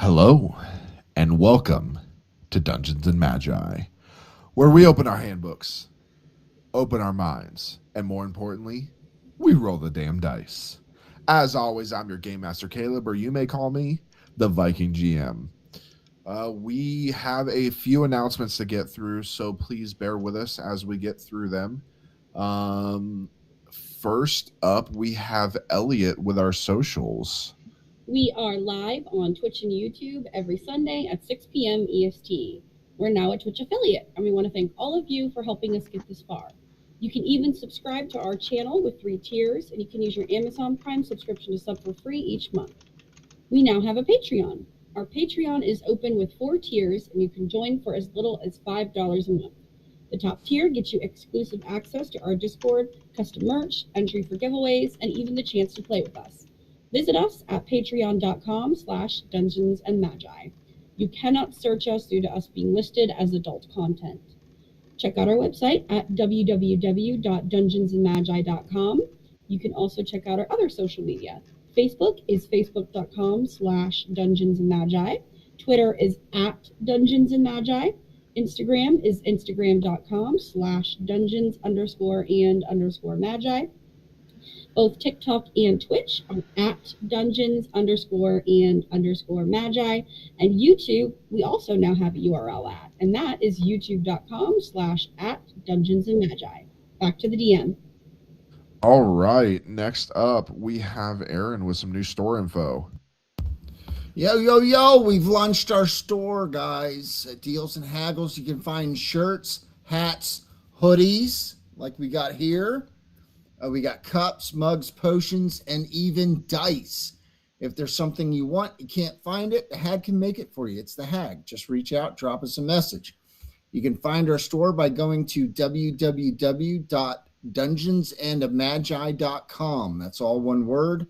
Hello, and welcome to Dungeons and Magi, where we open our handbooks, open our minds, and more importantly, we roll the damn dice. As always, I'm your Game Master Caleb, or you may call me the Viking GM. We have a few announcements to get through, so please bear with us as we get through them. First up, we have Elliot with our socials. We are live on Twitch and YouTube every Sunday at 6 p.m. EST. We're now a Twitch affiliate, and we want to thank all of you for helping us get this far. You can even subscribe to our channel with 3 tiers, and you can use your Amazon Prime subscription to sub for free each month. We now have a Patreon. Our Patreon is open with 4 tiers, and you can join for as little as $5 a month. The top tier gets you exclusive access to our Discord, custom merch, entry for giveaways, and even the chance to play with us. Visit us at patreon.com/Dungeons and Magi. You cannot search us due to us being listed as adult content. Check out our website at www.dungeonsandmagi.com. You can also check out our other social media. Facebook is facebook.com/Dungeons and Magi. Twitter is at Dungeons and Magi. Instagram is instagram.com/Dungeons_and_Magi. Both TikTok and Twitch are at Dungeons_and_Magi. And YouTube, we also now have a URL at, and that is youtube.com/@Dungeons and Magi. Back to the DM. All right, next up, we have Aaron with some new store info. Yo, we've launched our store, guys. At Deals and Haggles, you can find shirts, hats, hoodies, like we got here. We got cups, mugs, potions, and even dice. If there's something you want, you can't find it, the Hag can make it for you. It's the Hag. Just reach out, drop us a message. You can find our store by going to www.dungeonsandmagi.com. That's all one word.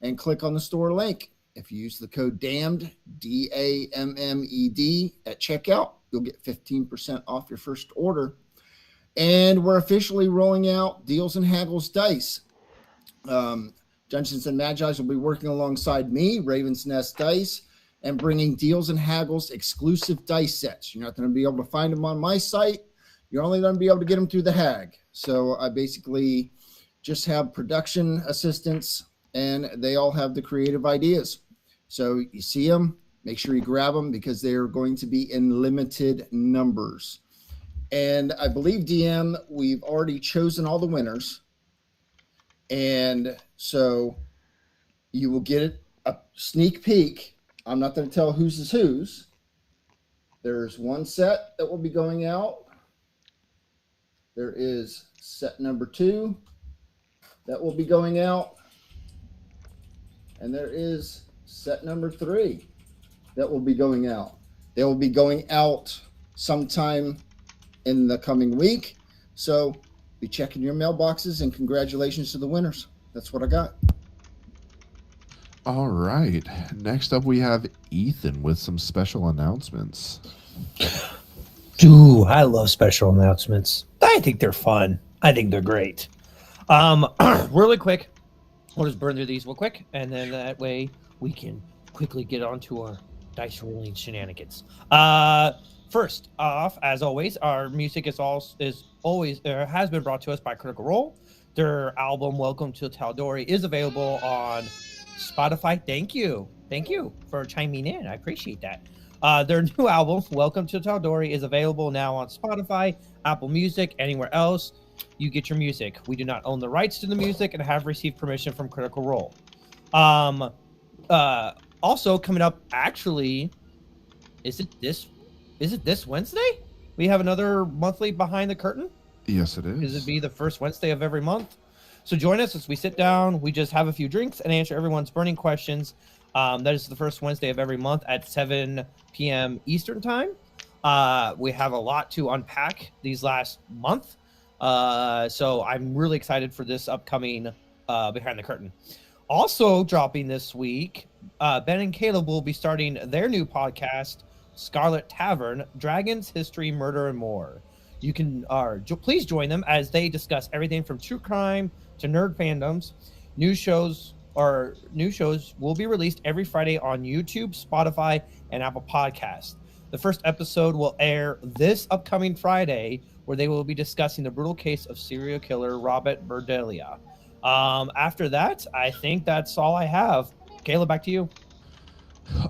And click on the store link. If you use the code DAMMED, DAMMED, at checkout, you'll get 15% off your first order. And we're officially rolling out Deals and Haggles dice. Dungeons and Magi's will be working alongside me, Raven's Nest Dice, and bringing Deals and Haggles exclusive dice sets. You're not going to be able to find them on my site. You're only going to be able to get them through the Hag. So I basically just have production assistants, and they all have the creative ideas. So you see them, make sure you grab them because they're going to be in limited numbers. And I believe, DM, we've already chosen all the winners. And so you will get a sneak peek. I'm not going to tell whose is whose. There's one set that will be going out. There is set number 2 that will be going out. And there is set number 3 that will be going out. They will be going out sometime in the coming week. So be checking your mailboxes, and congratulations to the winners. That's what I got. All right. Next up, we have Ethan with some special announcements. Dude, I love special announcements. I think they're fun. I think they're great. Really quick, we'll just burn through these real quick, and then that way we can quickly get on to our dice rolling shenanigans. First off, as always, our music has been brought to us by Critical Role. Their album "Welcome to Tal'Dorei" is available on Spotify. Thank you for chiming in. I appreciate that. Their new album "Welcome to Tal'Dorei" is available now on Spotify, Apple Music, anywhere else you get your music. We do not own the rights to the music and have received permission from Critical Role. Also coming up, actually, is it this Wednesday? We have another monthly Behind the Curtain. Yes, it is. It'd be the first Wednesday of every month. So join us as we sit down. We just have a few drinks and answer everyone's burning questions. That is the first Wednesday of every month at 7 p.m. Eastern time. We have a lot to unpack these last month. So I'm really excited for this upcoming Behind the Curtain. Also dropping this week, Ben and Caleb will be starting their new podcast, Scarlet Tavern, Dragons, History, Murder, and More. You can please join them as they discuss everything from true crime to nerd fandoms, news shows, our new shows will be released every Friday on YouTube, Spotify, and Apple Podcasts. The first episode will air this upcoming Friday, where they will be discussing the brutal case of serial killer Robert Berdelia. After that, I think that's all I have. Caleb, back to you.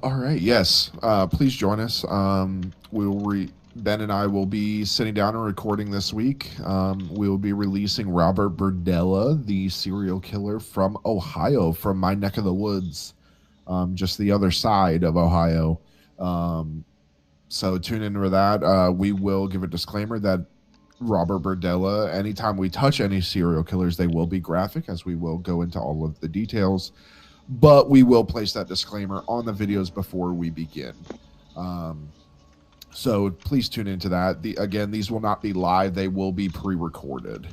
All right. Yes. Please join us. Ben and I will be sitting down and recording this week. We will be releasing Robert Berdella, the serial killer from Ohio, from my neck of the woods, just the other side of Ohio. So tune in for that. We will give a disclaimer that Robert Berdella, anytime we touch any serial killers, they will be graphic, as we will go into all of the details. But we will place that disclaimer on the videos before we begin. So please tune into that. Again, these will not be live. They will be pre-recorded.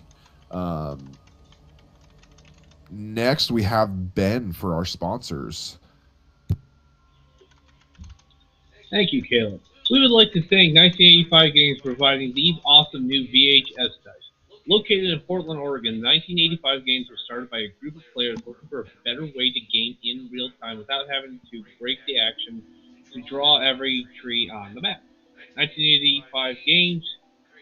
Next, we have Ben for our sponsors. Thank you, Caleb. We would like to thank 1985 Games for providing these awesome new VHS dice. Located in Portland, Oregon, 1985 Games was started by a group of players looking for a better way to game in real time without having to break the action to draw every tree on the map. 1985 Games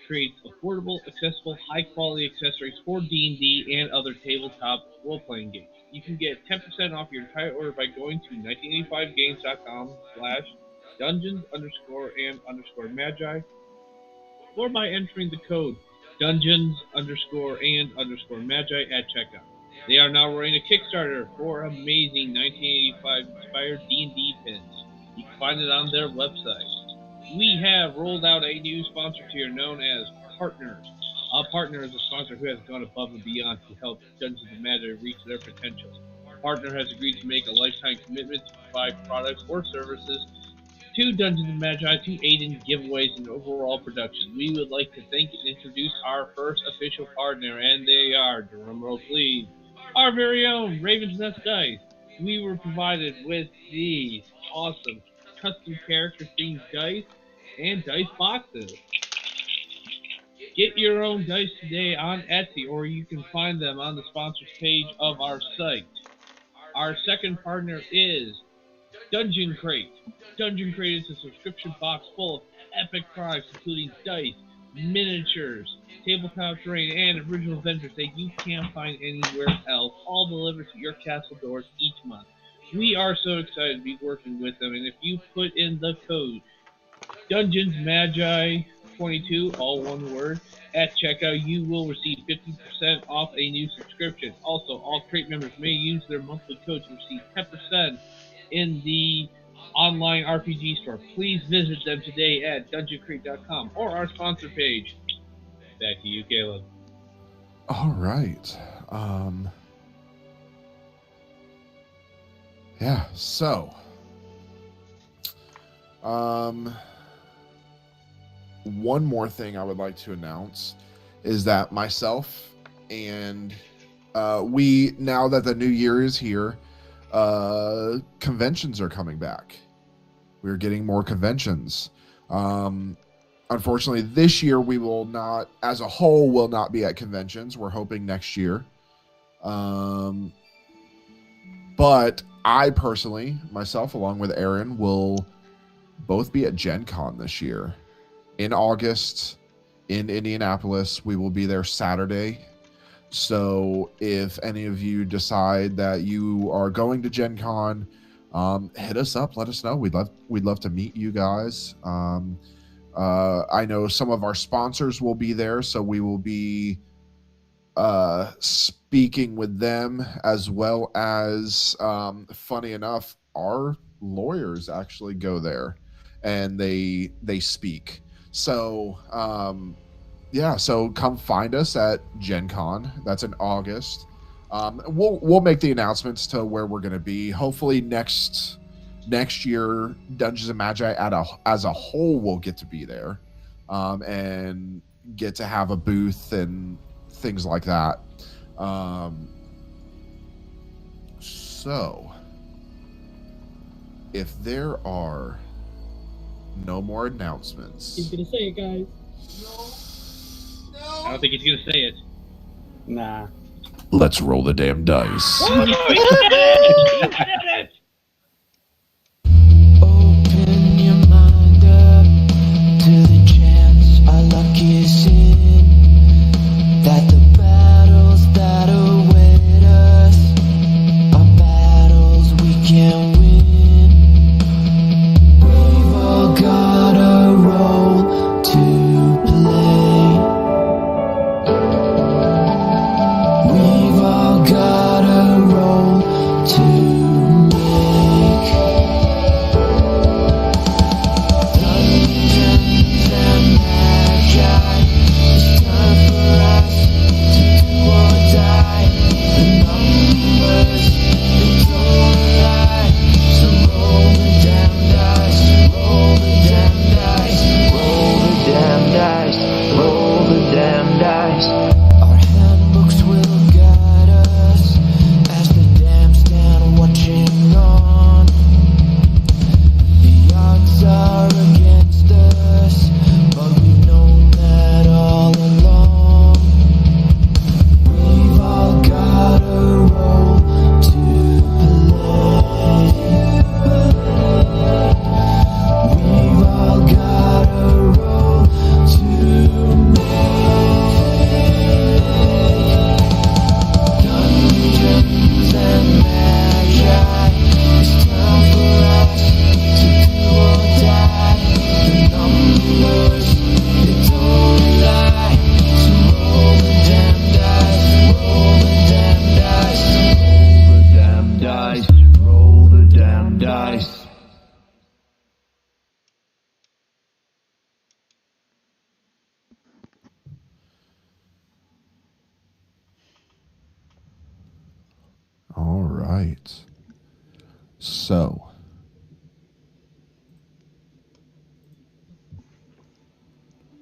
creates affordable, accessible, high-quality accessories for D&D and other tabletop role-playing games. You can get 10% off your entire order by going to 1985games.com/dungeons_and_magi or by entering the code dungeons_and_magi at checkout. They are now running a Kickstarter for amazing 1985 inspired D&D pins. You can find it on their website. We have rolled out a new sponsor tier known as Partners. A partner is a sponsor who has gone above and beyond to help Dungeons & Magic reach their potential. A partner has agreed to make a lifetime commitment to provide products or services to Dungeons & Magi to aid in giveaways and overall production. We would like to thank and introduce our first official partner, and they are, drumroll please, our very own Raven's Nest Dice. We were provided with these awesome custom character themed dice and dice boxes. Get your own dice today on Etsy, or you can find them on the sponsors page of our site. Our second partner is Dungeon Crate. Dungeon Crate is a subscription box full of epic products including dice, miniatures, tabletop terrain, and original adventures that you can't find anywhere else, all delivered to your castle doors each month. We are so excited to be working with them, and if you put in the code Dungeons Magi 22, all one word, at checkout, you will receive 50% off a new subscription. Also, all Crate members may use their monthly code to receive 10% in the online RPG store. Please visit them today at dungeoncrate.com or our sponsor page. Back to you, Caleb. All right. Yeah, so one more thing I would like to announce is that myself and we, now that the new year is here, conventions are coming back. We're getting more conventions. Unfortunately, this year we will not, as a whole, will not be at conventions. We're hoping next year. But I personally, myself, along with Aaron, will both be at Gen Con this year. In August, in Indianapolis. We will be there Saturday. So if any of you decide that you are going to Gen Con, hit us up. Let us know. We'd love to meet you guys. I know some of our sponsors will be there, so we will be speaking with them, as well as, funny enough, our lawyers actually go there and they speak. So yeah, so come find us at Gen Con. That's in August. We'll make the announcements to where we're going to be. Hopefully next year, Dungeons and Magi as a whole will get to be there, and get to have a booth and things like that. So if there are no more announcements, He's gonna say it, guys. I don't think he's gonna say it. Nah. Let's roll the damn dice. Oh, you did it! You did it! Open your mind up to the chance our luck is in. That the battles that await us are battles we can win. We've all got a role to play. We've all got a role to make. Dungeons and Magi, it's time for us to do or die. The numbers, they don't lie. So roll the damn dice, roll the damn dice, roll the damn dice, roll the damn dice. Our handbooks will guide us as the damn stand watching on. The odds are against us, but we've known that all along. We've all got a role to play. We've all got a role to make. Dungeons and Magi, it's time for us to do or die. The numbers, they don't lie. So roll the damn dice, roll the damn dice, roll the damn dice. All right. So,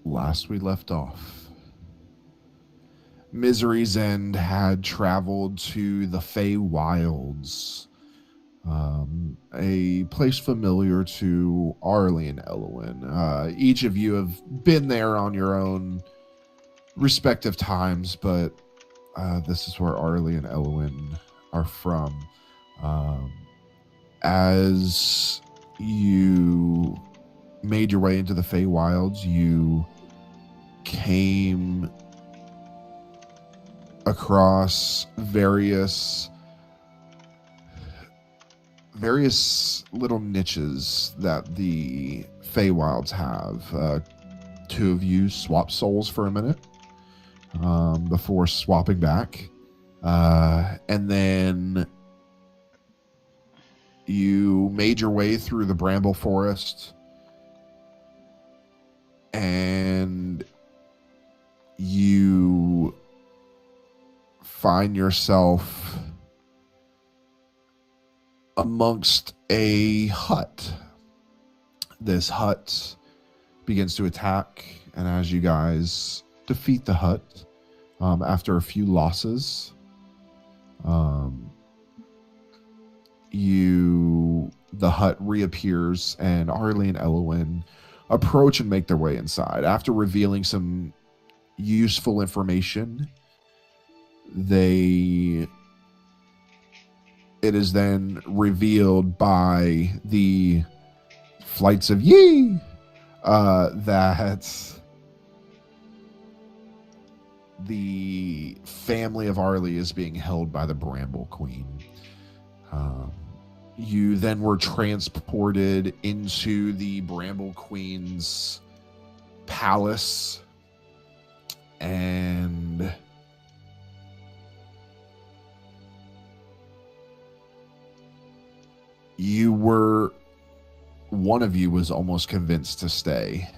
last we left off, Misery's End had traveled to the Fey Wilds, a place familiar to Arlie and Elwyn. Each of you have been there on your own respective times, but this is where Arlie and Elwyn are from. As you made your way into the Fey Wilds, you came across various little niches that the Fey Wilds have. Two of you swap souls for a minute before swapping back. And then you made your way through the bramble forest, and you find yourself amongst a hut. This hut begins to attack, and as you guys defeat the hut, after a few losses, the hut reappears, and Arlie and Elwyn approach and make their way inside. After revealing some useful information, it is then revealed by the Flights of Yi that the family of Arlie is being held by the Bramble Queen. You then were transported into the Bramble Queen's palace, and one of you was almost convinced to stay.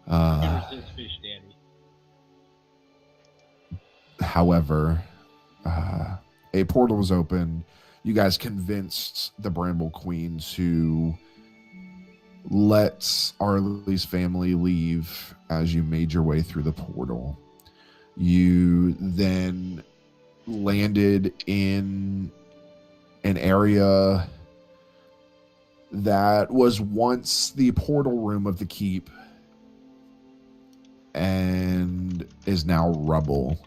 Ever since Fish Daddy. However, a portal was opened. You guys convinced the Bramble Queen to let Arlie's family leave as you made your way through the portal. You then landed in an area that was once the portal room of the keep and is now rubble.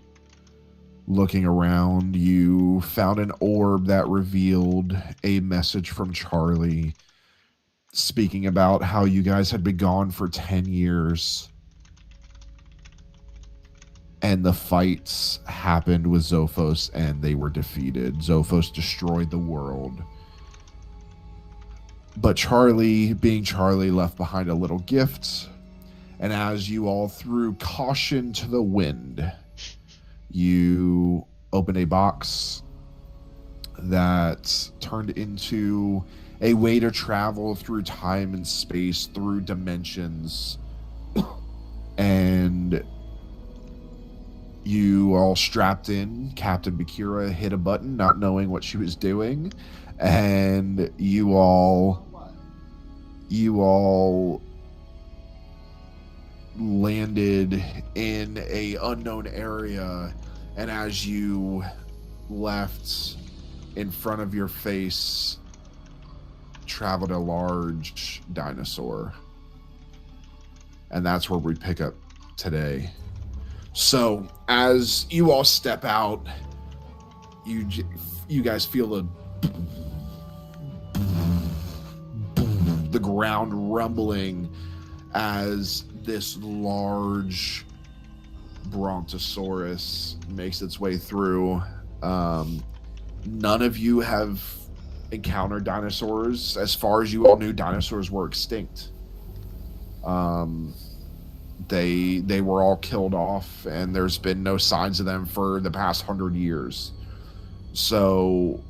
Looking around, you found an orb that revealed a message from Charlie speaking about how you guys had been gone for 10 years and the fights happened with Zophos and they were defeated. Zophos destroyed the world. But Charlie, being Charlie, left behind a little gift. And as you all threw caution to the wind, you opened a box that turned into a way to travel through time and space, through dimensions. And you all strapped in. Captain Bakira hit a button, not knowing what she was doing. And you all landed in a unknown area, and as you left, in front of your face traveled a large dinosaur. And that's where we pick up today. So as you all step out, you guys feel the ground rumbling as this large brontosaurus makes its way through. None of you have encountered dinosaurs. As far as you all knew, dinosaurs were extinct. They were all killed off, and there's been no signs of them for the past 100 years. So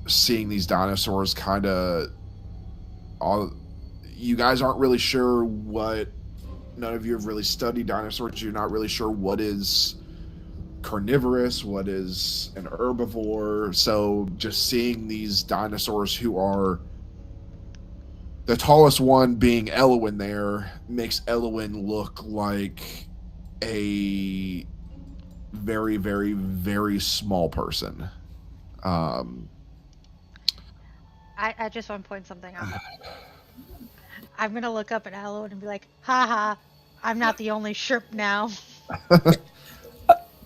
seeing these dinosaurs kind of, you guys aren't really sure what, none of you have really studied dinosaurs. You're not really sure what is carnivorous, what is an herbivore. So just seeing these dinosaurs, who are the tallest one being Elwyn, there makes Elwyn look like a very, very, very small person. I just want to point something out. I'm gonna look up at Elwyn and be like, haha, I'm not the only shrimp now.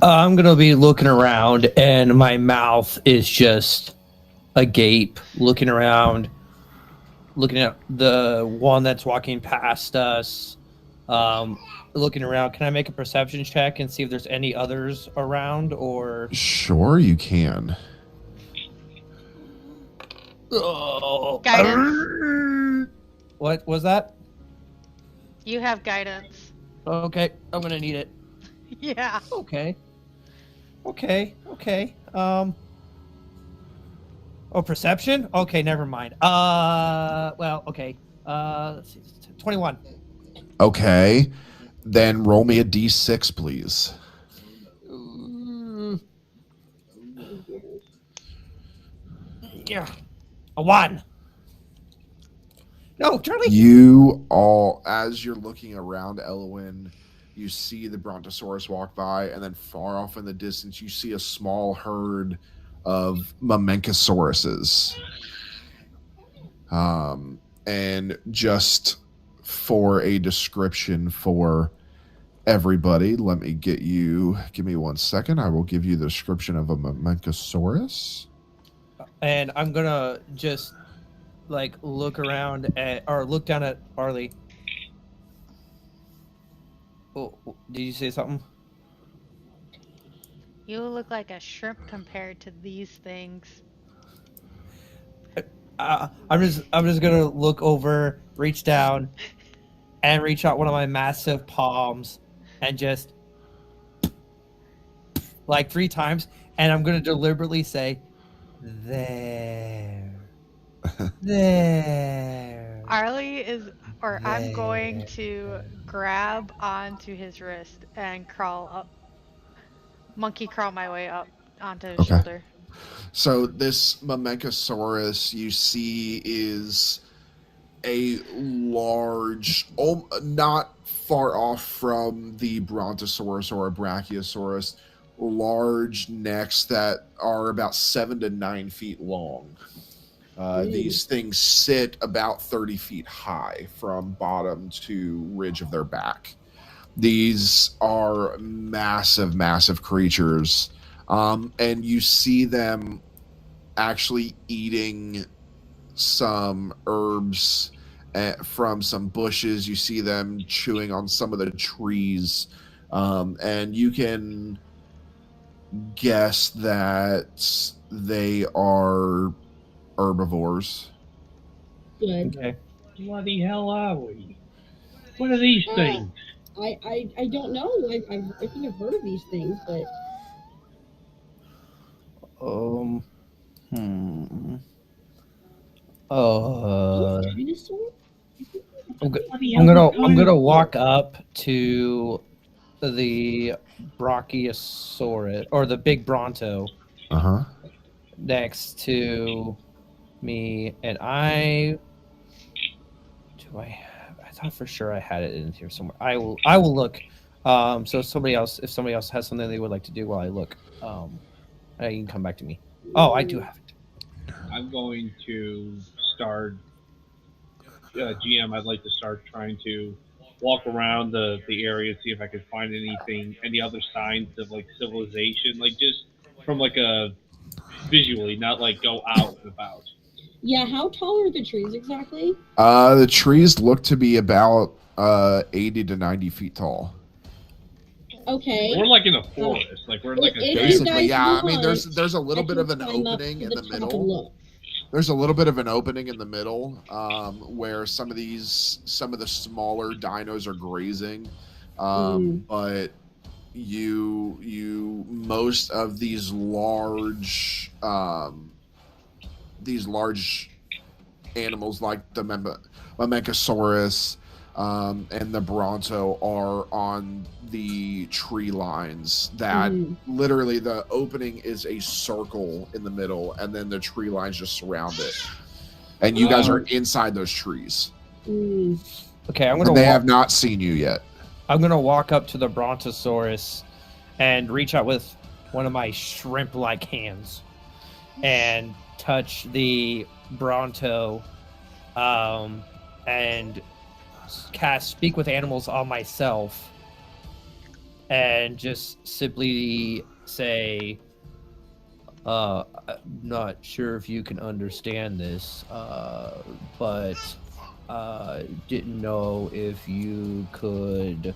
I'm gonna be looking around, and my mouth is just agape, looking around, looking at the one that's walking past us, looking around. Can I make a perception check and see if there's any others around? Or Sure, you can. Guidance. What was that? You have guidance. Okay, I'm gonna need it. Yeah. Okay. Oh, perception? Okay, never mind. Well, okay. Let's see. 21. Okay. Then roll me a d6, please. Yeah. A 1. No, Charlie. You all, as you're looking around Elwyn, you see the Brontosaurus walk by, and then far off in the distance, you see a small herd of Mamenchosauruses. And just for a description for everybody, let me give me 1 second. I will give you the description of a Mamenchosaurus. And I'm gonna just look around or look down at Arlie. Oh, did you say something? You look like a shrimp compared to these things. I'm just gonna look over, reach down, and reach out one of my massive palms, and just 3 times, and I'm gonna deliberately say, "There, there." Arlie is, or I'm going to grab onto his wrist and crawl up, monkey crawl my way up onto his shoulder. So this Mamenchosaurus you see is a large, not far off from the Brontosaurus or a Brachiosaurus, large necks that are about 7 to 9 feet long. These things sit about 30 feet high from bottom to ridge of their back. These are massive, massive creatures. And you see them actually eating some herbs from some bushes. You see them chewing on some of the trees, and you can guess that they are herbivores. Good. Okay. Bloody hell are we? What are these things? I don't know. I think I've heard of these things, but Um. Hmm. dinosaur? Bloody I'm hell gonna is I'm gonna dinosaur? walk up to the Brachiosaurus or the big Bronto Uh-huh. next to me, and I thought for sure I had it in here somewhere. I will look. So if somebody else has something they would like to do while I look, you can come back to me. Oh, I do have it. I'm going to start, GM. I'd like to start trying to walk around the area, see if I could find any other signs of like civilization, like just from like a visually, not like go out and about. Yeah, how tall are the trees exactly? The trees look to be about 80 to 90 feet tall. Okay. We're like in a forest, like we're in like a If you giant. Basically, guys yeah. I mean, want, there's a I little bit can of an climb up opening to in the the top and middle. look. There's a little bit of an opening in the middle where some of the smaller dinos are grazing, but most of these large animals like the Mamenchosaurus and the Bronto are on the tree lines that literally the opening is a circle in the middle and then the tree lines just surround it. And you guys are inside those trees. Okay, And they have not seen you yet. I'm gonna walk up to the Brontosaurus and reach out with one of my shrimp-like hands and touch the Bronto, and cast Speak with Animals on myself, and just simply say, I'm not sure if you can understand this, but didn't know if you could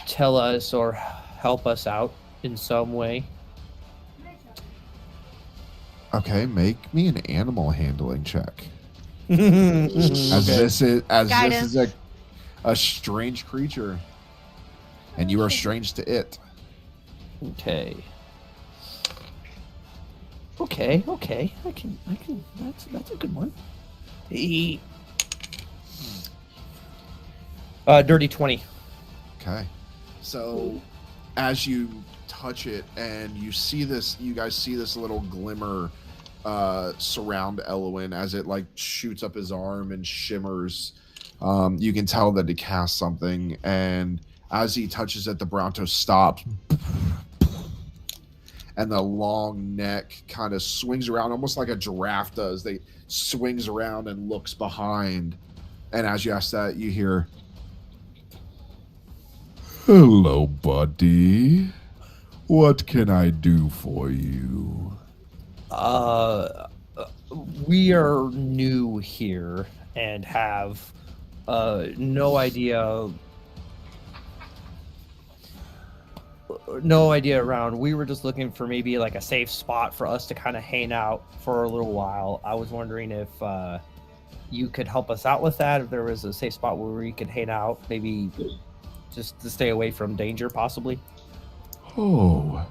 tell us or help us out in some way. Okay, make me an animal handling check. As This is Guidance. a strange creature, and you are strange to it. Okay. Okay. I can. That's a good one. Dirty 20. Okay. So as you touch it and you guys see this little glimmer surround Elwyn as it like shoots up his arm and shimmers. You can tell that it casts something, and as he touches it, the Bronto stops. And the long neck kind of swings around almost like a giraffe does. They swings around and looks behind. And as you ask that, you hear, "Hello, buddy. What can I do for you?" We are new here and have no idea around. We were just looking for maybe like a safe spot for us to kind of hang out for a little while. I was wondering if you could help us out with that, if there was a safe spot where we could hang out, maybe just to stay away from danger, possibly. "Oh,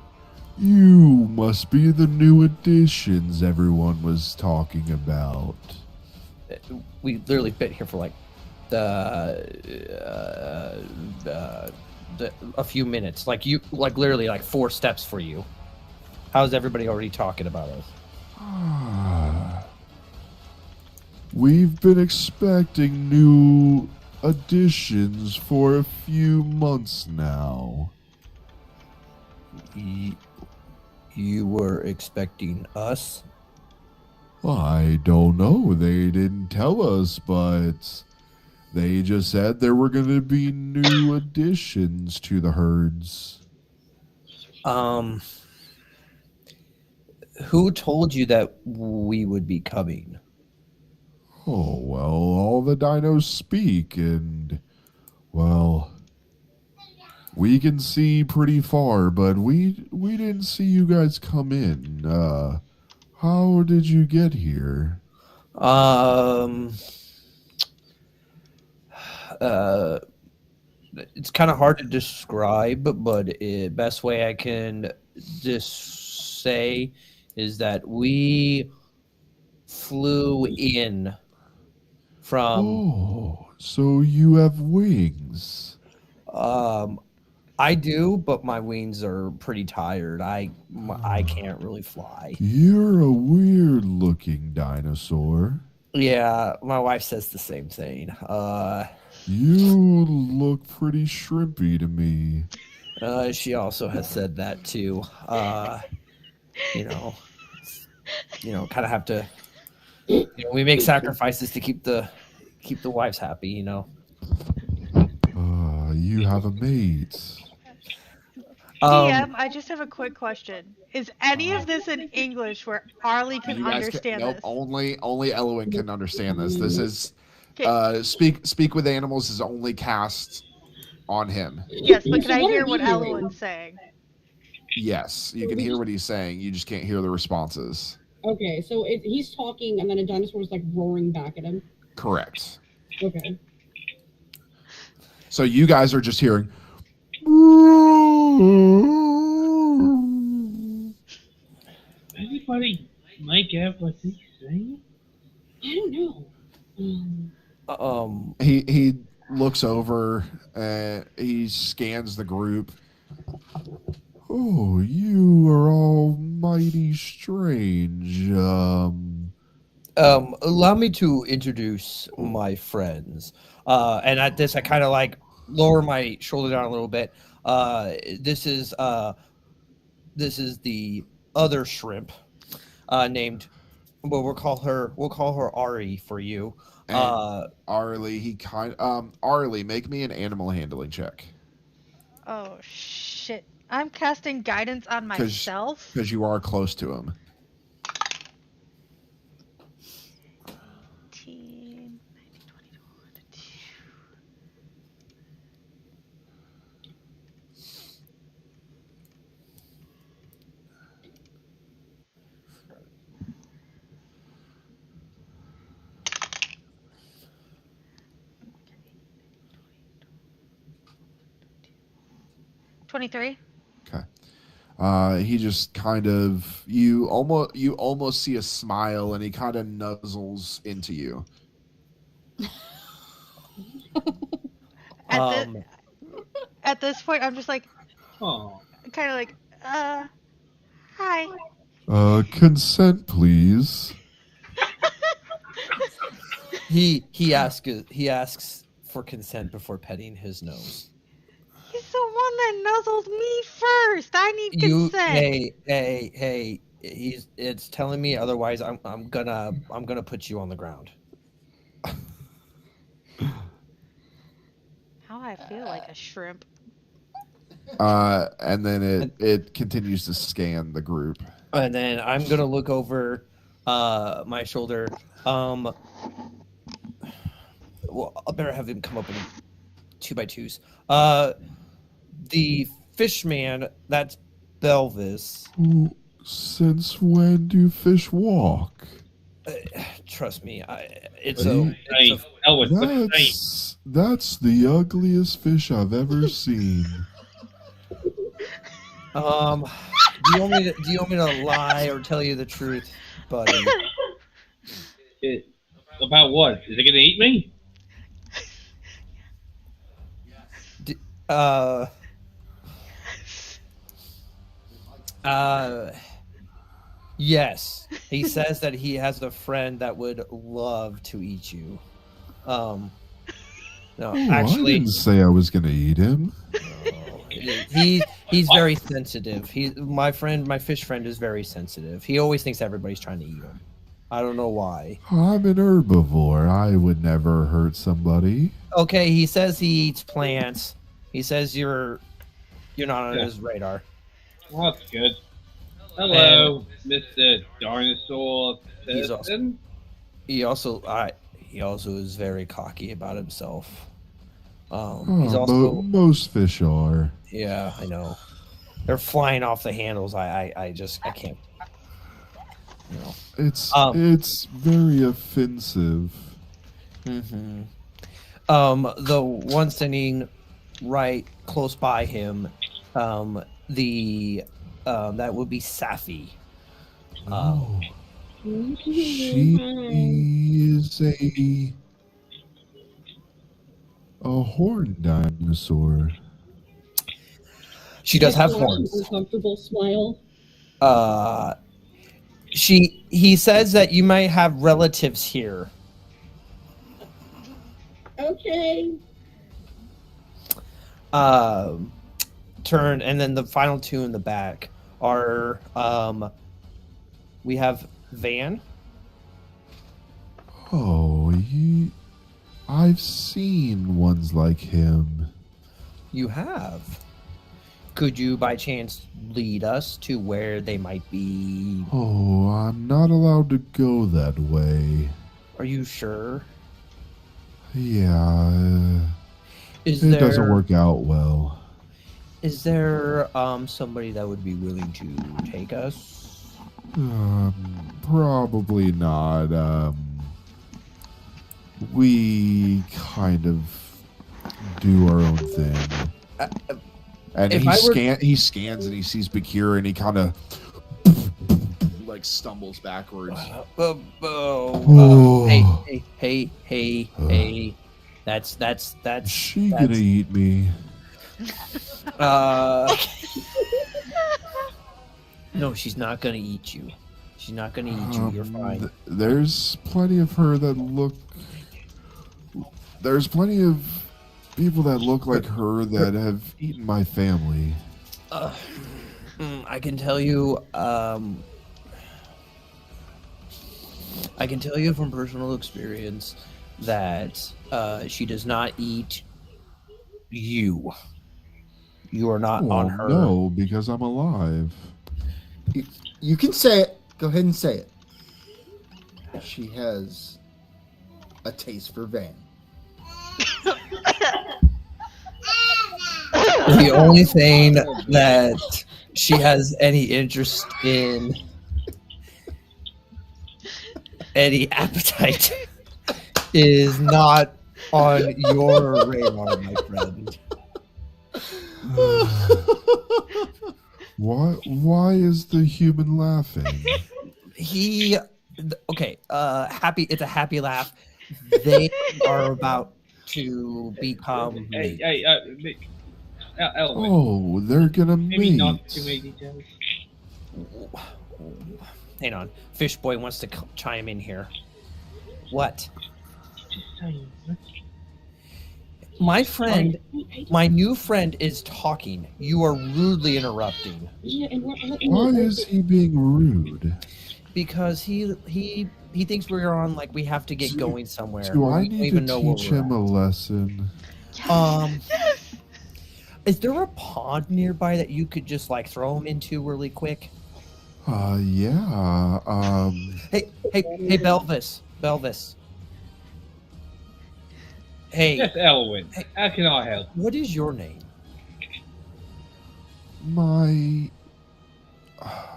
you must be the new additions everyone was talking about." We literally been here for like a few minutes. Like literally like 4 steps for you. How's everybody already talking about us? We've been expecting new additions for a few months now. You were expecting us? I don't know. They didn't tell us, but They just said there were going to be new additions to the herds. Who told you that we would be coming? Oh, well, all the dinos speak, and, well, we can see pretty far, but we didn't see you guys come in. How did you get here? Uh, it's kind of hard to describe, but the best way I can just say is that we flew in from. Oh, so you have wings. I do, but my wings are pretty tired. I can't really fly. You're a weird-looking dinosaur. Yeah, my wife says the same thing. You look pretty shrimpy to me. She also has said that too. You know, kind of have to. We make sacrifices to keep the wives happy. You have a mate. DM, I just have a quick question. Is any of this in English where Arlie can You guys understand nope, this? only Elwin can understand this. This is Okay. speak with animals is only cast on him. Yes, but So can I what are hear we what hearing? Elwin's saying? Yes, you can hear what he's saying. You just can't hear the responses. Okay, so he's talking, and then a dinosaur is like roaring back at him. Correct. Okay. So you guys are just hearing. Anybody might get what he's saying? I don't know. He looks over. He scans the group. Oh, you are all mighty strange. Allow me to introduce my friends. And at this, I kind of like lower my shoulder down a little bit. This is the other shrimp, named. Well, we'll call her Ari for you. And Arlie, Arlie, make me an animal handling check. Oh shit! I'm casting guidance on myself. Because you are close to him. 18, 19, 20, 23. Okay. He just kind of you almost see a smile, and he kind of nuzzles into you. At this point, I'm just like, Oh, kind of like, hi. Consent, please. He asks for consent before petting his nose. He's the one that nuzzled me first. I need consent. Hey. It's telling me otherwise. I'm gonna put you on the ground. How I feel like a shrimp. And then it continues to scan the group. And then I'm gonna look over my shoulder. Well, I better have him come up in 2x2s. The fish man, that's Belvis. Since when do fish walk? Trust me, Elwin, what's That's the ugliest fish I've ever seen. Do you want me to lie or tell you the truth, buddy? About what? Is it gonna eat me? Yes. He says that he has a friend that would love to eat you. No, actually, I didn't say I was gonna eat him. He's very sensitive. My fish friend is very sensitive. He always thinks everybody's trying to eat him. I don't know why. I'm an herbivore. I would never hurt somebody. Okay, he says he eats plants. He says you're not on Yeah. his radar. Well, that's good. Hello, Mr. Dinosaur He's person. He also is very cocky about himself. Oh, He's also most fish are. yeah, I know. They're flying off the handles. I can't. You know. It's very offensive. Mm-hmm. The one standing right close by him, that would be Safi. Oh, she is a horned dinosaur. She does have Flash an horns. uncomfortable smile. He says that you might have relatives here. Okay. Turn, and then the final two in the back are we have Van. Oh, I've seen ones like him. You have. Could you by chance lead us to where they might be? Oh, I'm not allowed to go that way. Are you sure? Yeah, Is it there doesn't work out well. Is there somebody that would be willing to take us? Probably not. We kind of do our own thing. And if he scans and he sees Bakir and he kind of like stumbles backwards. Hey. That's She gonna eat me? No, she's not gonna eat you. She's not gonna eat you. You're fine. There's plenty of her that look. There's plenty of people that look like her that have eaten my family. I can tell you. I can tell you from personal experience that she does not eat you. You are not on her. No, because I'm alive. You can say it. Go ahead and say it. She has a taste for Van. The only thing that she has any interest in, any appetite, is not on your radar, my friend. Why is the human laughing? Okay, happy. It's a happy laugh. They are about to become mate. Elwin. Oh, they're gonna Maybe meet. not too many details. Hang on, Fish Boy wants to chime in here. What? Just saying. My friend, my new friend is talking. You are rudely interrupting. Yeah, and Why is he being rude? Because he thinks we're on, like, we have to get going somewhere. Do I We don't need even to know where teach we're him a lesson? Is there a pond nearby that you could just like throw him into really quick? Yeah. Hey, Belvis. Hey, Yes, Elwin. How can I help? what is your name?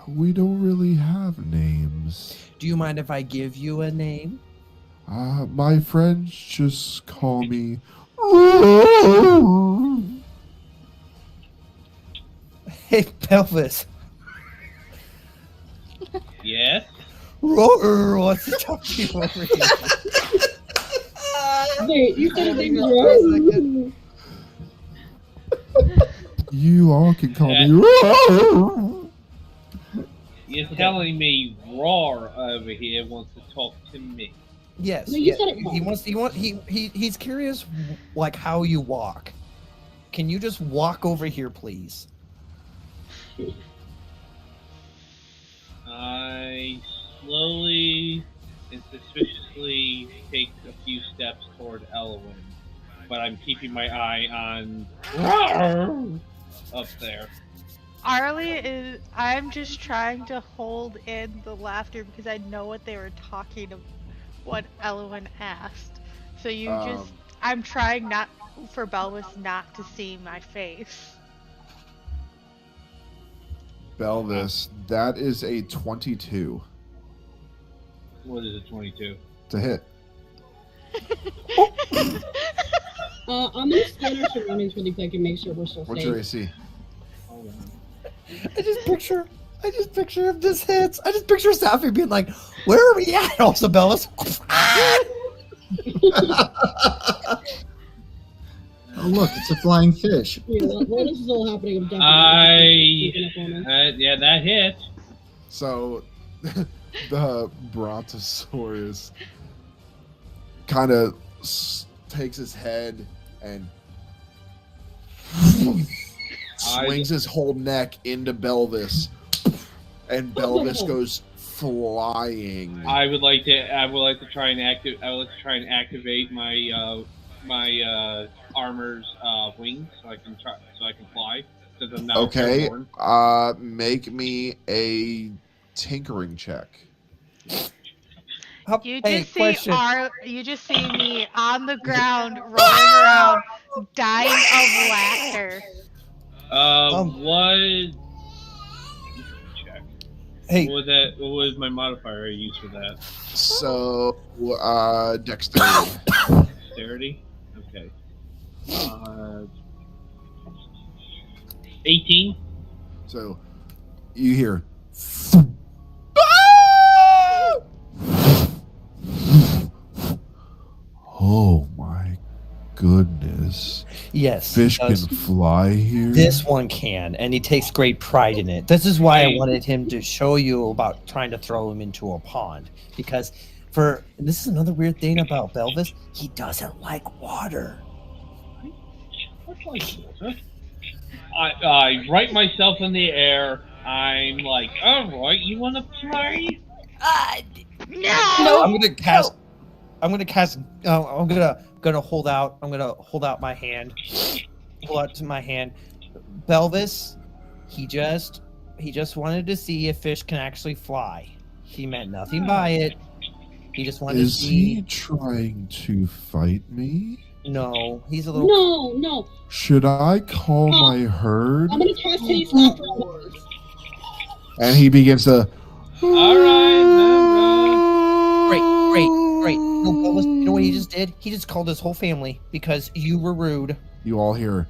We don't really have names. Do you mind if I give you a name? My friends just call me. Hey, Belvis. Yes? Roar wants to talk to you over here. Wait, you said his name was wrong? You all can call me. You're telling me Roar over here wants to talk to me. Yes. No, you said it wrong. He's curious, like, how you walk. Can you just walk over here, please? I slowly and suspiciously take a few steps toward Elwyn. But I'm keeping my eye on up there. Arlie is. I'm just trying to hold in the laughter because I know what they were talking about. What Elwyn asked. So you just. I'm trying not for Belvis not to see my face. Belvis, that is a 22 What is it, 22? to hit. I'm gonna scan our surroundings really quick and make sure we're still What's safe. your AC? Hold on. I just picture if this hits. I just picture Safi being like, "Where are we at, also Bellis?" Oh, look, it's a flying fish. Yeah, while this is all happening, I'm definitely sneaking up on her. Yeah, that hit. So the Brontosaurus kind of takes his head and swings his whole neck into Belvis, and Belvis goes flying. I would like to try and activate my armor's wings so I can fly. Since I'm now Okay, airborne. make me a tinkering check. You Hey, just see question. you just see me on the ground rolling around, dying of laughter. What? Check. Hey, What was my modifier I used for that? So, dexterity. Dexterity. Okay. 18. So, you hear. Oh my goodness. yes, Fish he can does. fly here? This one can, and he takes great pride in it. This is why I Hey. wanted him to show you about trying to throw him into a pond, because this is another weird thing about Belvis. He doesn't like water. I right myself in the air. I'm like, all right, you want to play? No. I'm gonna cast. I'm gonna cast. I'm gonna hold out. I'm gonna hold out my hand. Hold out to my hand. Belvis, he just wanted to see if fish can actually fly. He meant nothing by it. He just wanted Is to see. he trying to fight me? No, he's a little. No. Should I call my herd? I'm gonna cast Haste after all this. And he begins to. All right. Great. No, Belvis, you know what he just did? He just called his whole family because you were rude. You all hear.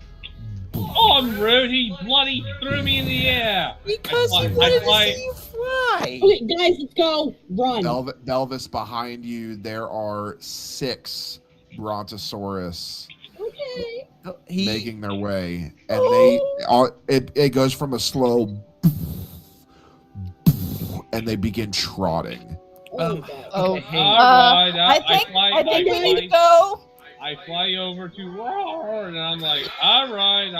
Oh, I'm rude. He bloody threw me in the air. Because I he fly- wanted I fly- to see you fly. Okay, guys, let's go. Run. Belvis, behind you, there are 6 Brontosaurus Okay. making their way, and it goes from a slow, and they begin trotting. Oh, God. Oh, hey. All right. I think we need to go. I fly over to roar, and I'm like, all right.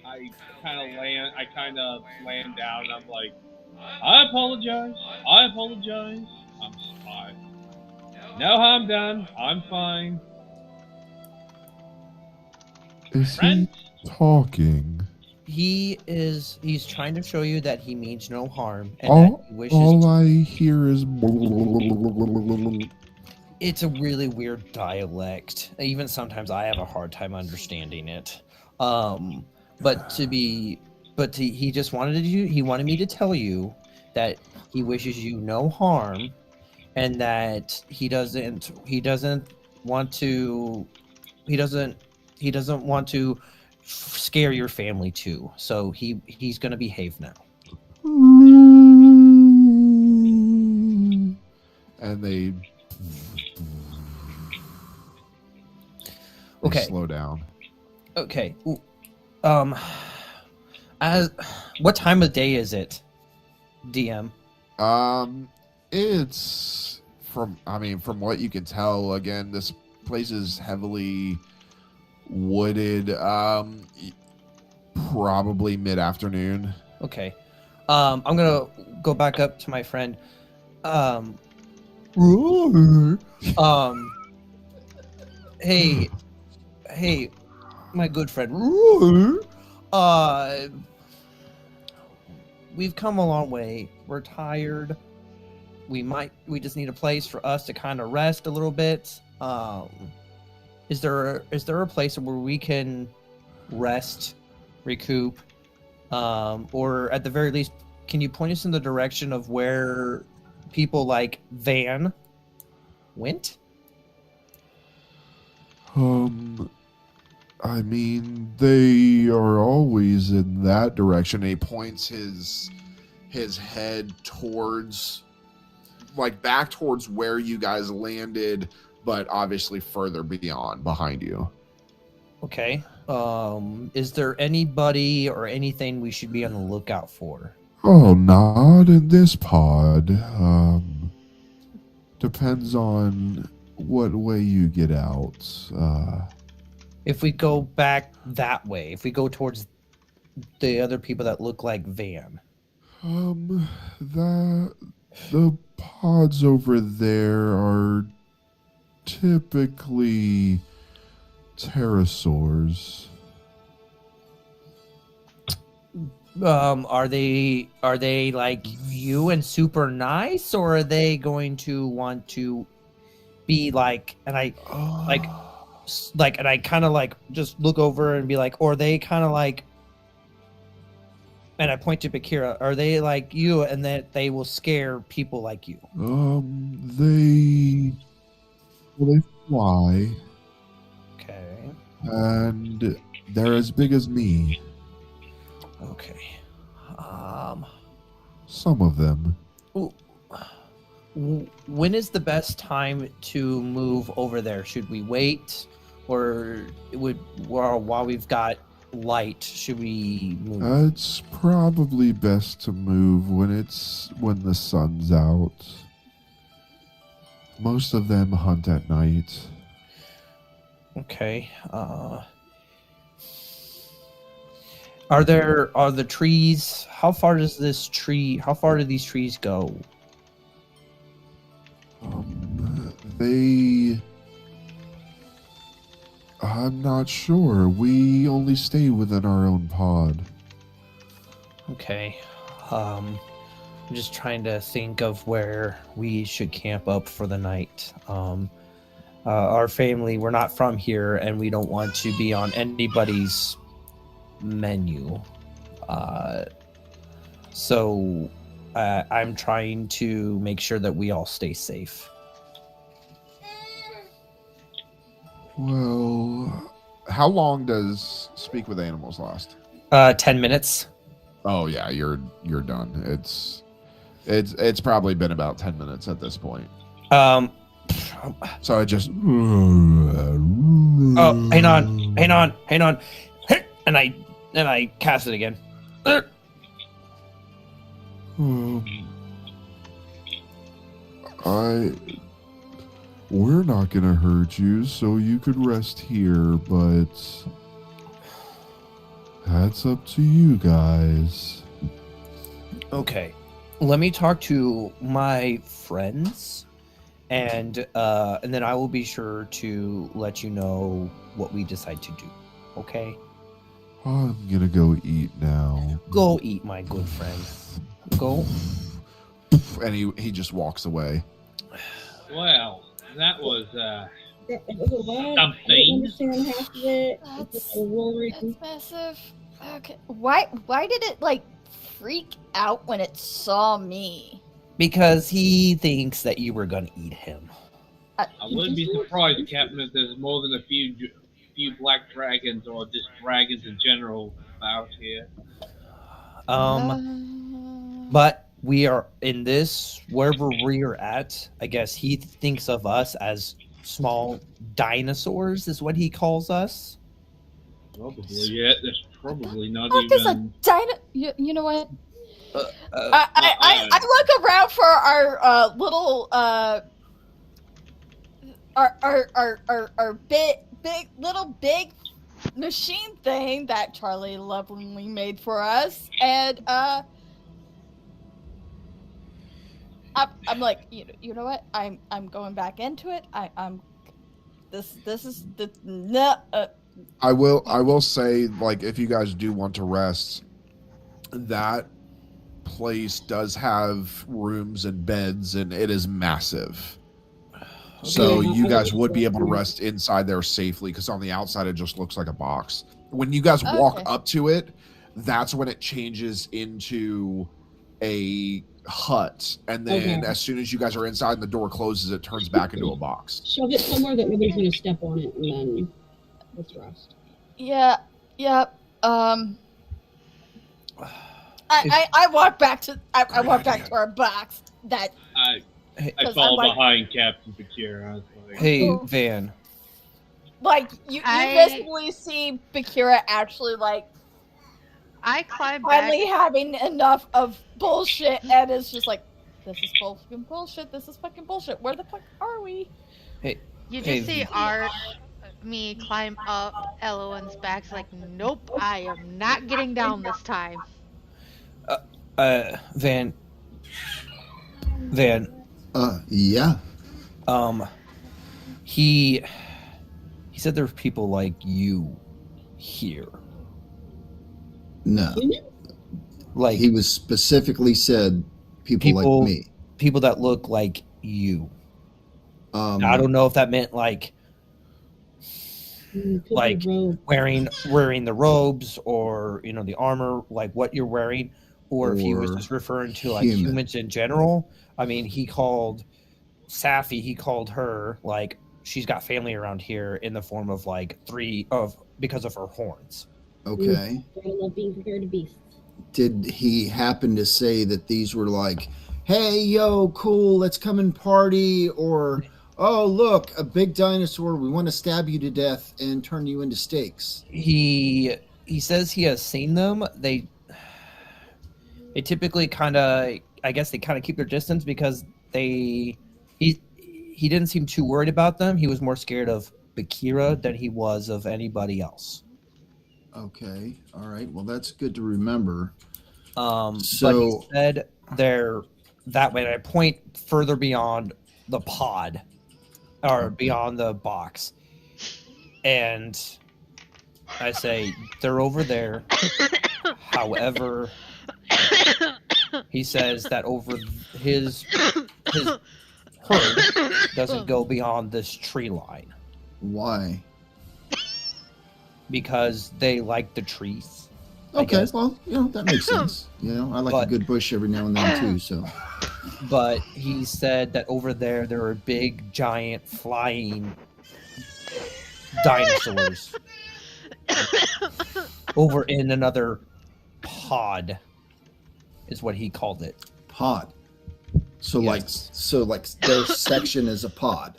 I kind of land down, and I'm like, I apologize. I'm fine. No harm done. I'm fine. Is Friends? he talking? He's trying to show you that he means no harm and All, that he wishes all to. I hear is. It's a really weird dialect. Even sometimes I have a hard time understanding it. He just wanted he wanted me to tell you that he wishes you no harm and that he doesn't want to scare your family too. So he's going to behave now. And they Okay. slow down. Okay. Ooh. As what time of day is it, DM? It's from what you can tell, again, this place is heavily wooded, probably mid-afternoon. Okay. I'm gonna go back up to my friend. Hey, my good friend. We've come a long way. We're tired. We just need a place for us to kind of rest a little bit. Is there a place where we can rest, recoup, or at the very least, can you point us in the direction of where people like Van went? I mean, they are always in that direction. He points his head towards, like, back towards where you guys landed, but obviously further behind you. Okay. Is there anybody or anything we should be on the lookout for? Oh, not in this pod. Depends on what way you get out. If we go back that way, if we go towards the other people that look like Van. The pods over there are typically pterosaurs. Are they like you and super nice, or are they going to want to be like? And I and I kind of like just look over and be like, or they kind of like, and I point to Bakira. Are they like you, and that they will scare people like you? They fly. Okay. And they're as big as me. Okay. Some of them. When is the best time to move over there? Should we wait, or while we've got light, should we move? It's probably best to move when the sun's out. Most of them hunt at night. Okay. Are the trees? How far do these trees go? I'm not sure. We only stay within our own pod. Okay. I'm just trying to think of where we should camp up for the night. Our family, we're not from here, and we don't want to be on anybody's menu. So I'm trying to make sure that we all stay safe. Well, how long does Speak with Animals last? 10 minutes. Oh yeah, you're done. It's probably been about 10 minutes at this point. So I just oh, hang on. And I cast it again. We're not gonna hurt you, so you could rest here, but that's up to you guys. Okay, let me talk to my friends, and then I will be sure to let you know what we decide to do. Okay? I'm gonna go eat now. Go eat, my good friend. Go. And he just walks away. Well, that was It was a lot. I something. didn't understand half of it. That's Wolverine. massive. Okay. Why did it like freak out when it saw me? Because he thinks that you were gonna eat him. I wouldn't be surprised, Captain, if there's more than a few black dragons or just dragons in general out here. But we are in this, wherever we are at, I guess he thinks of us as small dinosaurs, is what he calls us. Probably, yeah. There's probably not What is a even. You know what? I look around for our little our big machine thing that Charlie lovingly made for us, and I'm like, you know what? I'm going back into it. I'm this is the no. I will say, like, if you guys do want to rest, that place does have rooms and beds, and it is massive. So Yeah, you I guys would would be able to rest. rest inside there safely, because on the outside it just looks like a box. When you guys walk Okay. up to it, that's when it changes into a hut, and then Okay. as soon as you guys are inside and the door closes, it turns back into a box. Shove it somewhere that nobody's gonna step on it, and then let's rest. Yeah. Yep. I walk back to I walk back to our box. That I I 'Cause fall I'm like- behind Captain Bakir. I was like, Hey, Van. like you visibly see Bakira actually like I climb back. finally having enough of bullshit, and it's just like, this is fucking bullshit. This is fucking bullshit. Where the fuck are we? Hey, You hey, just see me climb up Elowen's back. Like, nope, I am not getting down this time. Van. Yeah. He said there's people like you here. No. Like He was specifically said people like me. people that look like you. Um, I don't know if that meant like Could be Like- rogue. wearing the robes, or the armor, like what you're wearing, or if he was Or just referring to like human. humans in general. I mean, he called Safi, he called her like she's got family around here in the form of like because of her horns. Okay. Gotta love being compared to beasts. Did he happen to say that these were like, hey, yo, cool, let's come and party? Or, oh, look, a big dinosaur. We want to stab you to death and turn you into steaks. He says he has seen them. They typically kind of, I guess they kind of keep their distance because he didn't seem too worried about them. He was more scared of Bakira than he was of anybody else. Okay. All right. Well, that's good to remember. But he So- said they're that way. And I point further beyond the pod, or beyond the box, and I say they're over there. However, he says that over his herd doesn't go beyond this tree line Why? because they like the trees. I Okay. guess. Well, that makes sense. I like But- a good bush every now and then, too. So, But he said that over there are big, giant, flying dinosaurs over in another pod, is what he called it. pod. So, Yes. like their section is a pod.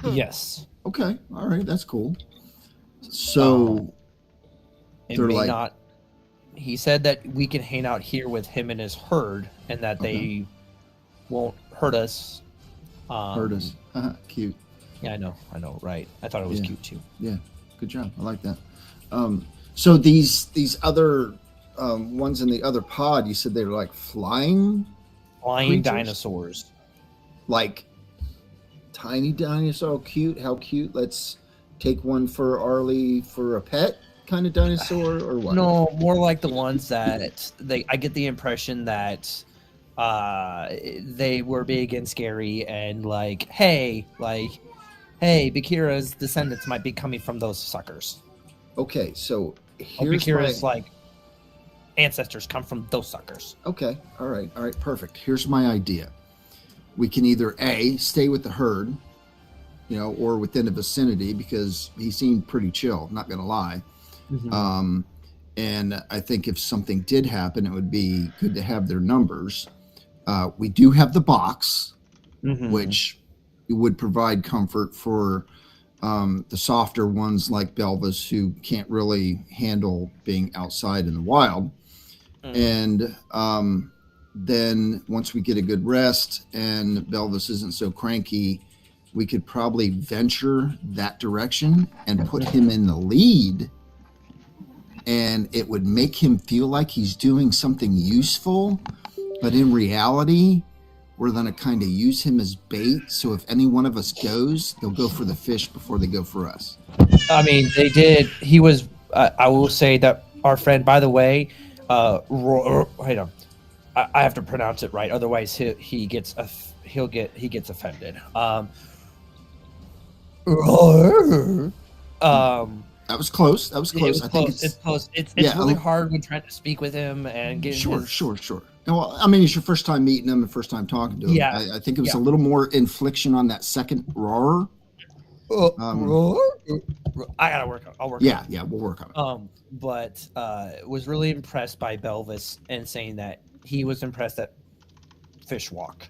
Yes. Okay. All right. That's cool. So, It They're may like- not. He said that we can hang out here with him and his herd, and that they won't hurt us. hurt us. Cute. Yeah, I know, right? I thought it was Yeah. cute too. Yeah, good job. I like that. So these other ones in the other pod, you said they were like flying, Flying Creatures? dinosaurs. like tiny dinosaur. Cute. How cute. Let's take one for Arlie for a pet kind of dinosaur, or what? No, more like the ones that I get the impression that they were big and scary, and hey, Bakira's descendants might be coming from those suckers. Okay, so Or here's Bakira's my... ancestors come from those suckers. Okay, all right, perfect. Here's my idea. We can either A, stay with the herd, or within the vicinity, because he seemed pretty chill, not gonna lie. And I think if something did happen, it would be good to have their numbers. We do have the box, Mhm. which would provide comfort for the softer ones like Belvis, who can't really handle being outside in the wild. And then once we get a good rest and Belvis isn't so cranky, we could probably venture that direction and put him in the lead. And it would make him feel like he's doing something useful. But in reality, we're going to kind of use him as bait. So if any one of us goes, they'll go for the fish before they go for us. I mean, they did. He was. I will say that our friend, by the way, wait on. I have to pronounce it right, otherwise he gets offended. That was close. That was close. I think it's close. It's really hard when trying to speak with him and get sure. Well, I mean, it's your first time meeting him and first time talking to him. Yeah, I think it was a little more inflection on that second roar. I gotta work on. I'll work. Yeah, we'll work on it. But was really impressed by Belvis and saying that he was impressed at Fish Walk.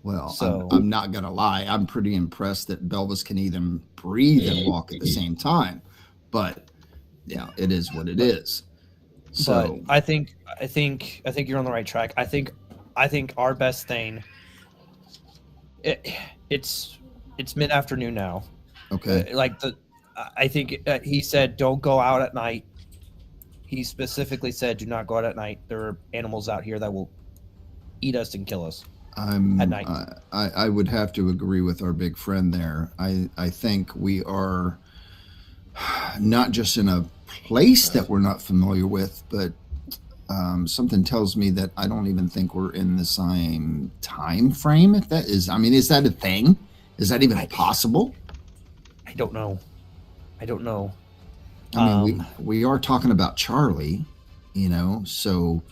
Well, so, I'm not gonna lie. I'm pretty impressed that Belvis can even breathe and walk at the same time. But yeah, it is what it is. So but I think you're on the right track. I think our best thing. It's mid-afternoon now. Okay. I think he said don't go out at night. He specifically said do not go out at night. There are animals out here that will eat us and kill us. At night. I would have to agree with our big friend there. I think we are not just in a place that we're not familiar with, but something tells me that I don't even think we're in the same time frame. If that is, I mean, is that a thing? Is that even possible? I don't know. I mean, we are talking about Charlie, so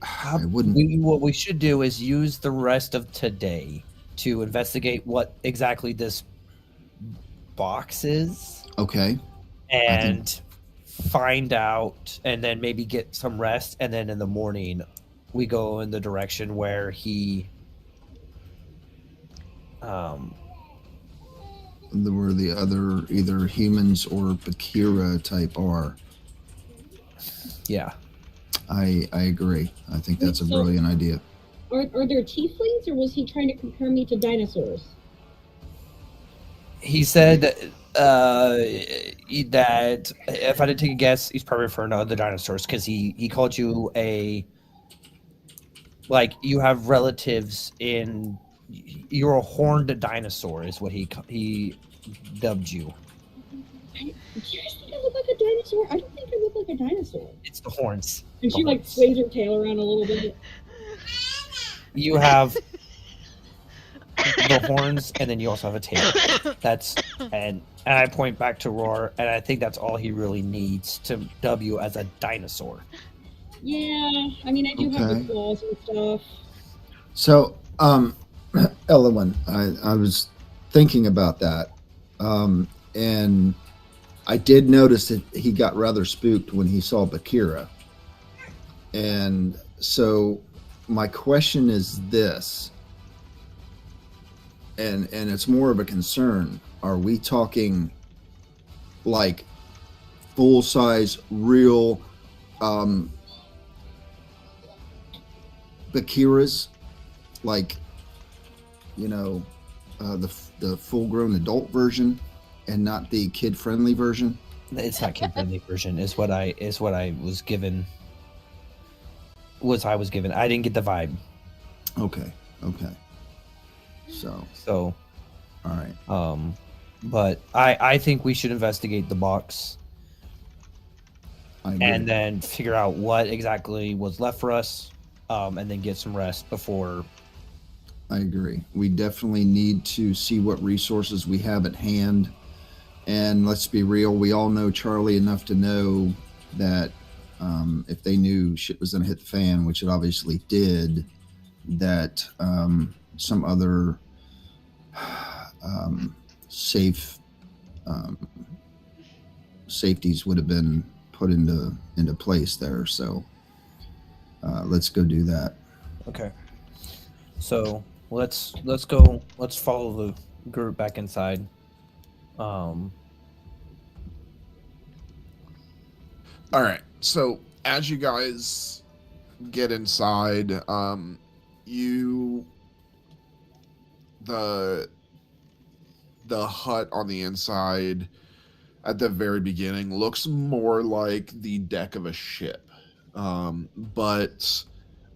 I wouldn't. What we should do is use the rest of today to investigate what exactly this box is. Okay. And find out, and then maybe get some rest, and then in the morning we go in the direction where he where the other either humans or Bakira type are. Yeah. I agree. I think that's a brilliant idea. Are there tieflings, or was he trying to compare me to dinosaurs? He said that if I did take a guess, he's probably referring to the dinosaurs because he called you you have relatives in. You're a horned dinosaur, is what he dubbed you. Do you guys think I look like a dinosaur? I don't think I look like a dinosaur. It's the horns. And she swings her tail around a little bit. You have the horns, and then you also have a tail. And I point back to Roar, and I think that's all he really needs to dub you as a dinosaur. Yeah, I mean, I do have the claws and stuff. So, Elowen, I was thinking about that, and I did notice that he got rather spooked when he saw Bakira. And so my question is this, and it's more of a concern. Are we talking like full-size, real Bakiras, like, the full-grown adult version, and not the kid-friendly version? It's not kid-friendly version. Is what I was given. I didn't get the vibe. Okay. So. All right. But I think we should investigate the box. And then figure out what exactly was left for us, and then get some rest before. I agree. We definitely need to see what resources we have at hand. And let's be real, we all know Charlie enough to know that if they knew shit was going to hit the fan, which it obviously did, that some other safeties would have been put into place there. So let's go do that. Okay. So let's go. Let's follow the group back inside. All right. So as you guys get inside, the hut on the inside at the very beginning looks more like the deck of a ship, but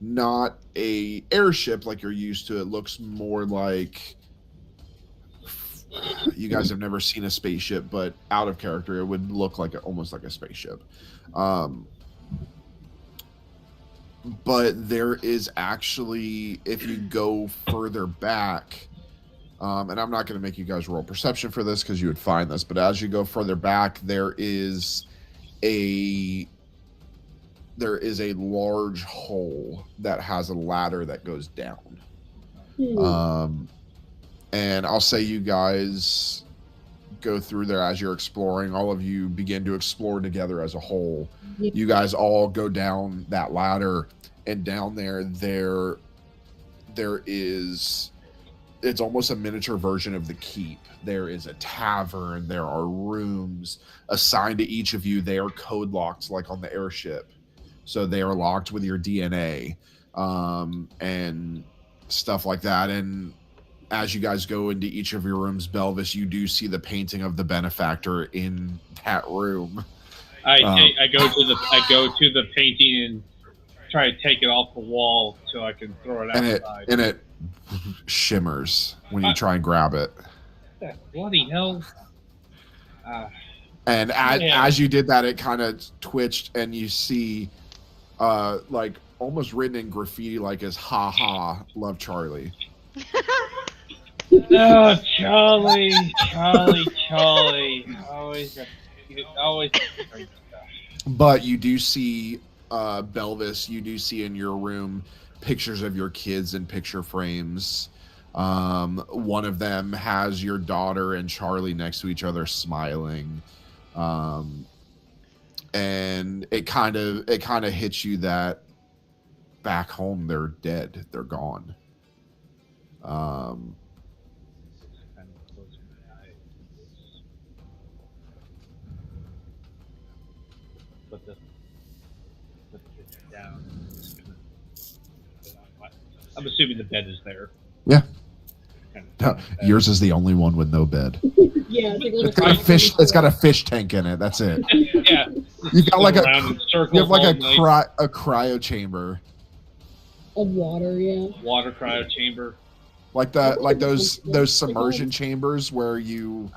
not a airship like you're used to. It looks more like, you guys have never seen a spaceship, but out of character, it would look like almost like a spaceship. But there is actually, if you go further back, and I'm not going to make you guys roll perception for this because you would find this, but as you go further back, there is a large hole that has a ladder that goes down. And I'll say you guys go through there as you're exploring. All of you begin to explore together as a whole. You guys all go down that ladder, and down there is, it's almost a miniature version of the keep. There is a tavern. There are rooms assigned to each of you. They are code locked like on the airship. So they are locked with your DNA, and stuff like that. And as you guys go into each of your rooms, Belvis, you do see the painting of the benefactor in that room. I go to the painting and try to take it off the wall so I can throw it outside. And it shimmers when you try and grab it. Bloody hell! And as you did that, it kind of twitched, and you see, like almost written in graffiti, like as "Ha ha, love Charlie." Oh, Charlie! Always. But you do see, Belvis, you do see in your room pictures of your kids in picture frames. One of them has your daughter and Charlie next to each other smiling. And it kind of hits you that back home they're dead. They're gone. Put the kids down. I'm assuming the bed is there. Yeah. Yours is the only one with no bed. Yeah, it's got a fish. It's got a fish tank in it. That's it. Yeah. You got like you have like a cryo chamber. Of water, yeah. Water cryo chamber. Like those submersion chambers where you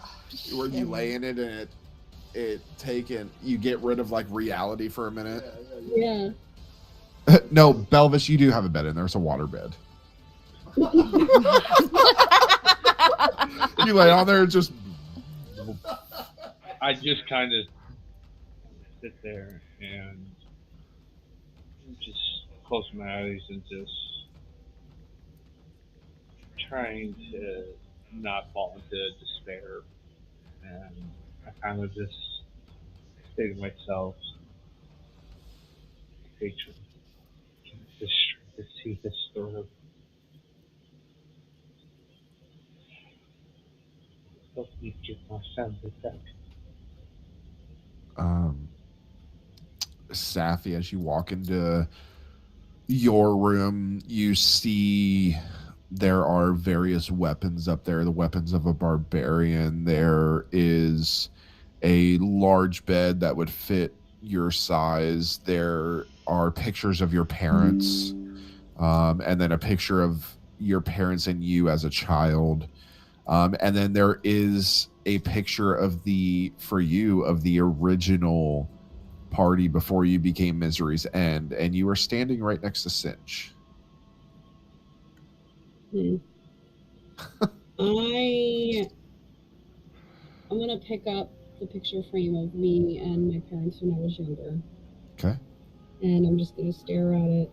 lay in it and you get rid of like reality for a minute. Yeah. No, Belvis, you do have a bed in there. It's a water bed. You lay on there and just. I just kind of sit there and just close my eyes and just trying to not fall into despair. And I kind of just say to myself, patron, just try to see this through. Help me get my family back. Safi, as you walk into your room, you see there are various weapons up there, the weapons of a barbarian. There is a large bed that would fit your size. There are pictures of your parents, and then a picture of your parents and you as a child. And then there is a picture of the original party before you became Misery's End, and you were standing right next to Cinch. I'm gonna pick up the picture frame of me and my parents when I was younger. Okay. And I'm just gonna stare at it.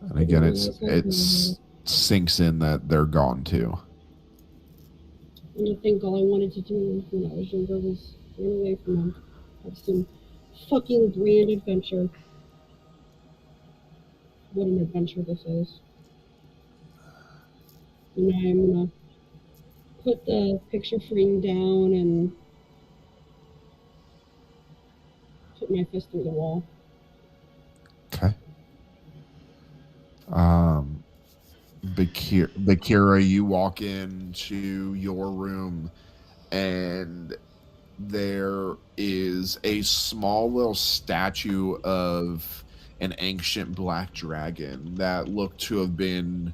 And again, it sinks in that they're gone too. And I think all I wanted to do when I was younger was run away from them. Have some fucking grand adventure. What an adventure this is. And I'm gonna put the picture frame down and put my fist through the wall. Okay. Bakira, you walk into your room, and there is a small little statue of an ancient black dragon that looked to have been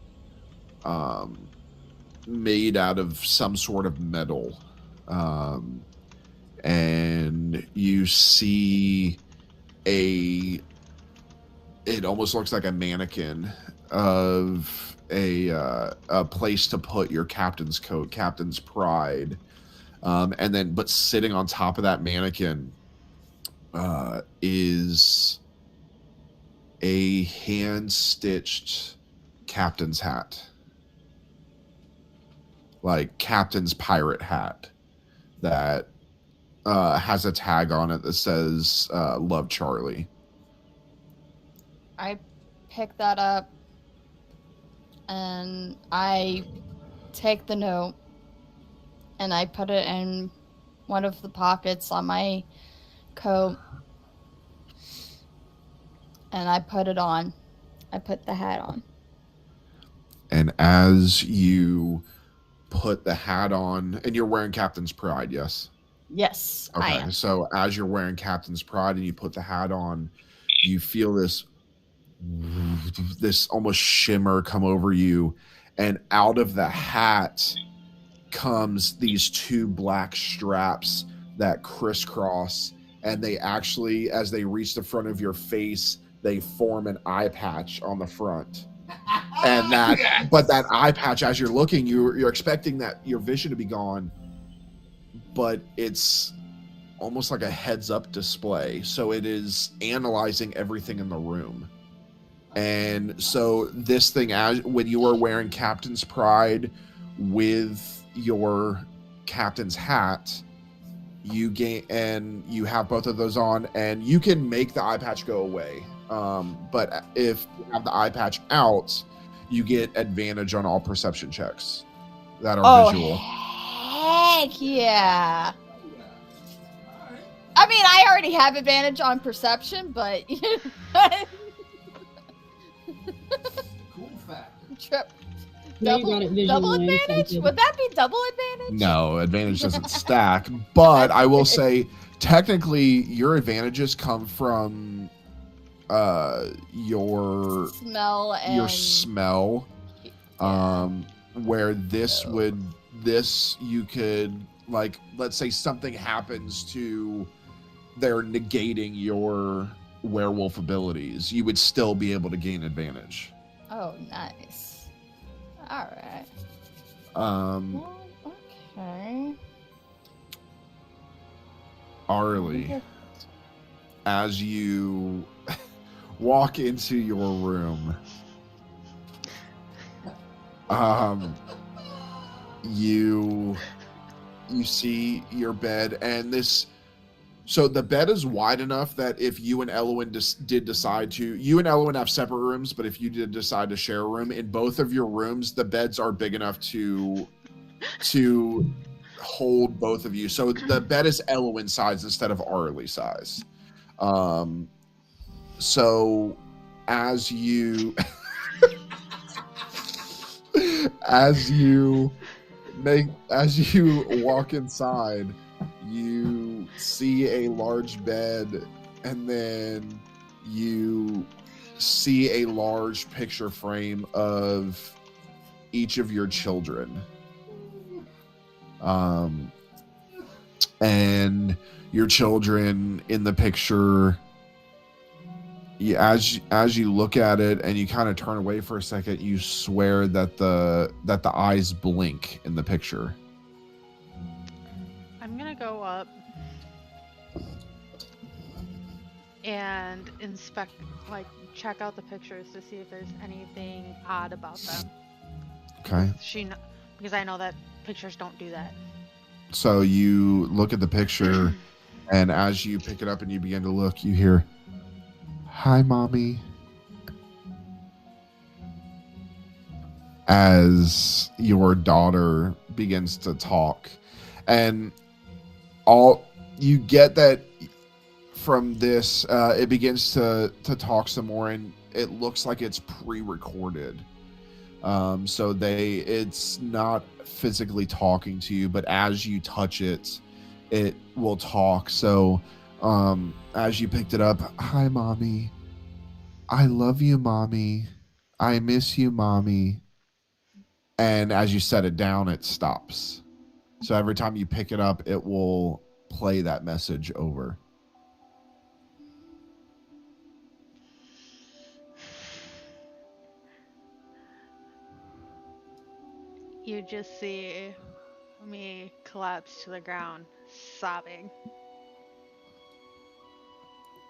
made out of some sort of metal. And you see it almost looks like a mannequin of a place to put your captain's coat, captain's pride. And then, but sitting on top of that mannequin is a hand-stitched captain's hat, like captain's pirate hat that has a tag on it that says "Love Charlie." I pick that up and I take the note and I put it in one of the pockets on my coat and I put it on. I put the hat on. And as you put the hat on, and you're wearing captain's pride, yes? Yes, Okay, I am. so as you're wearing captain's pride and you put the hat on, you feel this almost shimmer come over you, and out of the hat comes these two black straps that crisscross, and they actually, as they reach the front of your face, they form an eye patch on the front. And that, but that eye patch, as you're looking, you're expecting that your vision to be gone, but it's almost like a heads-up display. So it is analyzing everything in the room. And so this thing, as when you are wearing captain's pride with your captain's hat, you gain, and you have both of those on, and you can make the eye patch go away. But if you have the eye patch out, you get advantage on all perception checks that are visual. Heck yeah. I mean, I already have advantage on perception, but Cool fact. trip. Now you got it visual Double and advantage? sensitive. Would that be double advantage? No, advantage doesn't stack. But I will say, technically, your advantages come from your Smell and smell. Where this you could, like, let's say something happens to, they're negating your werewolf abilities, you would still be able to gain advantage. Oh, nice. All right. Well, Okay. Arlie, as you walk into your room, you see your bed, and so the bed is wide enough that if you and Elwyn did decide to, you and Elwyn have separate rooms, but if you did decide to share a room, in both of your rooms, the beds are big enough to hold both of you. So the bed is Elwyn size instead of Arlie size. So as you walk inside, you see a large bed, and then you see a large picture frame of each of your children. And your children in the picture, as you look at it and you kind of turn away for a second, you swear that the eyes blink in the picture. I'm gonna go up and inspect, like, check out the pictures to see if there's anything odd about them. Okay. Because I know that pictures don't do that. So you look at the picture, and as you pick it up and you begin to look, you hear, "Hi, Mommy." As your daughter begins to talk. And you get that from this, it begins to talk some more, and it looks like it's pre-recorded. So it's not physically talking to you, but as you touch it, it will talk. So as you picked it up, hi, mommy. I love you, mommy. I miss you, mommy. And as you set it down, it stops. So every time you pick it up, it will play that message over. You just see me collapse to the ground, sobbing.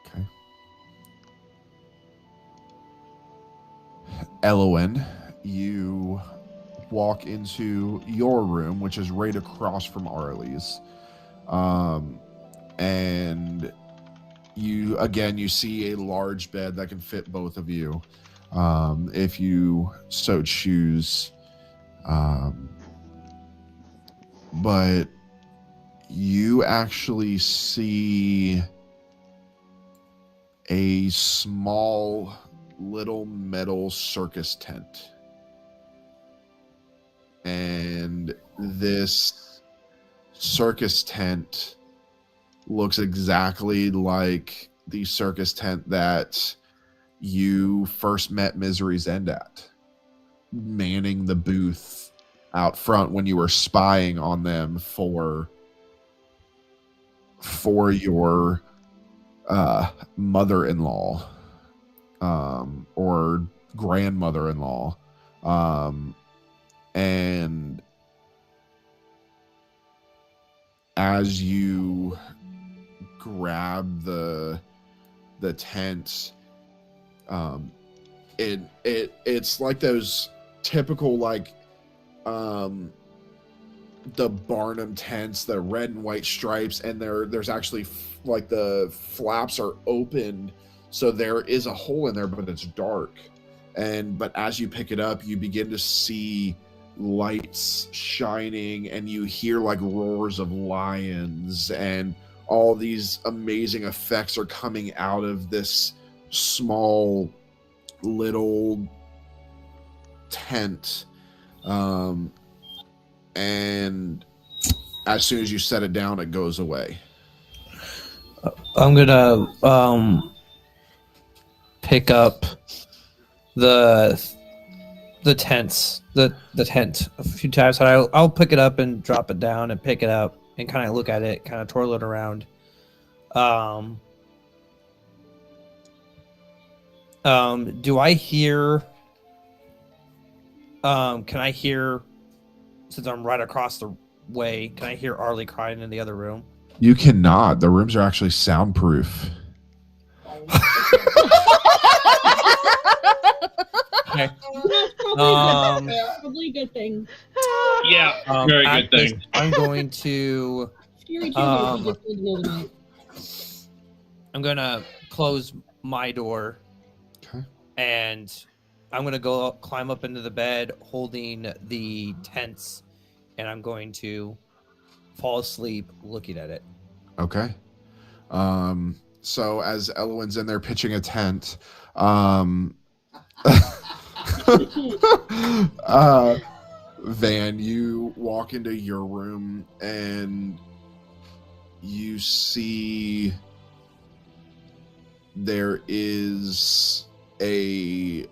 Okay. Elowen, you walk into your room, which is right across from Arlie's. And you see a large bed that can fit both of you, if you so choose. But you actually see a small little metal circus tent. And this circus tent looks exactly like the circus tent that you first met Misery's End at, manning the booth out front when you were spying on them for your mother-in-law, or grandmother-in-law. And as you grab the tent, it's like those typical, like, the Barnum tents, the red and white stripes, and there's actually like the flaps are opened, so there is a hole in there, but it's dark. But as you pick it up, you begin to see lights shining, and you hear like roars of lions, and all these amazing effects are coming out of this small little tent. And as soon as you set it down, it goes away. I'm gonna pick up the tent a few times. I'll pick it up and drop it down and pick it up and kind of look at it, kind of twirl it around. Do I hear? Can I hear? Since I'm right across the way, can I hear Arlie crying in the other room? You cannot. The rooms are actually soundproof. Okay. That's probably a good thing. Yeah, very good thing. I'm going to. Scary children would be good to know tonight. I'm gonna close my door. Okay. And I'm gonna go climb up into the bed holding the tents, and I'm going to fall asleep looking at it. Okay. So as Elowen's in there pitching a tent, Van, you walk into your room and you see there is a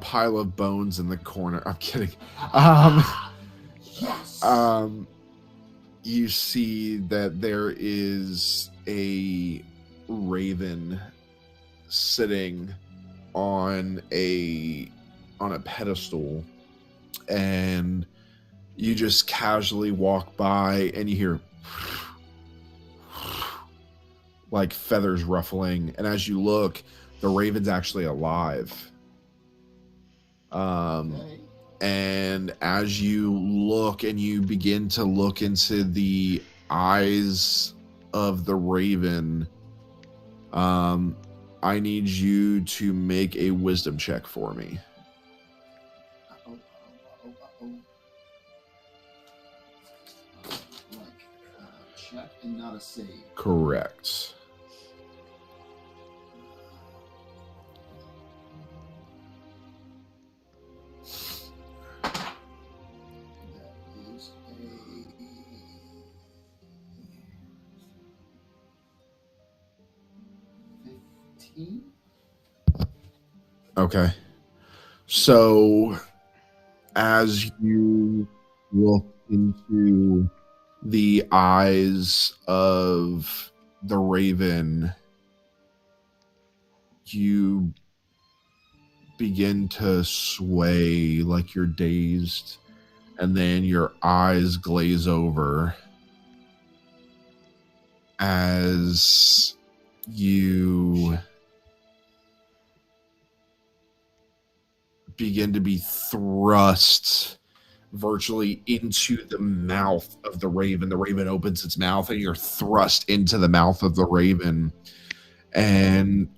pile of bones in the corner. I'm kidding. You see that there is a raven sitting on a pedestal, and you just casually walk by and you hear like feathers ruffling, and as you look, the raven's actually alive. And as you look and you begin to look into the eyes of the raven, I need you to make a wisdom check for me. Check and not a save. Correct. That is a 18. Okay. So as you look into the eyes of the raven, you begin to sway like you're dazed, and then your eyes glaze over as you begin to be thrust virtually into the mouth of the raven. The raven opens its mouth and you're thrust into the mouth of the raven. And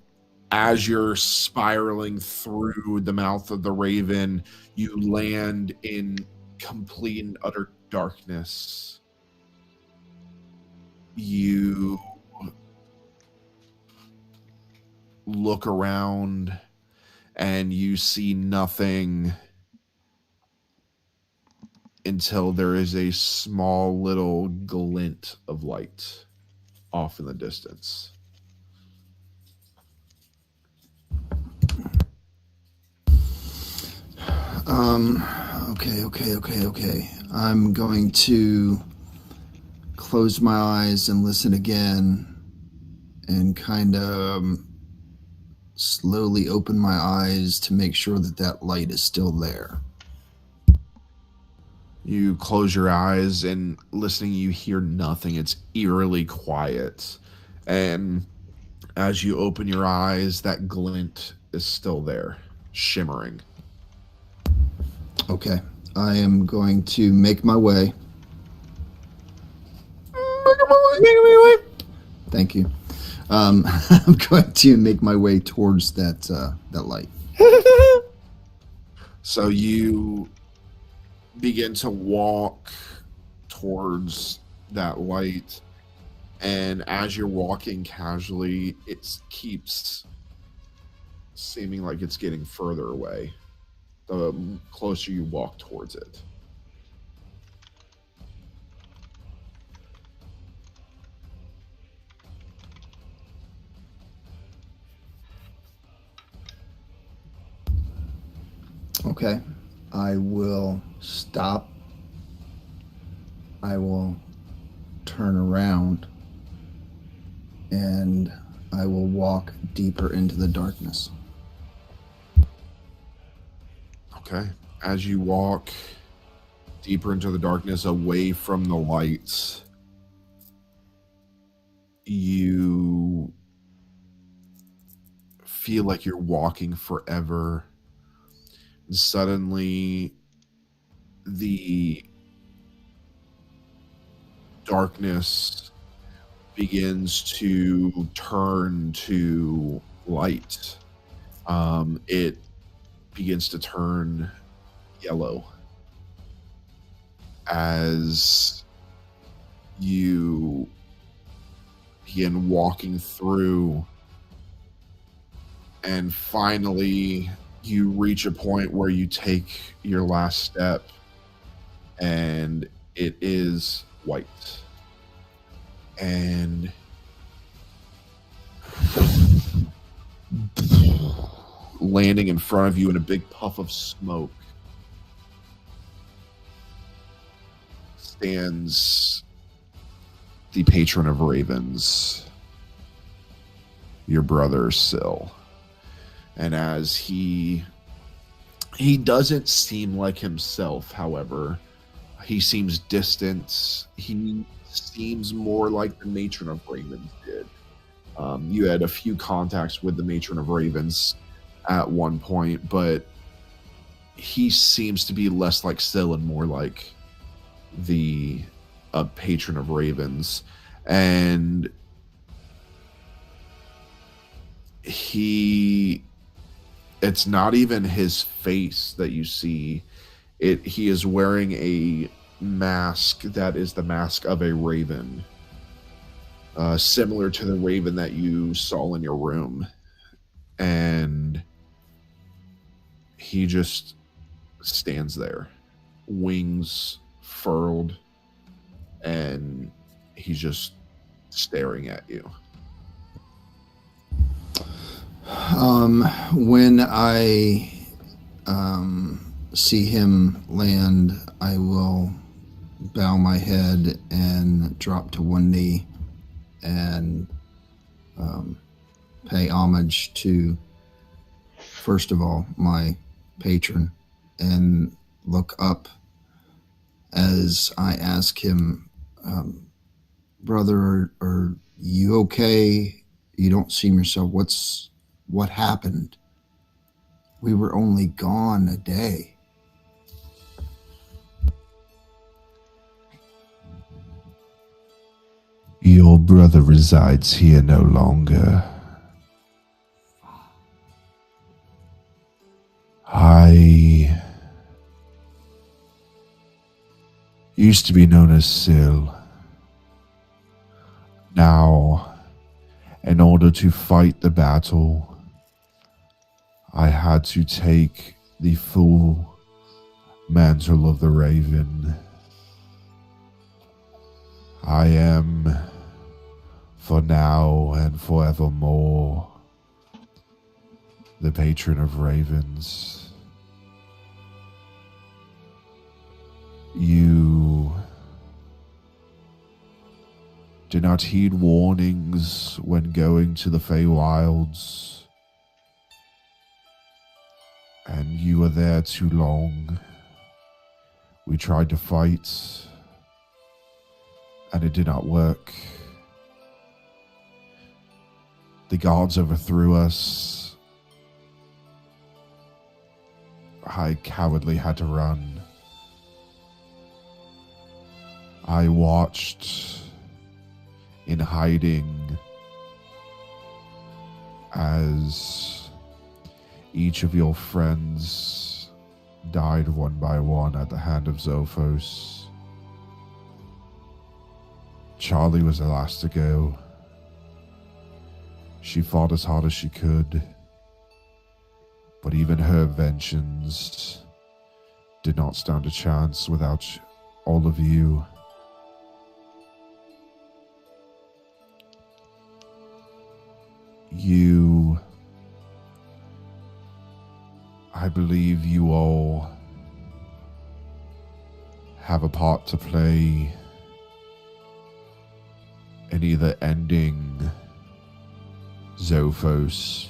as you're spiraling through the mouth of the raven, you land in complete and utter darkness. You look around and you see nothing until there is a small little glint of light off in the distance. Okay. I'm going to close my eyes and listen again and kind of slowly open my eyes to make sure that that light is still there. You close your eyes and listening, you hear nothing. It's eerily quiet. And as you open your eyes, that glint is still there, shimmering. Okay. I am going to make my way. Thank you. I'm going to make my way towards that light. So you begin to walk towards that light, and as you're walking casually, it keeps seeming like it's getting further away the closer you walk towards it. Okay. I will stop. I will turn around and I will walk deeper into the darkness. Okay. As you walk deeper into the darkness, away from the lights, you feel like you're walking forever. And suddenly, the darkness begins to turn to light. It begins to turn yellow as you begin walking through, and finally you reach a point where you take your last step and it is white, and landing in front of you in a big puff of smoke stands the patron of ravens, your brother Syl. And as he doesn't seem like himself, however, he seems distant. He seems more like the matron of ravens did. You had a few contacts with the matron of ravens at one point, but he seems to be less like Syl and more like the patron of ravens. And it's not even his face that you see. He is wearing a mask that is the mask of a raven, similar to the raven that you saw in your room. And he just stands there, wings furled, and he's just staring at you. When I see him land, I will bow my head and drop to one knee and pay homage to, first of all, my patron, and look up as I ask him, brother, are you okay? You don't seem yourself. What happened? We were only gone a day. Your brother resides here no longer. I used to be known as Syl. Now, in order to fight the battle, I had to take the full mantle of the Raven. I am, for now and forevermore, the patron of ravens. You do not heed warnings when going to the Feywilds, and you were there too long. We tried to fight, and it did not work. The gods overthrew us. I cowardly had to run. I watched in hiding as each of your friends died one by one at the hand of Zophos. Charlie was the last to go. She fought as hard as she could, but even her inventions did not stand a chance without all of you. I believe you all have a part to play in either ending Zophos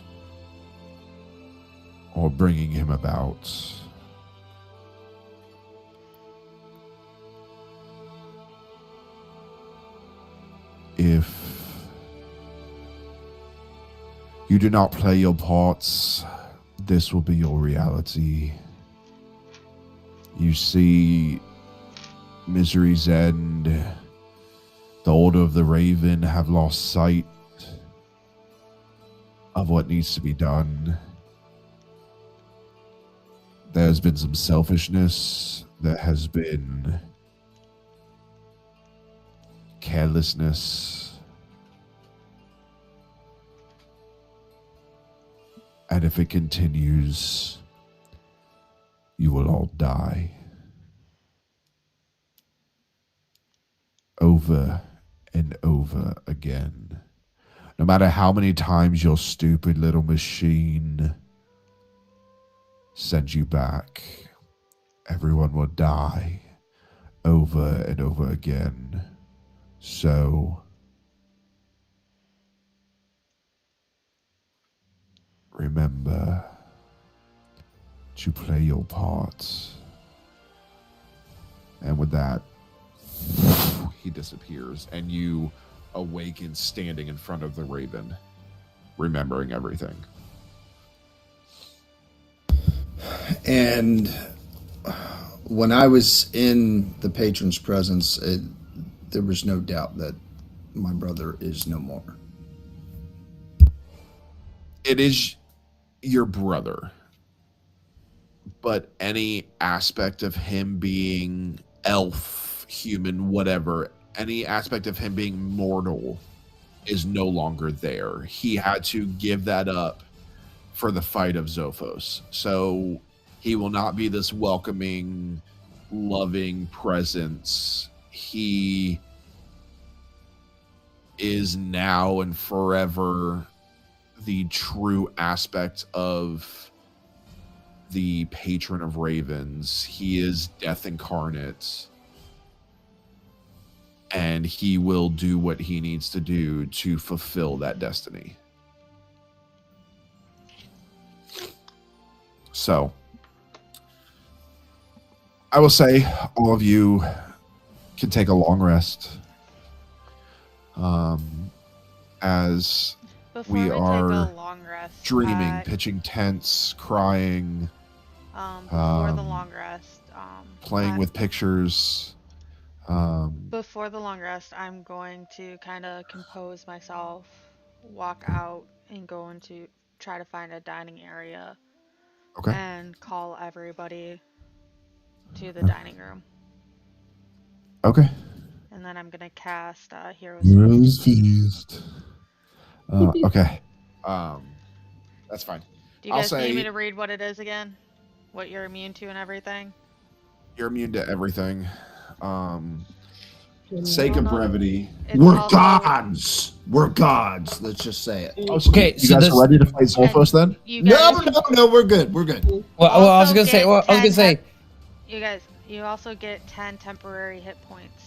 or bringing him about. If you do not play your parts, this will be your reality. You see, Misery's End, the Order of the Raven have lost sight of what needs to be done. There's been some selfishness, there has been carelessness. And if it continues, you will all die. Over and over again. No matter how many times your stupid little machine sends you back, everyone will die over and over again. So, remember to play your parts. And with that, he disappears, and you awaken standing in front of the Raven, remembering everything. And when I was in the patron's presence, there was no doubt that my brother is no more. It is your brother, but any aspect of him being elf, human, whatever, any aspect of him being mortal is no longer there. He had to give that up for the fight of Zophos. So he will not be this welcoming, loving presence. He is now and forever the true aspect of the patron of ravens. He is death incarnate, and he will do what he needs to do to fulfill that destiny. So I will say all of you can take a long rest. As Before we we take are a long rest, dreaming, pitching tents, crying, before the long rest, playing with pictures. before the long rest, I'm going to kind of compose myself, walk out, and go into try to find a dining area, Okay. and call everybody to the dining room. Okay. And then I'm gonna cast Heroes Feast. Okay. That's fine. Do you I'll guys need say- me to read what it is again? What you're immune to and everything? You're immune to everything. Sake of Well, no. brevity. It's We're also- gods. We're gods. Let's just say it. Okay, You so guys this- are ready to fight Zolfos then? You No, guys, no, we're good. We're good. Well, I was Also gonna say. get Well, I was gonna 10 say. you guys, you also get 10 temporary hit points.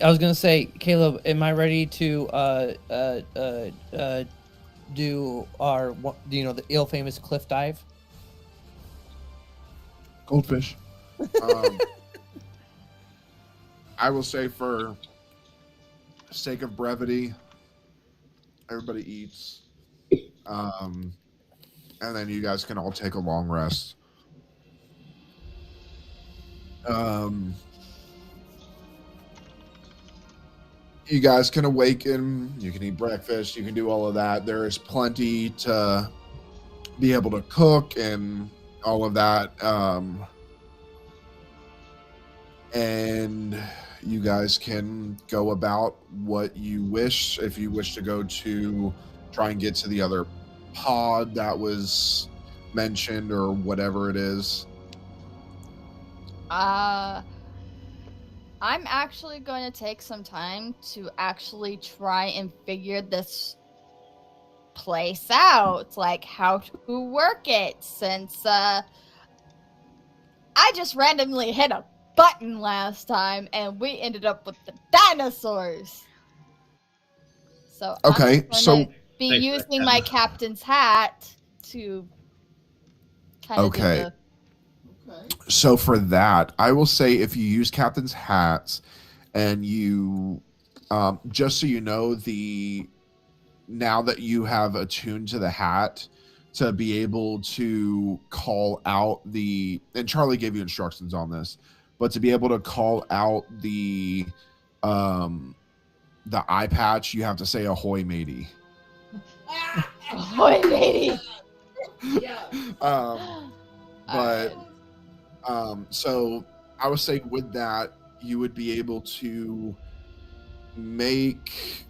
I was gonna say, Caleb, am I ready to do our the ill famous cliff dive? Goldfish. I will say, for sake of brevity, everybody eats. And then you guys can all take a long rest. You guys can awaken, you can eat breakfast, you can do all of that. There is plenty to be able to cook and all of that. And you guys can go about what you wish. If you wish to go to try and get to the other pod that was mentioned or whatever it is. I'm actually going to take some time to actually try and figure this place out, like how to work it, since I just randomly hit a button last time and we ended up with the dinosaurs. So Okay, I'm so- gonna be Thanks, using Red. my captain's hat to kind of Okay. do the So for that, I will say if you use Captain's Hats and you, just so you know, now that you have attuned to the hat to be able to call out and Charlie gave you instructions on this, but to be able to call out the eye patch, you have to say ahoy matey. Ahoy, matey! But so I would say with that, you would be able to make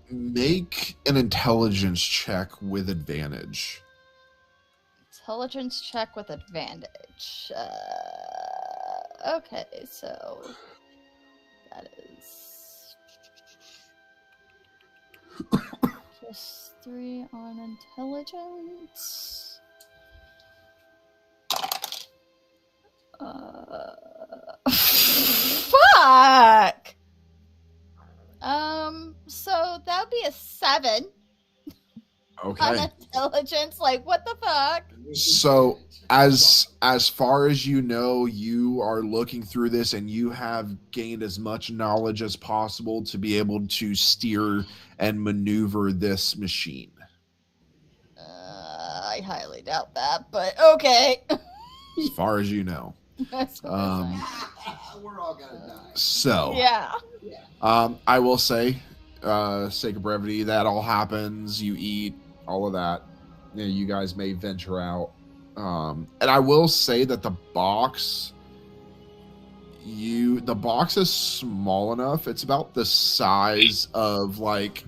an intelligence check with advantage. Intelligence check with advantage. Okay, so that is plus 3 on intelligence. Fuck. So that would be a 7 on Okay. intelligence. Like, what the fuck? So as far as you know, you are looking through this and you have gained as much knowledge as possible to be able to steer and maneuver this machine. I highly doubt that, but okay. As far as you know. That's what I'm saying. We're all gonna die. So Yeah. I will say, sake of brevity, that all happens. You eat all of that. You guys may venture out. And I will say that the box is small enough. It's about the size of like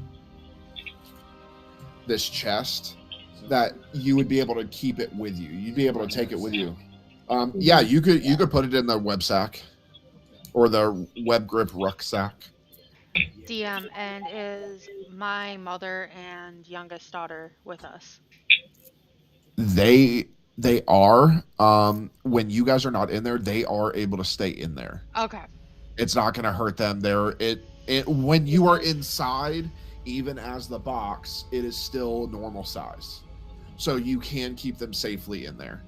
this chest that you would be able to keep it with you. You'd be able to take it with you. Yeah, you could put it in the web sack. or the web grip rucksack. DM, and is my mother and youngest daughter with us? They are. When you guys are not in there, they are able to stay in there. Okay. It's not going to hurt them. It when you are inside, even as the box, it is still normal size, so you can keep them safely in there.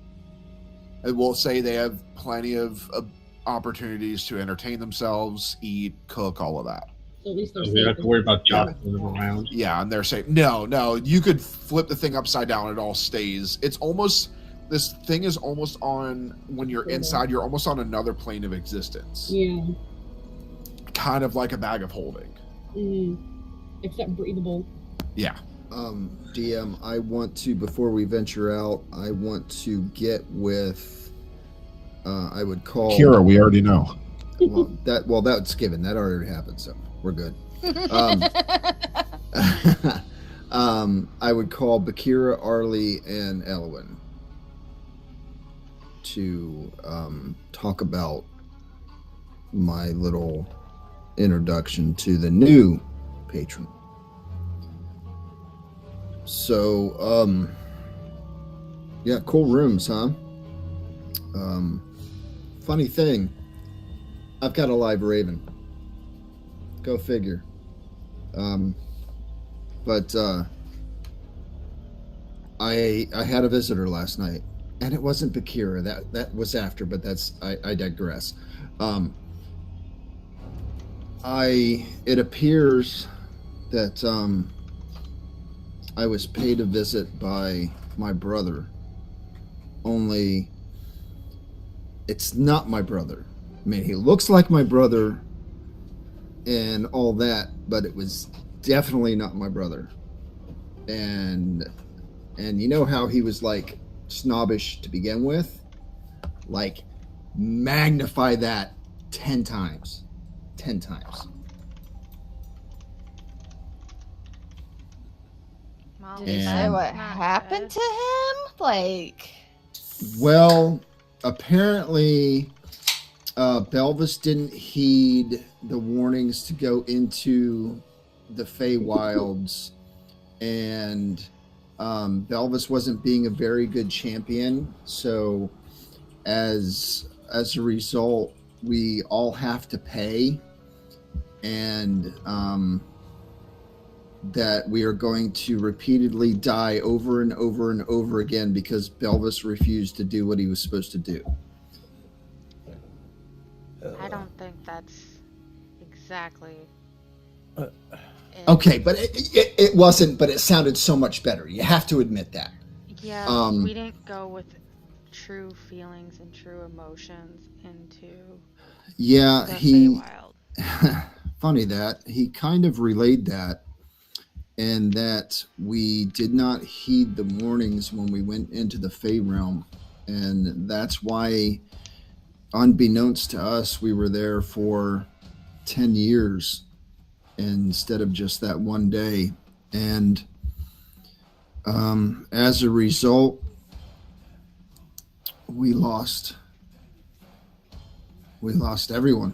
It will say they have plenty of opportunities to entertain themselves, eat, cook, all of that. So at least they're So safe. we don't have to worry about dropping them around. Yeah, and they're safe. No, you could flip the thing upside down; it all stays. It's almost this thing is almost on when you're inside. You're almost on another plane of existence. Yeah. Kind of like a bag of holding. Except breathable. Yeah. DM, I want to, before we venture out, I want to get with, I would call... Kira, we already know. Well, that's given. That already happened, so we're good. I would call Bakira, Arlie, and Elwyn to talk about my little introduction to the new patron. So, yeah, cool rooms, huh? Funny thing, I've got a live raven. Go figure. But I had a visitor last night, and it wasn't Bakira. That was after, but I digress. It appears that I was paid a visit by my brother. Only it's not my brother. I mean, he looks like my brother and all that, but it was definitely not my brother. And you know how he was like snobbish to begin with? Like magnify that 10 times. 10 times. Well, Did you say And- what not happened good. to him? Like, Well, apparently Belvis didn't heed the warnings to go into the Feywilds, and Belvis wasn't being a very good champion. So, as a result, we all have to pay, and that we are going to repeatedly die over and over and over again because Belvis refused to do what he was supposed to do. I don't think that's exactly. Uh, it. Okay, but it wasn't, but it sounded so much better. You have to admit that. Yeah, we didn't go with true feelings and true emotions into Yeah, the he... Feywild. Funny that. He kind of relayed that, and that we did not heed the warnings when we went into the Fey realm. And that's why, unbeknownst to us, we were there for 10 years instead of just that one day. And as a result, we lost everyone.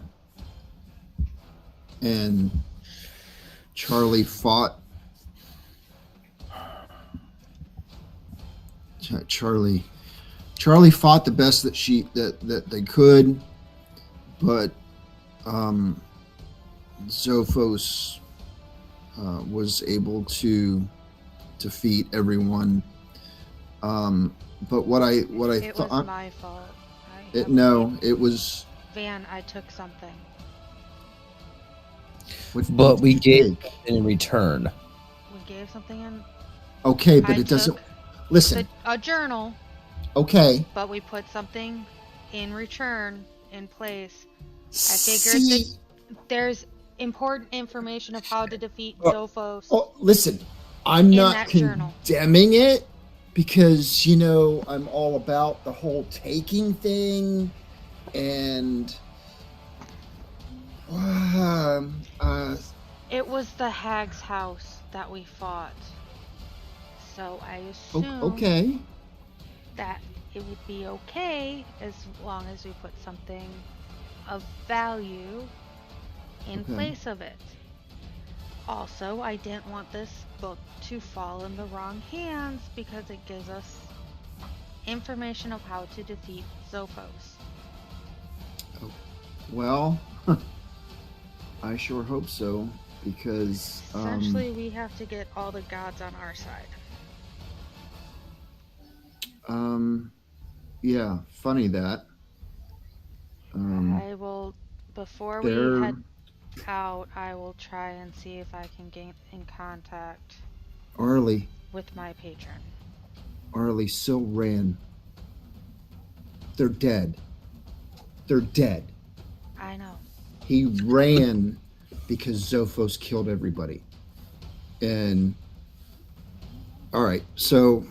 And Charlie fought. Charlie fought the best that they could, but Zophos was able to defeat everyone. But what I It was thought, my fault. it was. Van, I took something. But what we did you gave take? in return. We gave something in. Okay, but I it doesn't. took Listen. a journal, Okay. but we put something in return in place. I figured See, there's important information of how to defeat Oh, Zophos. oh, listen, I'm In not that journal. condemning it because, I'm all about the whole taking thing and It was the hag's house that we fought. So I assumed okay. that it would be okay as long as we put something of value in Okay. place of it. Also, I didn't want this book to fall in the wrong hands because it gives us information of how to defeat Zophos. Well, I sure hope so, because Essentially, we have to get all the gods on our side. yeah, funny that. I will, before we They're head out, I will try and see if I can get in contact Arlie. with my patron. Arlie still ran. They're dead. They're dead. I know. He ran because Zophos killed everybody. And all right, so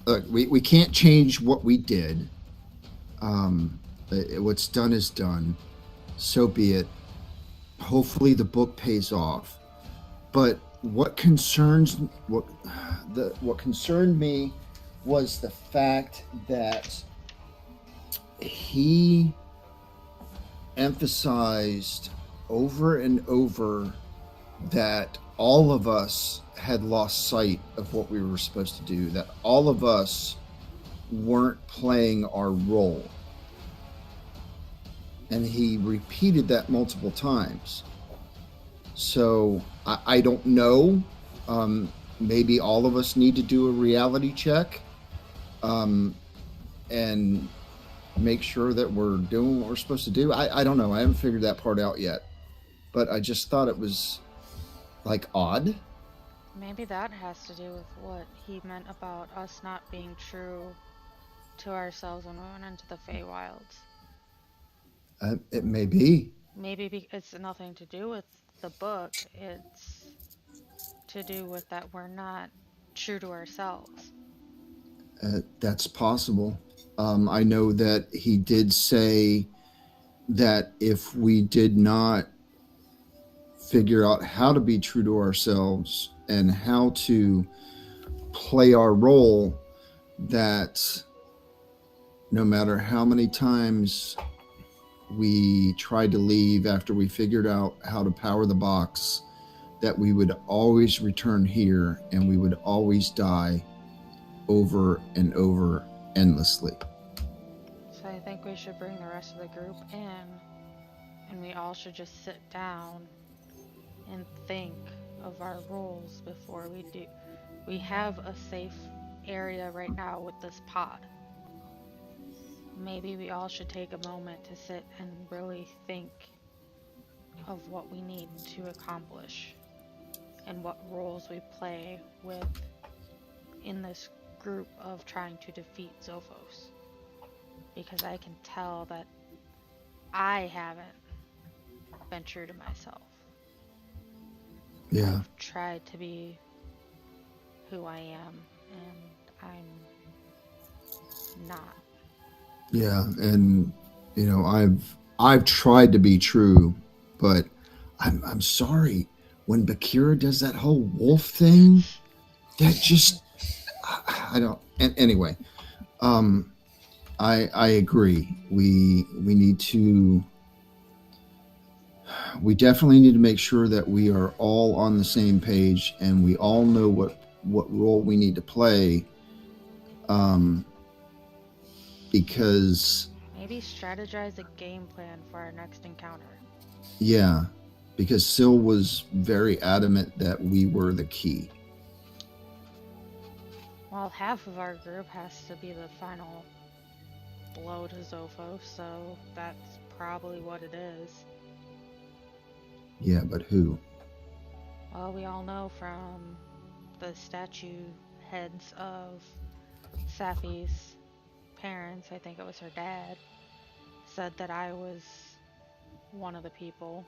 look, we can't change what we did. What's done is done. So be it. Hopefully the book pays off. But what concerned me was the fact that he emphasized over and over that all of us had lost sight of what we were supposed to do, that all of us weren't playing our role. And he repeated that multiple times. So I don't know. Maybe all of us need to do a reality check and make sure that we're doing what we're supposed to do. I don't know. I haven't figured that part out yet. But I just thought it was like odd. Maybe that has to do with what he meant about us not being true to ourselves when we went into the Feywilds. It may be. Maybe it's nothing to do with the book, it's to do with that we're not true to ourselves. That's possible. I know that he did say that if we did not figure out how to be true to ourselves and how to play our role, that no matter how many times we tried to leave after we figured out how to power the box, that we would always return here and we would always die over and over endlessly. So I think we should bring the rest of the group in, and we all should just sit down and think of our roles before we do. We have a safe area right now with this pod. Maybe we all should take a moment to sit and really think of what we need to accomplish and what roles we play with in this group of trying to defeat Zophos. Because I can tell that I haven't been true to myself. Yeah. I've tried to be who I am, and I'm not. Yeah, and you know, I've tried to be true, but I'm sorry, when Bakira does that whole wolf thing, that just I don't. And anyway, I agree. We need to. We definitely need to make sure that we are all on the same page and we all know what role we need to play. Because Maybe strategize a game plan for our next encounter. yeah, because Syl was very adamant that we were the key. Well, half of our group has to be the final blow to Zophos, so that's probably what it is. Yeah, but who? Well, we all know from the statue heads of Safi's parents, I think it was her dad, said that I was one of the people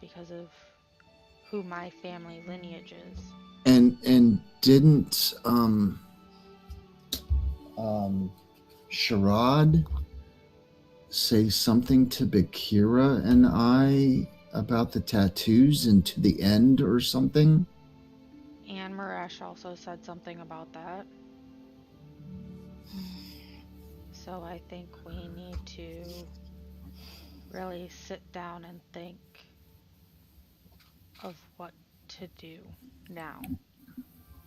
because of who my family lineage is. And didn't Sharad say something to Bakira and I about the tattoos and to the end or something? And Marash also said something about that. So I think we need to really sit down and think of what to do now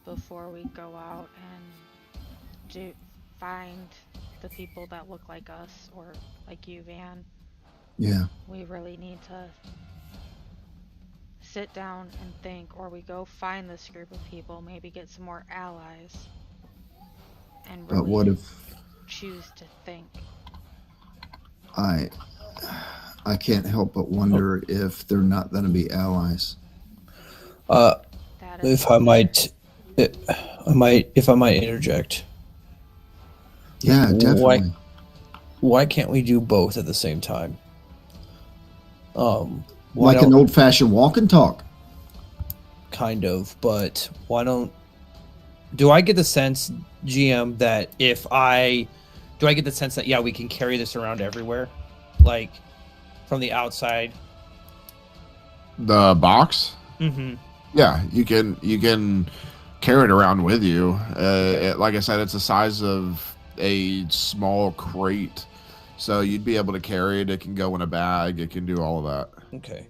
before we go out and do find the people that look like us or like you, Van. Yeah. We really need to sit down and think, or we go find this group of people, maybe get some more allies, and But what really if choose to think. I I can't help but wonder if they're not going to be allies. Uh, That is if I might, if I might interject, Yeah, why, definitely. why can't we do both at the same time? Why Like an don't old-fashioned walk and talk. kind of, but why don't? Do I get the sense, GM, that if I do, I get the sense that yeah, we can carry this around everywhere, like from the outside. The box? Mm-hmm. Yeah, you can carry it around with you. Okay. Like I said, it's the size of a small crate, so you'd be able to carry it. It can go in a bag. It can do all of that. Okay.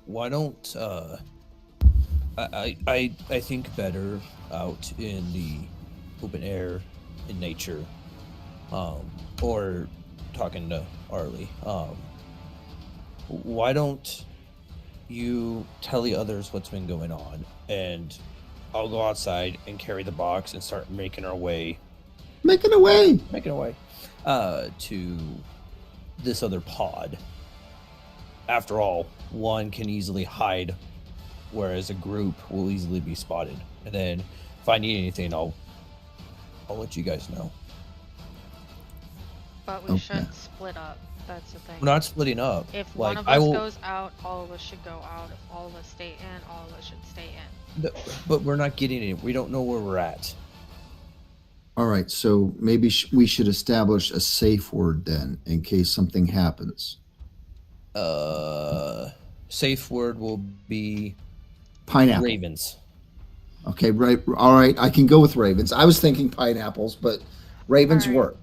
Why don't I think better out in the open air in nature, or talking to Arlie. Why don't you tell the others what's been going on, and I'll go outside and carry the box and start making our way, Making away. to this other pod. After all, one can easily hide, whereas a group will easily be spotted. And then, if I need anything, I'll let you guys know. But we Okay. shouldn't split up. That's the thing. We're not splitting up. If Like one of I us will, goes out, all of us should go out. If all of us stay in, all of us should stay in. but we're not getting it. We don't know where we're at. All right, so maybe we should establish a safe word then in case something happens. Safe word will be Pineapple. ravens. Okay, right. All right, I can go with ravens. I was thinking pineapples, but ravens All right. work.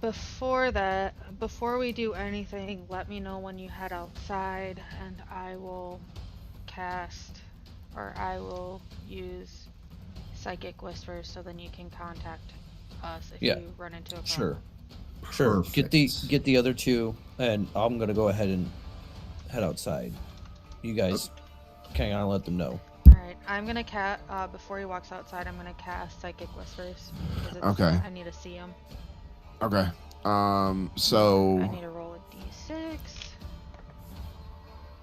Before that, before we do anything, let me know when you head outside, and I will cast, or I will use Psychic Whispers so then you can contact us if Yeah, you run into a Sure. problem. Sure. Perfect. Get the other two, and I'm gonna go ahead and head outside. You guys can kind of let them know. Alright, I'm gonna before he walks outside, I'm gonna cast Psychic Whispers. Because Okay. I need to see him. Okay. I So need to roll a d6.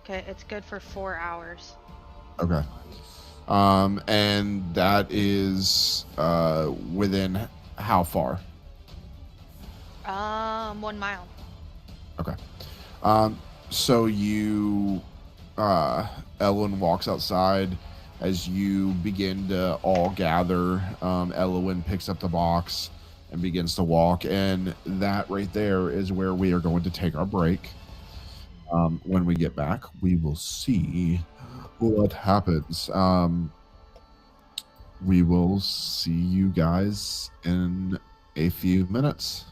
Okay, it's good for 4 hours. okay. And that is within how far? 1 mile. Okay. So you, Ellen walks outside as you begin to all gather. Elwyn picks up the box and begins to walk, and that right there is where we are going to take our break. When we get back, we will see what happens. We will see you guys in a few minutes.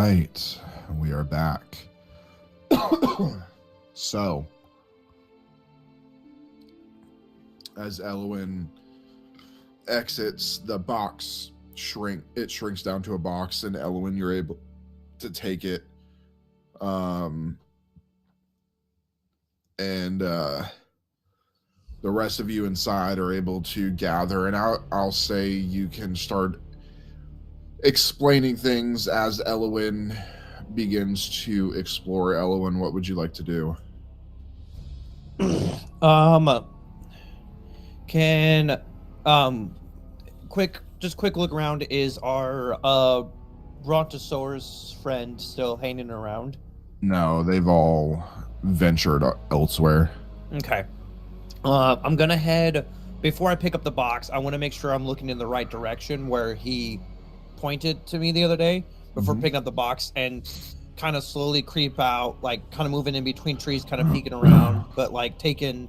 right, we are back. So, as Elwyn exits the box, it shrinks down to a box, and Elwyn, you're able to take it. And the rest of you inside are able to gather, and I'll say you can start explaining things as Elwyn begins to explore. Elwyn, what would you like to do? Can quick look around. Is our Brontosaurus friend still hanging around? No, they've all ventured elsewhere. Okay. I'm gonna head before I pick up the box. I want to make sure I'm looking in the right direction where he pointed to me the other day before picking up the box, and kind of slowly creep out, like kind of moving in between trees, kind of peeking around, but like taking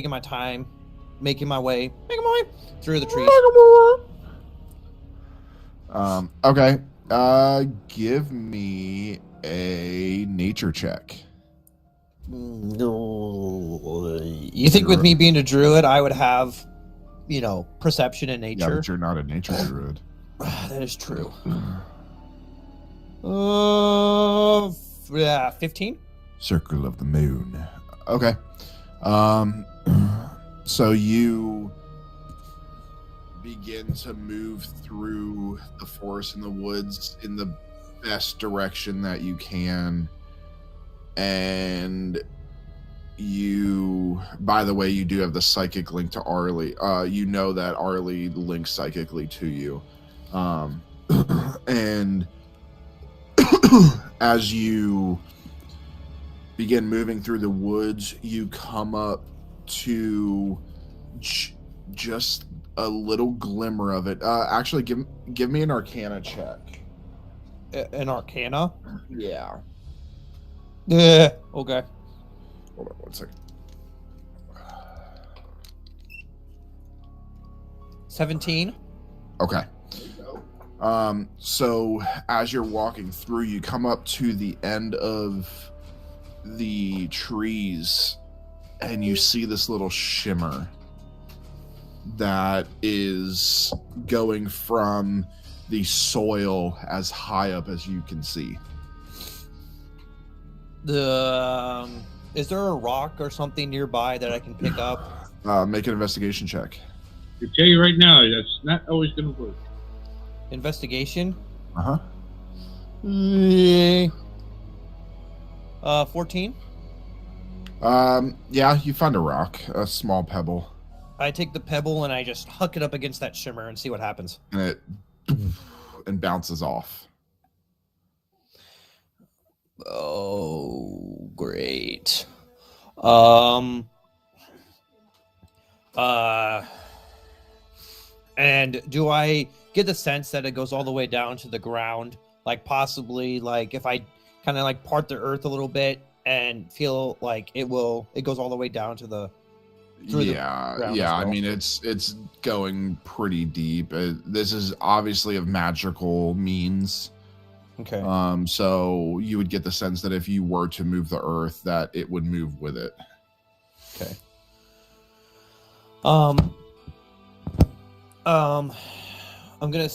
my time, making my way through the trees. Okay. Give me a nature check. You think with me being a druid, I would have, perception in nature? Yeah, but you're not a nature druid. That is true. 15? Circle of the moon. Okay. So you begin to move through the forest and the woods in the best direction that you can. And by the way, you do have the psychic link to Arlie. You know that Arlie links psychically to you. And as you begin moving through the woods, you come up to just a little glimmer of it. Actually, give me an Arcana check. An Arcana? Yeah. Yeah. Okay. Hold on 1 second. 17. Okay. So as you're walking through, you come up to the end of the trees, and you see this little shimmer that is going from the soil as high up as you can see. Is there a rock or something nearby that I can pick up? Make an investigation check. I can tell you right now, that's not always going to work. Investigation? 14? Yeah, you find a rock, a small pebble. I take the pebble and I just huck it up against that shimmer and see what happens. And it bounces off. Oh, great. And do I get the sense that it goes all the way down to the ground? Like possibly, like if I kind of like part the earth a little bit and feel like it goes all the way down to the. I mean, it's going pretty deep. This is obviously of magical means. Okay. So you would get the sense that if you were to move the earth, that it would move with it. Okay. I'm gonna.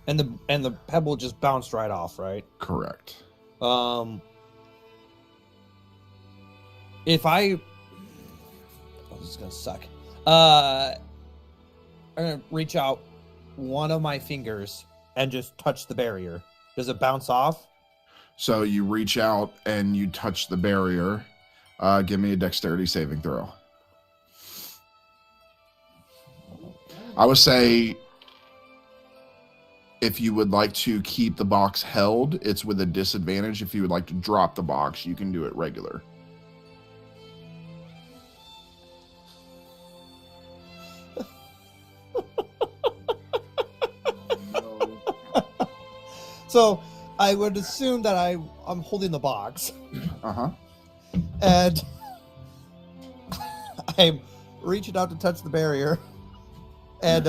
And the pebble just bounced right off, right? Correct. If this is gonna suck. I'm gonna reach out one of my fingers and just touch the barrier. Does it bounce off? So you reach out and you touch the barrier. Give me a dexterity saving throw. I would say if you would like to keep the box held, it's with a disadvantage. If you would like to drop the box, you can do it regular. So I would assume that I'm holding the box. Uh-huh. And I'm reaching out to touch the barrier. And,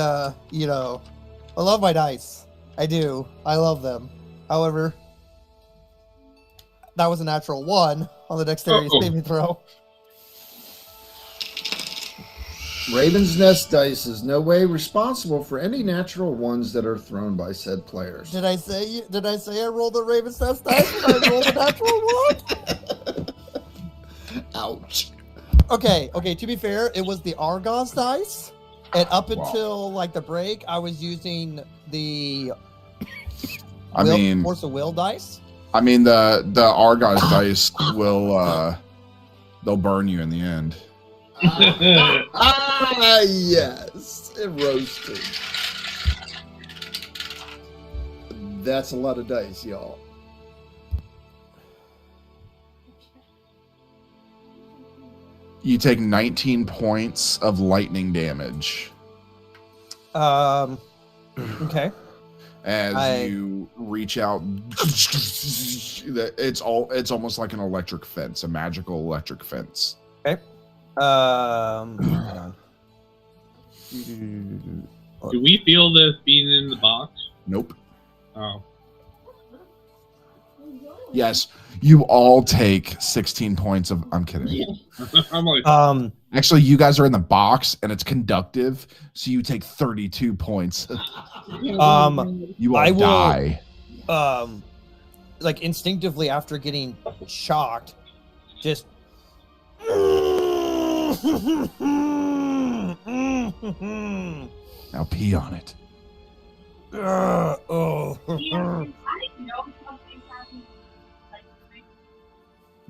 I love my dice. I do. I love them. However, that was a natural 1 on the dexterity Uh-oh. saving throw. Raven's Nest dice is no way responsible for any natural ones that are thrown by said players. Did I say I rolled a Raven's Nest dice when I rolled a natural 1? Ouch. Okay. To be fair, it was the Argos dice, and up until like the break, I was using the Force of Will dice. I mean the Argos dice will they'll burn you in the end. Yes, it roasted. That's a lot of dice, y'all. You take 19 points of lightning damage Okay. as you reach out. It's almost like an electric fence, a magical electric fence. Okay. Hang on. Do we feel this being in the box? Nope. Oh. Yes, you all take 16 points of. I'm kidding. I'm like, Actually, you guys are in the box and it's conductive, so you take 32 points. You all die. Like instinctively after getting shocked, just Now pee on it.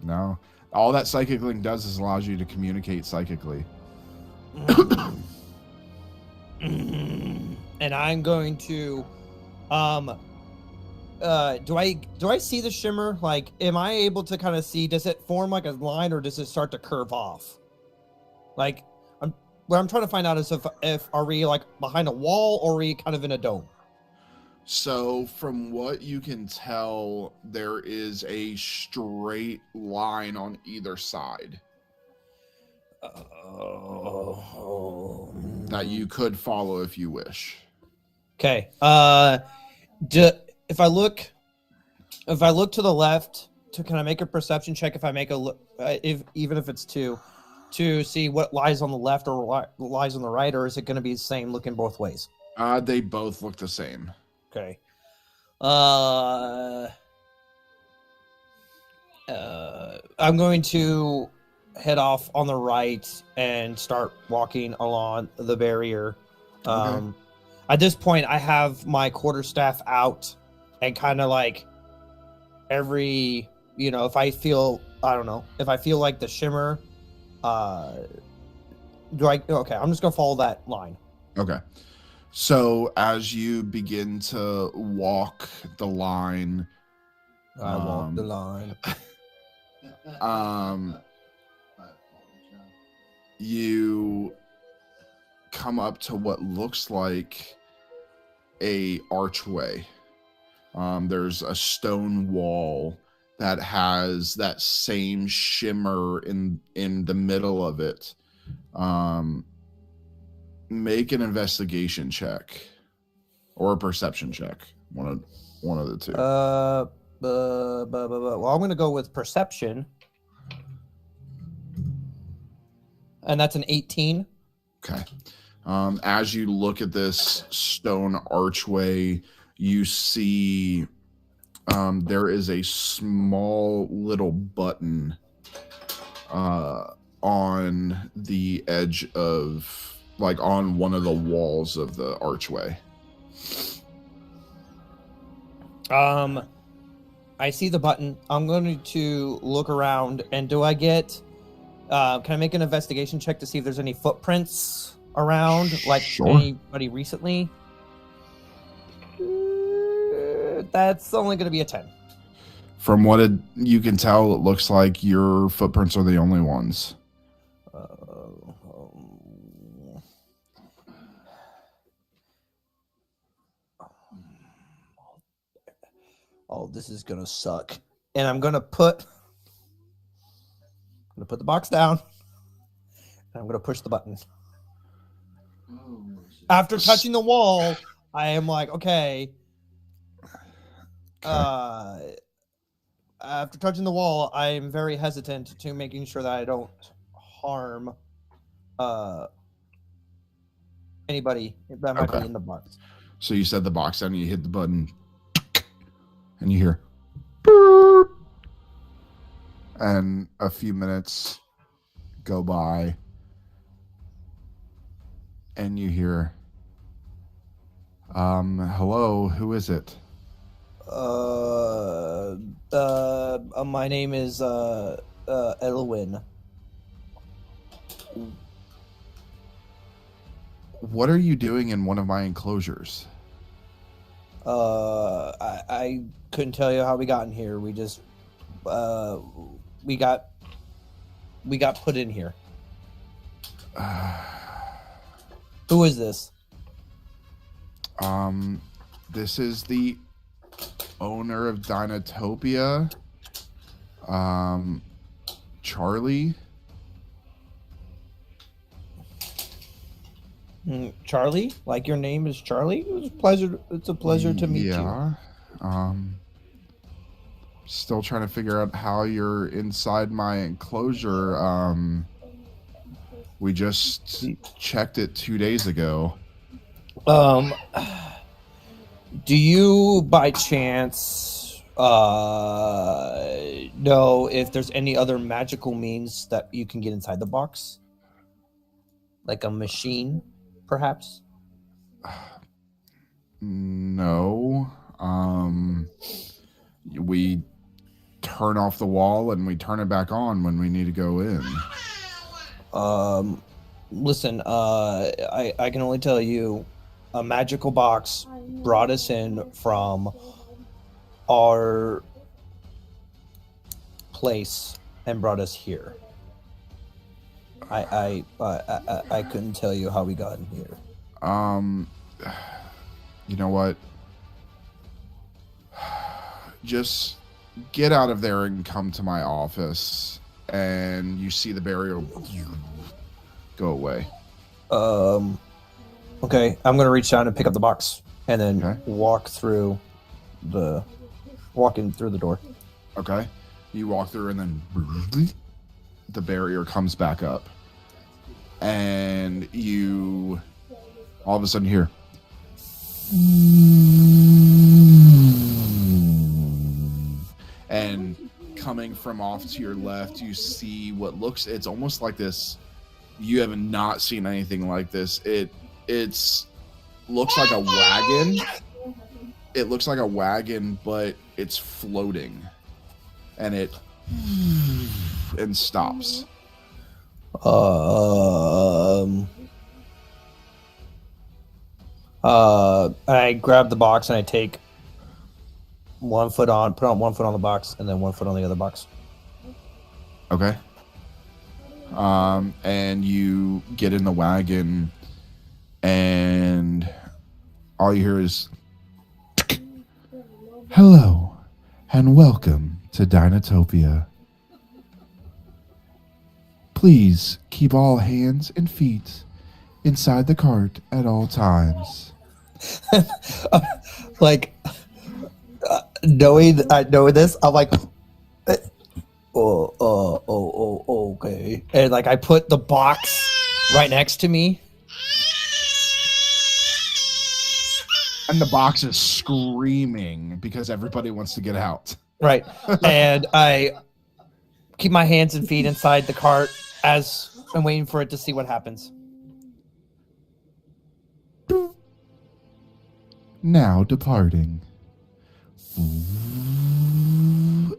No. All that psychic link does is allows you to communicate psychically. And I'm going to do I see the shimmer? Like, am I able to kind of see, does it form like a line or does it start to curve off? Like, what I'm trying to find out is if are we like behind a wall or are we kind of in a dome? So from what you can tell, there is a straight line on either side that you could follow if you wish. Okay. If I look to the left, can I make a perception check? If I make a look, even if it's 2, to see what lies on the left or lies on the right, or is it going to be the same looking both ways? They both look the same. Okay. I'm going to head off on the right and start walking along the barrier. Okay. At this point, I have my quarterstaff out and kind of like every, if I feel like the shimmer, okay, I'm just going to follow that line. Okay. So as you begin to walk the line, I walk the line. You come up to what looks like a archway. There's a stone wall that has that same shimmer in the middle of it. Make an investigation check or a perception check. One of the two. Well, I'm going to go with perception. And that's an 18. Okay. As you look at this stone archway, you see there is a small little button on the edge of, like, on one of the walls of the archway. I see the button. I'm going to look around, and do I get... can I make an investigation check to see if there's any footprints around, like Sure. anybody recently? That's only going to be a 10. From what you can tell, it looks like your footprints are the only ones. Oh, this is going to suck. And I'm going to put the box down. And I'm going to push the button. After touching the wall, I am like, okay. After touching the wall, I am very hesitant to making sure that I don't harm anybody that might be in the box. So you set the box down and you hit the button, and you hear, "Boop." And a few minutes go by, and you hear, hello, who is it? My name is Elwin. What are you doing in one of my enclosures? I couldn't tell you how we got in here. We just we got put in here. Who is this? This is the owner of Dinotopia, Charlie. Charlie? Like your name is Charlie? It's a pleasure to meet you. Yeah. Still trying to figure out how you're inside my enclosure. We just checked it 2 days ago. Do you by chance know if there's any other magical means that you can get inside the box? Like a machine, perhaps? No. We turn off the wall and we turn it back on when we need to go in. Listen, I can only tell you a magical box brought us in from our place and brought us here. I couldn't tell you how we got in here. You know what? Just get out of there and come to my office, and you see the barrier go away. Okay, I'm gonna reach down and pick up the box, and then walk in through the door. Okay, you walk through, and then the barrier comes back up, and you all of a sudden hear. And coming from off to your left, you see what it's almost like this. You have not seen anything like this. It's looks like a wagon. It looks like a wagon, but it's floating, and it stops. I grab the box and I take put on one foot on the box and then one foot on the other box. Okay. And you get in the wagon, and all you hear is, "Hello, and welcome to Dinotopia. Please keep all hands and feet inside the cart at all times." Knowing this, I'm like, okay. And like I put the box right next to me. And the box is screaming because everybody wants to get out. Right. And I keep my hands and feet inside the cart as I'm waiting for it to see what happens. Now departing.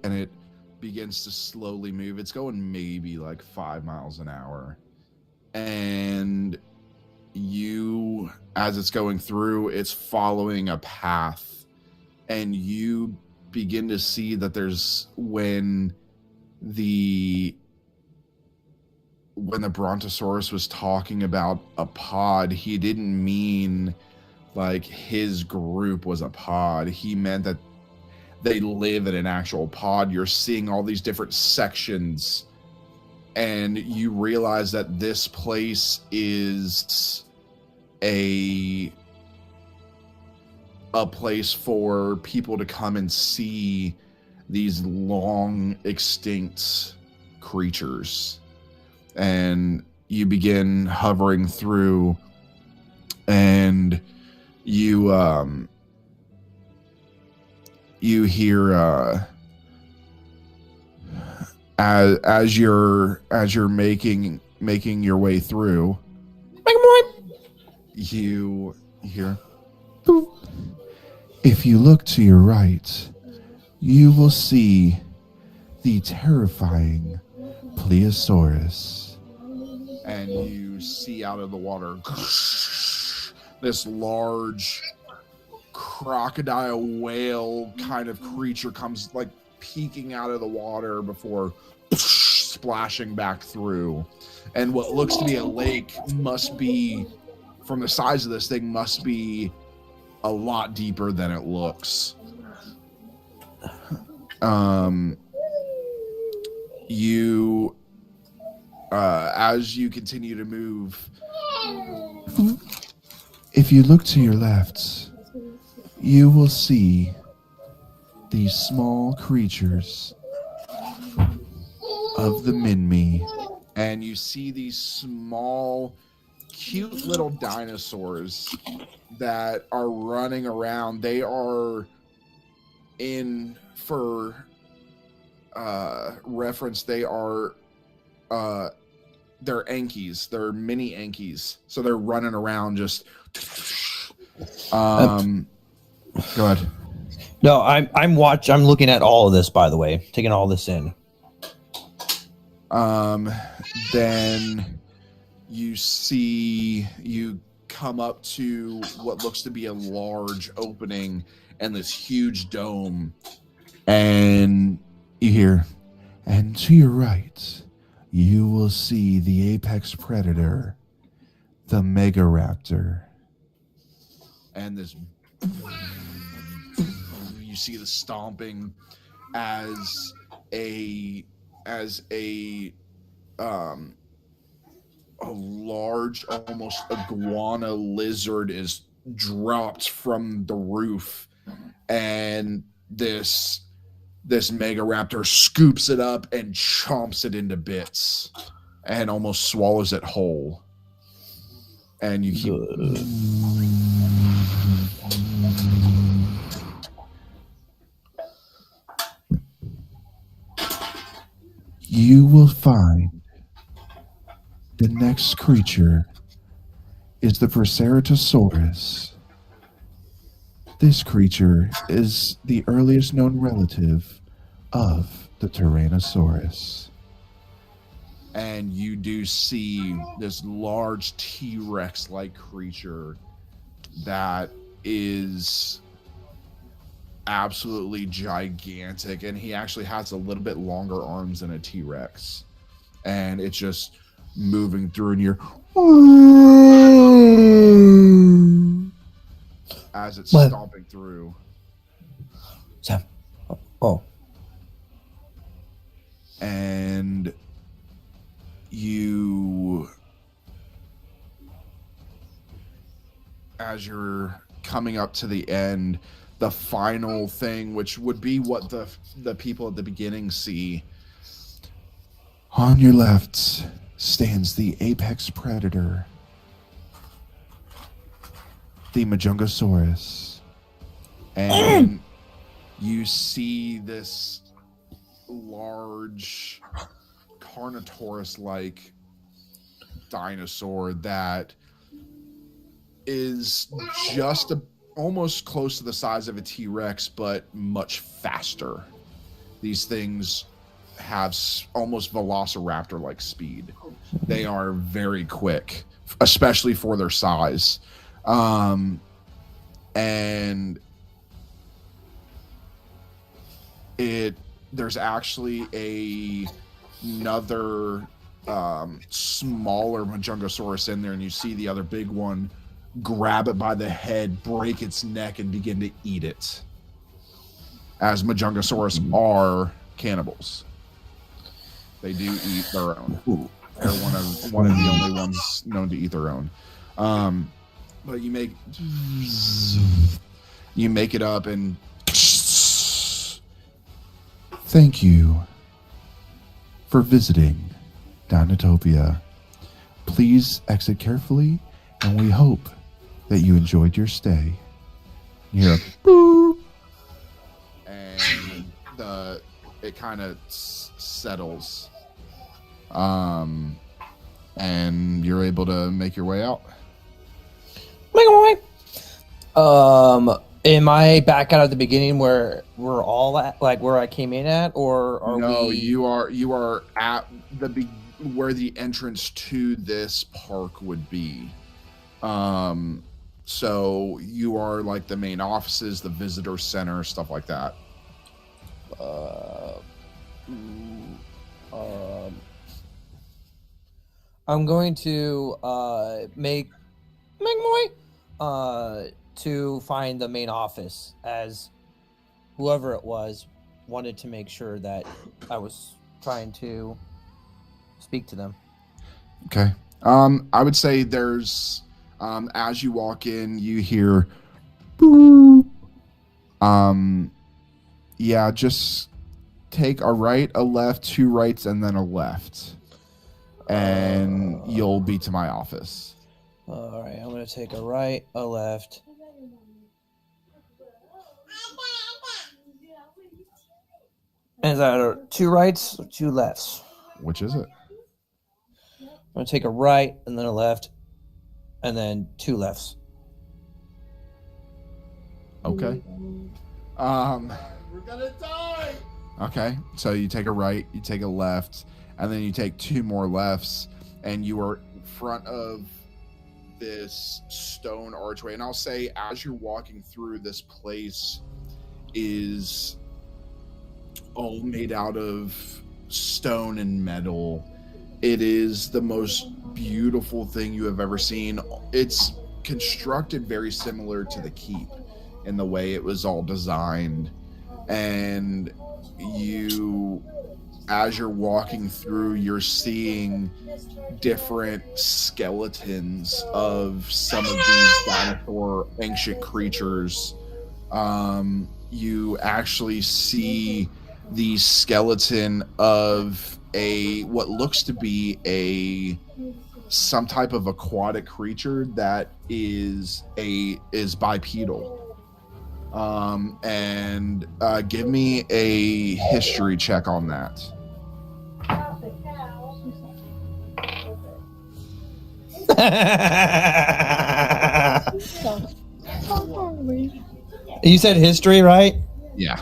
And it begins to slowly move. It's going maybe like 5 miles an hour. And you, as it's going through, it's following a path. And you begin to see that there's when the Brontosaurus was talking about a pod, he didn't mean like his group was a pod. He meant that they live in an actual pod. You're seeing all these different sections, and you realize that this place is a place for people to come and see these long extinct creatures. And you begin hovering through, and you hear as you're making your way through, you hear, if you look to your right, you will see the terrifying Plesiosaurus. And you see out of the water this large crocodile whale kind of creature comes like peeking out of the water before splashing back through. And what looks to be a lake must be, from the size of this thing, must be a lot deeper than it looks. You as you continue to move, if you look to your left, you will see these small creatures of the Minmi. And you see these small, cute little dinosaurs that are running around. They are, in for reference, they are they're Ankies. They're mini Ankies. So they're running around just go ahead. No, I'm looking at all of this, by the way, taking all this in. Then you come up to what looks to be a large opening and this huge dome, and you hear, and to your right, you will see the apex predator, the Megaraptor. And this, you see the stomping as a large, almost iguana lizard is dropped from the roof, and this Megaraptor scoops it up and chomps it into bits and almost swallows it whole. And you keep you will find the next creature is the Triceratosaurus. This creature is the earliest known relative of the Tyrannosaurus. And you do see this large T-Rex-like creature that is absolutely gigantic, and he actually has a little bit longer arms than a T-Rex. And it's just moving through, and you're as it's stomping through. Sam. Oh. And you, as you're coming up to the end, the final thing, which would be what the people at the beginning see. On your left stands the apex predator, the Majungasaurus. And you see this large Carnotaurus-like dinosaur that is just almost close to the size of a T-Rex, but much faster. These things have almost velociraptor-like speed. They are very quick, especially for their size. And there's actually another smaller Majungasaurus in there, and you see the other big one grab it by the head, break its neck, and begin to eat it. As Majungasaurus are cannibals. They do eat their own. They're one of the only ones known to eat their own. But you make You make it up and thank you for visiting Dinotopia. Please exit carefully, and we hope that you enjoyed your stay. You hear a boop, and it kind of settles, and you're able to make your way out. Make my way. Am I back out at the beginning where we're all at, like where I came in at, or are No, we? you are at where the entrance to this park would be. So you are like the main offices, the visitor center, stuff like that. I'm going to make my way to find the main office, as whoever it was wanted to make sure that I was trying to speak to them. Okay. I would say there's as you walk in, you hear boop. Yeah, just take a right, a left, 2 rights, and then a left. And you'll be to my office. All right, I'm going to take a right, a left. And is that 2 rights or 2 lefts? Which is it? I'm going to take a right and then a left and then 2 lefts. Okay. We're gonna die. Okay. So you take a right, you take a left, and then you take 2 more lefts, and you are in front of this stone archway. And I'll say, as you're walking through, this place is all made out of stone and metal. It is the most beautiful thing you have ever seen. It's constructed very similar to the keep in the way it was all designed. And you, as you're walking through, you're seeing different skeletons of some of these dinosaur ancient creatures. You actually see the skeleton of what looks to be some type of aquatic creature that is bipedal. And give me a history check on that. You said history, right? Yeah.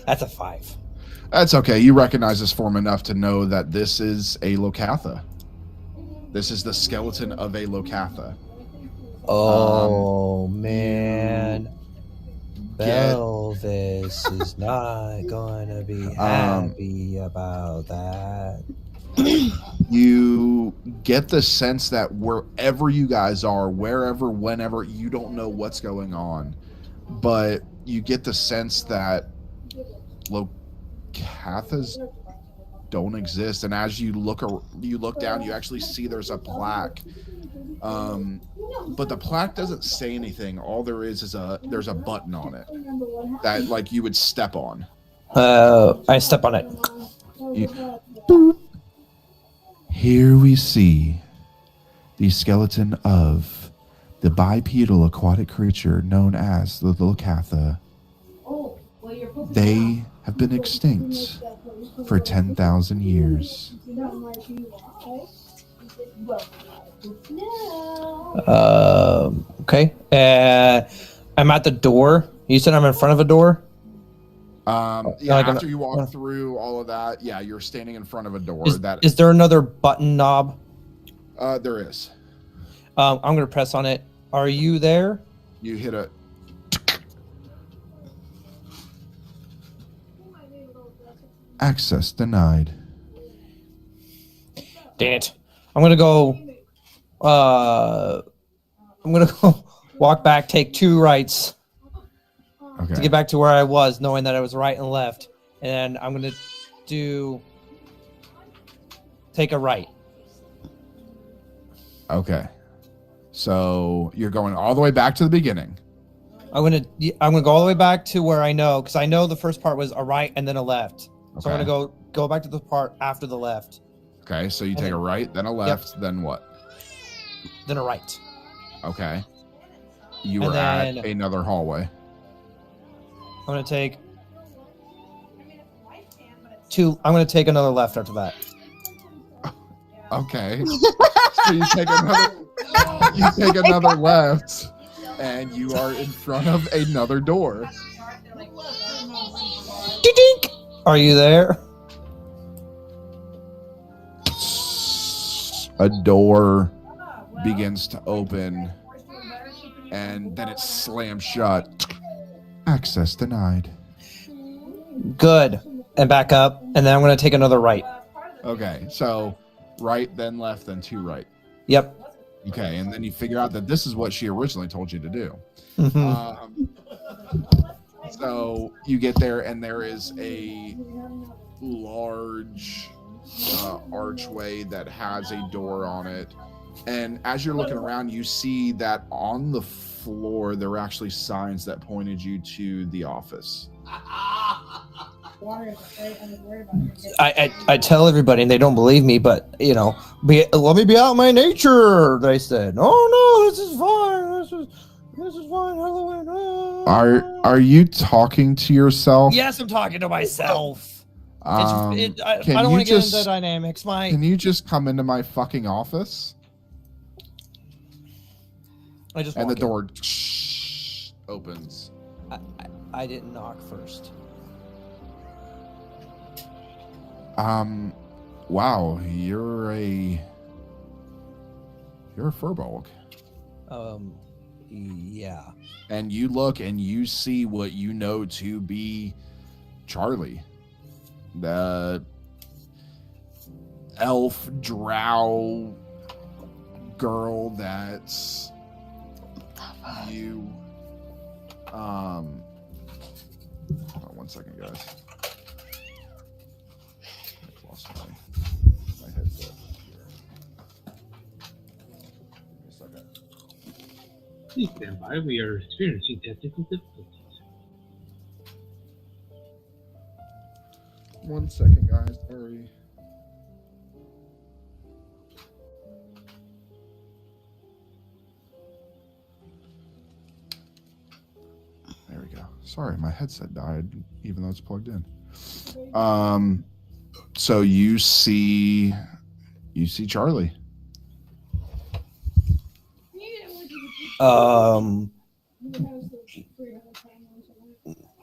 That's a 5. That's okay. You recognize this form enough to know that this is a Locatha. This is the skeleton of a Locatha. Oh, man. Belvis is not gonna be happy about that. You get the sense that wherever you guys are, wherever, whenever, you don't know what's going on, but you get the sense that Locathas don't exist. And as you look down, you actually see there's a plaque. But the plaque doesn't say anything. All there is there's a button on it that like you would step on. I step on it. Here we see the skeleton of the bipedal aquatic creature known as the Locatha. They have been extinct for 10,000 years. Okay. I'm at the door. You said I'm in front of a door? Yeah, after you walk through all of that, yeah, you're standing in front of a door. Is there another button knob? There is. I'm going to press on it. Are you there? You hit it. Access denied. Dang it. I'm gonna go walk back, take 2 rights to get back to where I was, knowing that I was right and left. And I'm gonna take a right. Okay. So you're going all the way back to the beginning. I'm gonna go all the way back to where I know, because I know the first part was a right and then a left. So I'm Okay. gonna go back to the part after the left, Okay, so you And take then- a right, then a left, then what? then a right. Okay. You And are at then- another hallway. I'm gonna take I'm gonna take another left after that. Okay. So you take another left, and you are in front of another door. Dink! Are you there? A door begins to open, and then it slams shut. Access denied. Good. And back up, and then I'm gonna take another right. Okay, so right, then left, then two right. Yep. Okay, and then you figure out that this is what she originally told you to do. Mhm. So you get there, and there is a large archway that has a door on it. And as you're looking around, you see that on the floor there are actually signs that pointed you to the office. I tell everybody, and they don't believe me, but let me be out my nature. They said, "Oh no, this is fine. This is fine." Halloween. Are you talking to yourself? Yes, I'm talking to myself. Um, I can don't you want to get just- into dynamics. Can you just come into my fucking office? I just And the walk in. door opens. I didn't knock first. Wow, you're a furbolg. Yeah. And you look and you see what you know to be Charlie, the elf drow girl that's you. Hold on 1 second, guys. I lost my headset here. Give me a second. Please stand by. We are experiencing technical difficulties. 1 second, guys. Sorry. There we go. Sorry, my headset died, even though it's plugged in. So you see Charlie.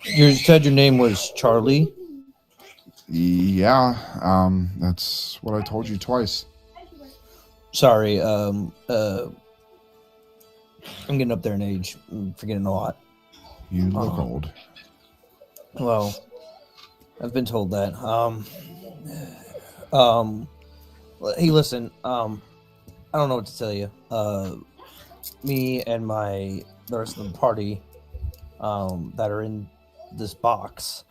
You said your name was Charlie. Yeah, that's what I told you twice. Sorry. I'm getting up there in age. I'm forgetting a lot. You look old. Well, I've been told that. Hey, listen. I don't know what to tell you. Me and the rest of the party, that are in this box.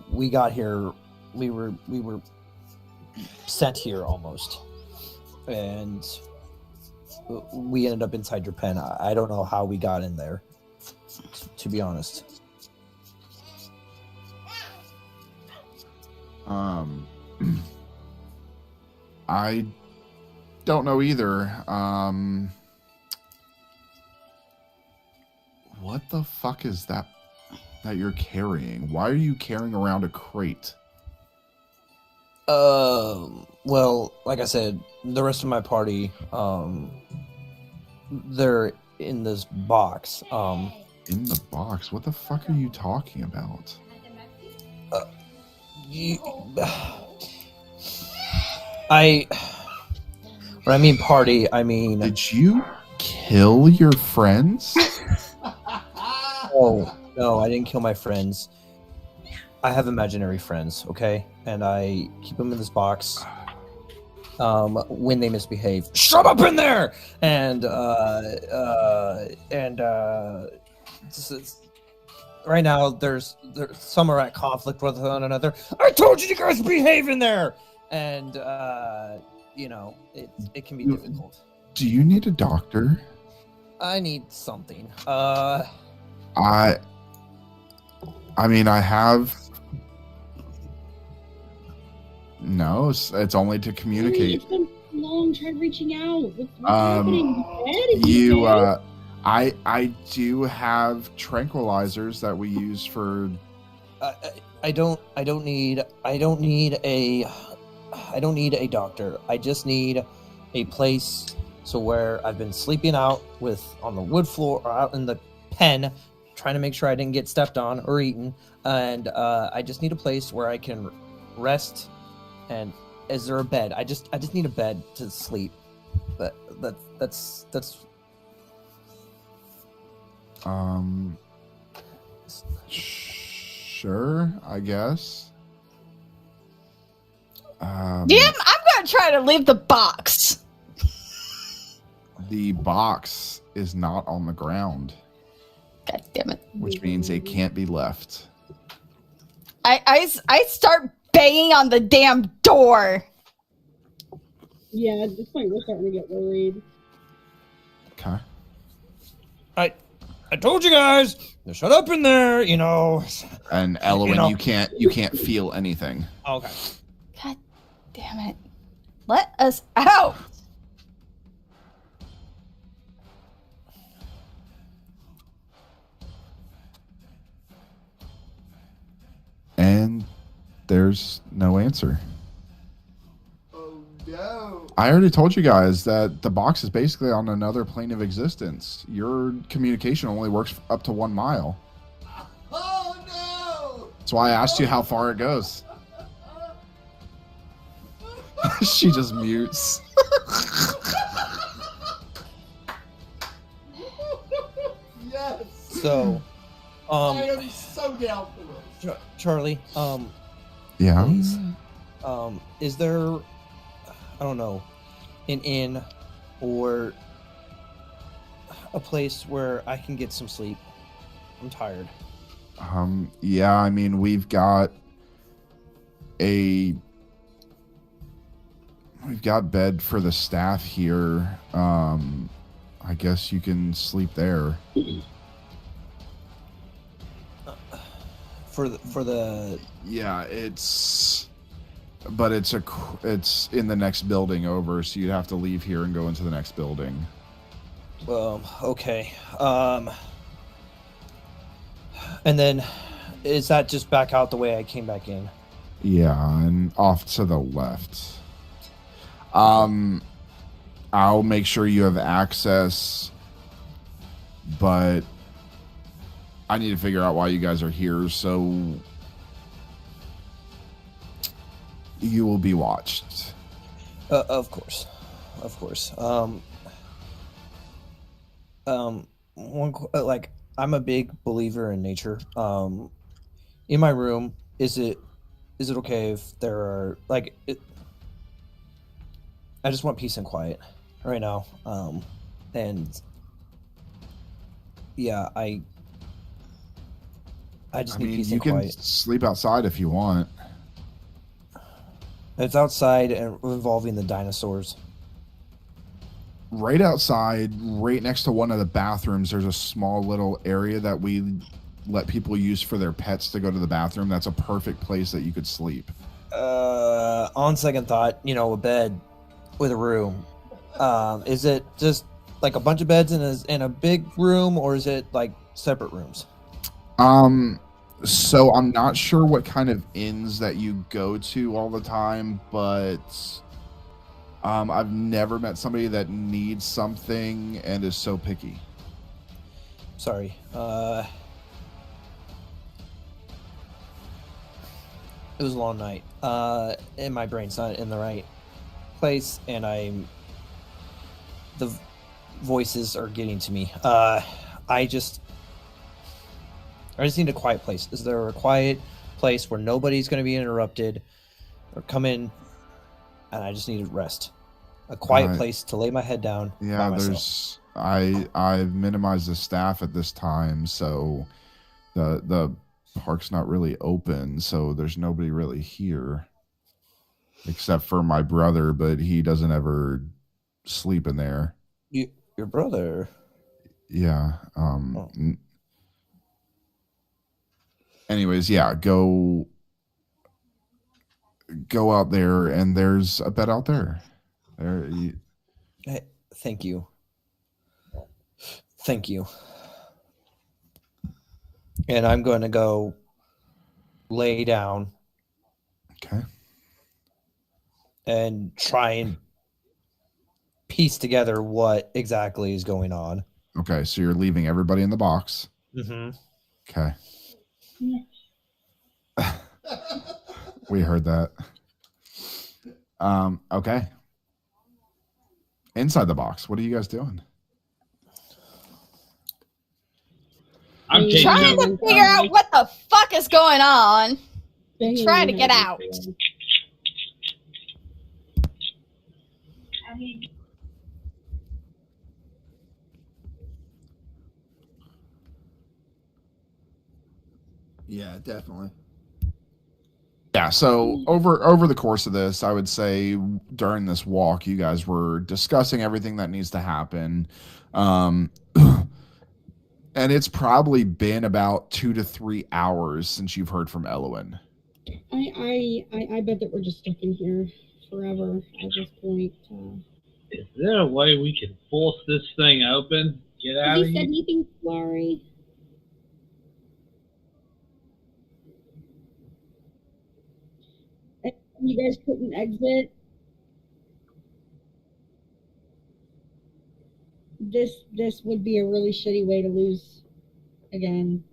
We got here. We were sent here almost, and we ended up inside your pen. I don't know how we got in there, to be honest. I don't know either. What the fuck is that you're carrying? Why are you carrying around a crate? Well, like I said, the rest of my party, they're in this box. In the box? What the fuck are you talking about? When I mean party, I mean... Did you kill your friends? Oh, no, I didn't kill my friends. I have imaginary friends, okay? And I keep them in this box. When they misbehave, shut up in there! And right now, there's some are at conflict with one another. I told you to guys behave in there! And it can be difficult. Do you need a doctor? I need something. I mean, I have. No, it's only to communicate. It's been long. Tried reaching out. What's happening? I do have tranquilizers that we use for. I don't need a doctor. I just need a place so where I've been sleeping out on the wood floor or out in the pen, trying to make sure I didn't get stepped on or eaten, and I just need a place where I can rest. And is there a bed? I just need a bed to sleep. That's Sure, I guess. I'm gonna try to leave the box. The box is not on the ground, God damn it. which means it can't be left. I start banging on the damn door. Yeah, at this point, we're starting to get worried. Okay. I told you guys to shut up in there, And Elwyn, you can't feel anything. Okay. God damn it. Let us out. And there's no answer. Oh no. I already told you guys that the box is basically on another plane of existence. Your communication only works up to 1 mile. Oh no. That's why I asked you how far it goes. She just mutes. Yes. So, I am so down for this. Charlie, Yeah. please, is there, I don't know, an inn or a place where I can get some sleep? I'm tired. Yeah, I mean, we've got bed for the staff here. I guess you can sleep there. For the Yeah, it's in the next building over, so you'd have to leave here and go into the next building. Okay. And then is that just back out the way I came back in? Yeah, and off to the left. I'll make sure you have access, but I need to figure out why you guys are here, so you will be watched. Of course. I'm a big believer in nature. In my room, is it okay if there are I just want peace and quiet right now. And yeah, I just need peace you and can quiet. sleep outside if you want. It's outside and involving the dinosaurs. Right outside, right next to one of the bathrooms, there's a small little area that we let people use for their pets to go to the bathroom. That's a perfect place that you could sleep. On second thought, a bed with a room. Is it just like a bunch of beds in a big room, or is it like separate rooms? So I'm not sure what kind of inns that you go to all the time, but I've never met somebody that needs something and is so picky. Sorry. It was a long night. And my brain's not in the right place, and the voices are getting to me. I just need a quiet place. Is there a quiet place where nobody's going to be interrupted or come in, and I just need to rest? A quiet place to lay my head down. Yeah, by myself. I've minimized the staff at this time, so the park's not really open, so there's nobody really here. except for my brother, but he doesn't ever sleep in there. Your brother? Yeah. Oh. Anyways, yeah, go out there, and there's a bed out there. Hey, thank you. Thank you. And I'm going to go lay down. Okay. And try and piece together what exactly is going on. Okay, so you're leaving everybody in the box. Mm-hmm. Okay. We heard that. Okay. Inside the box, what are you guys doing? I'm trying to figure out what the fuck is going on. Trying to get out. Yeah, definitely. Yeah, so over the course of this, I would say during this walk, you guys were discussing everything that needs to happen. And it's probably been about 2 to 3 hours since you've heard from Elowen. I bet that we're just stuck in here forever at this point. Is there a way we can force this thing open? Get out Has of he here? said anything, Laurie? You guys couldn't exit? This would be a really shitty way to lose again.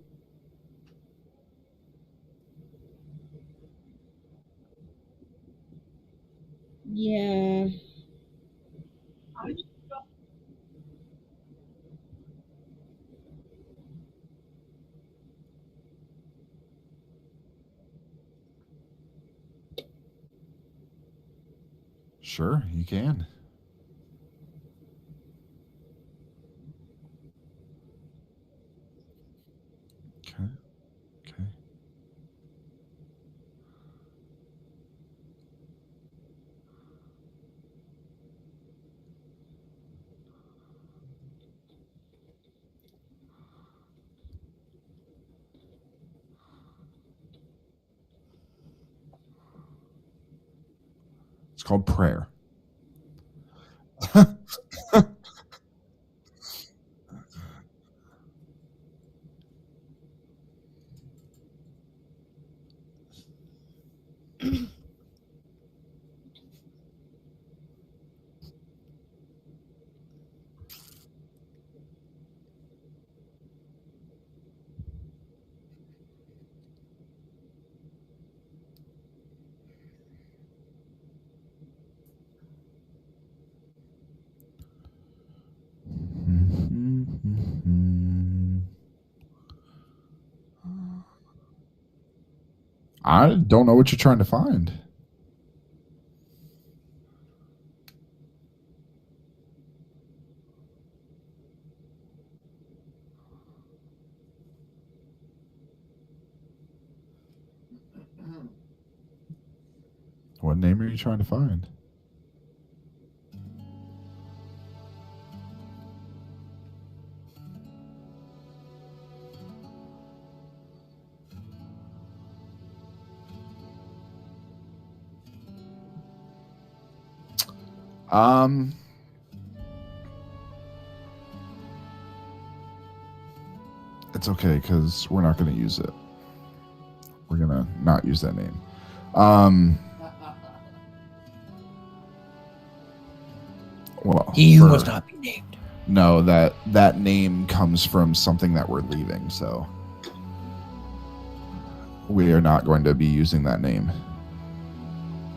Yeah. Sure, you can. Okay. Okay. It's called prayer. I don't know what you're trying to find. What name are you trying to find? It's okay because we're not going to use it. We're going to not use that name. Well, He who must not be named. No, that name comes from something that we're leaving, so we are not going to be using that name.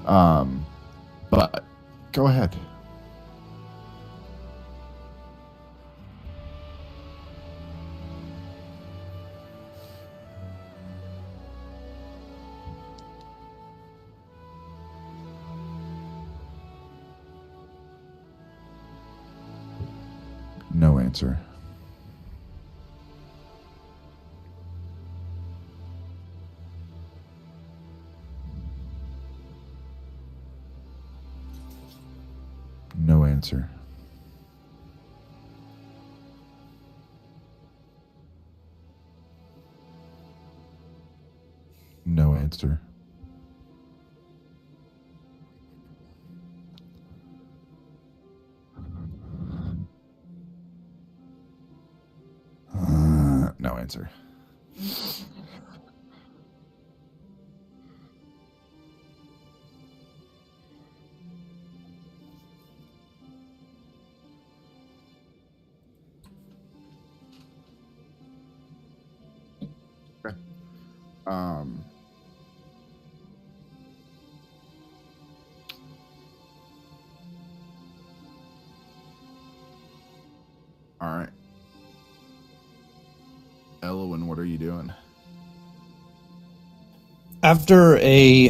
But go ahead. No answer. answer. No answer. No answer. Okay. All right. Elowen, what are you doing? After a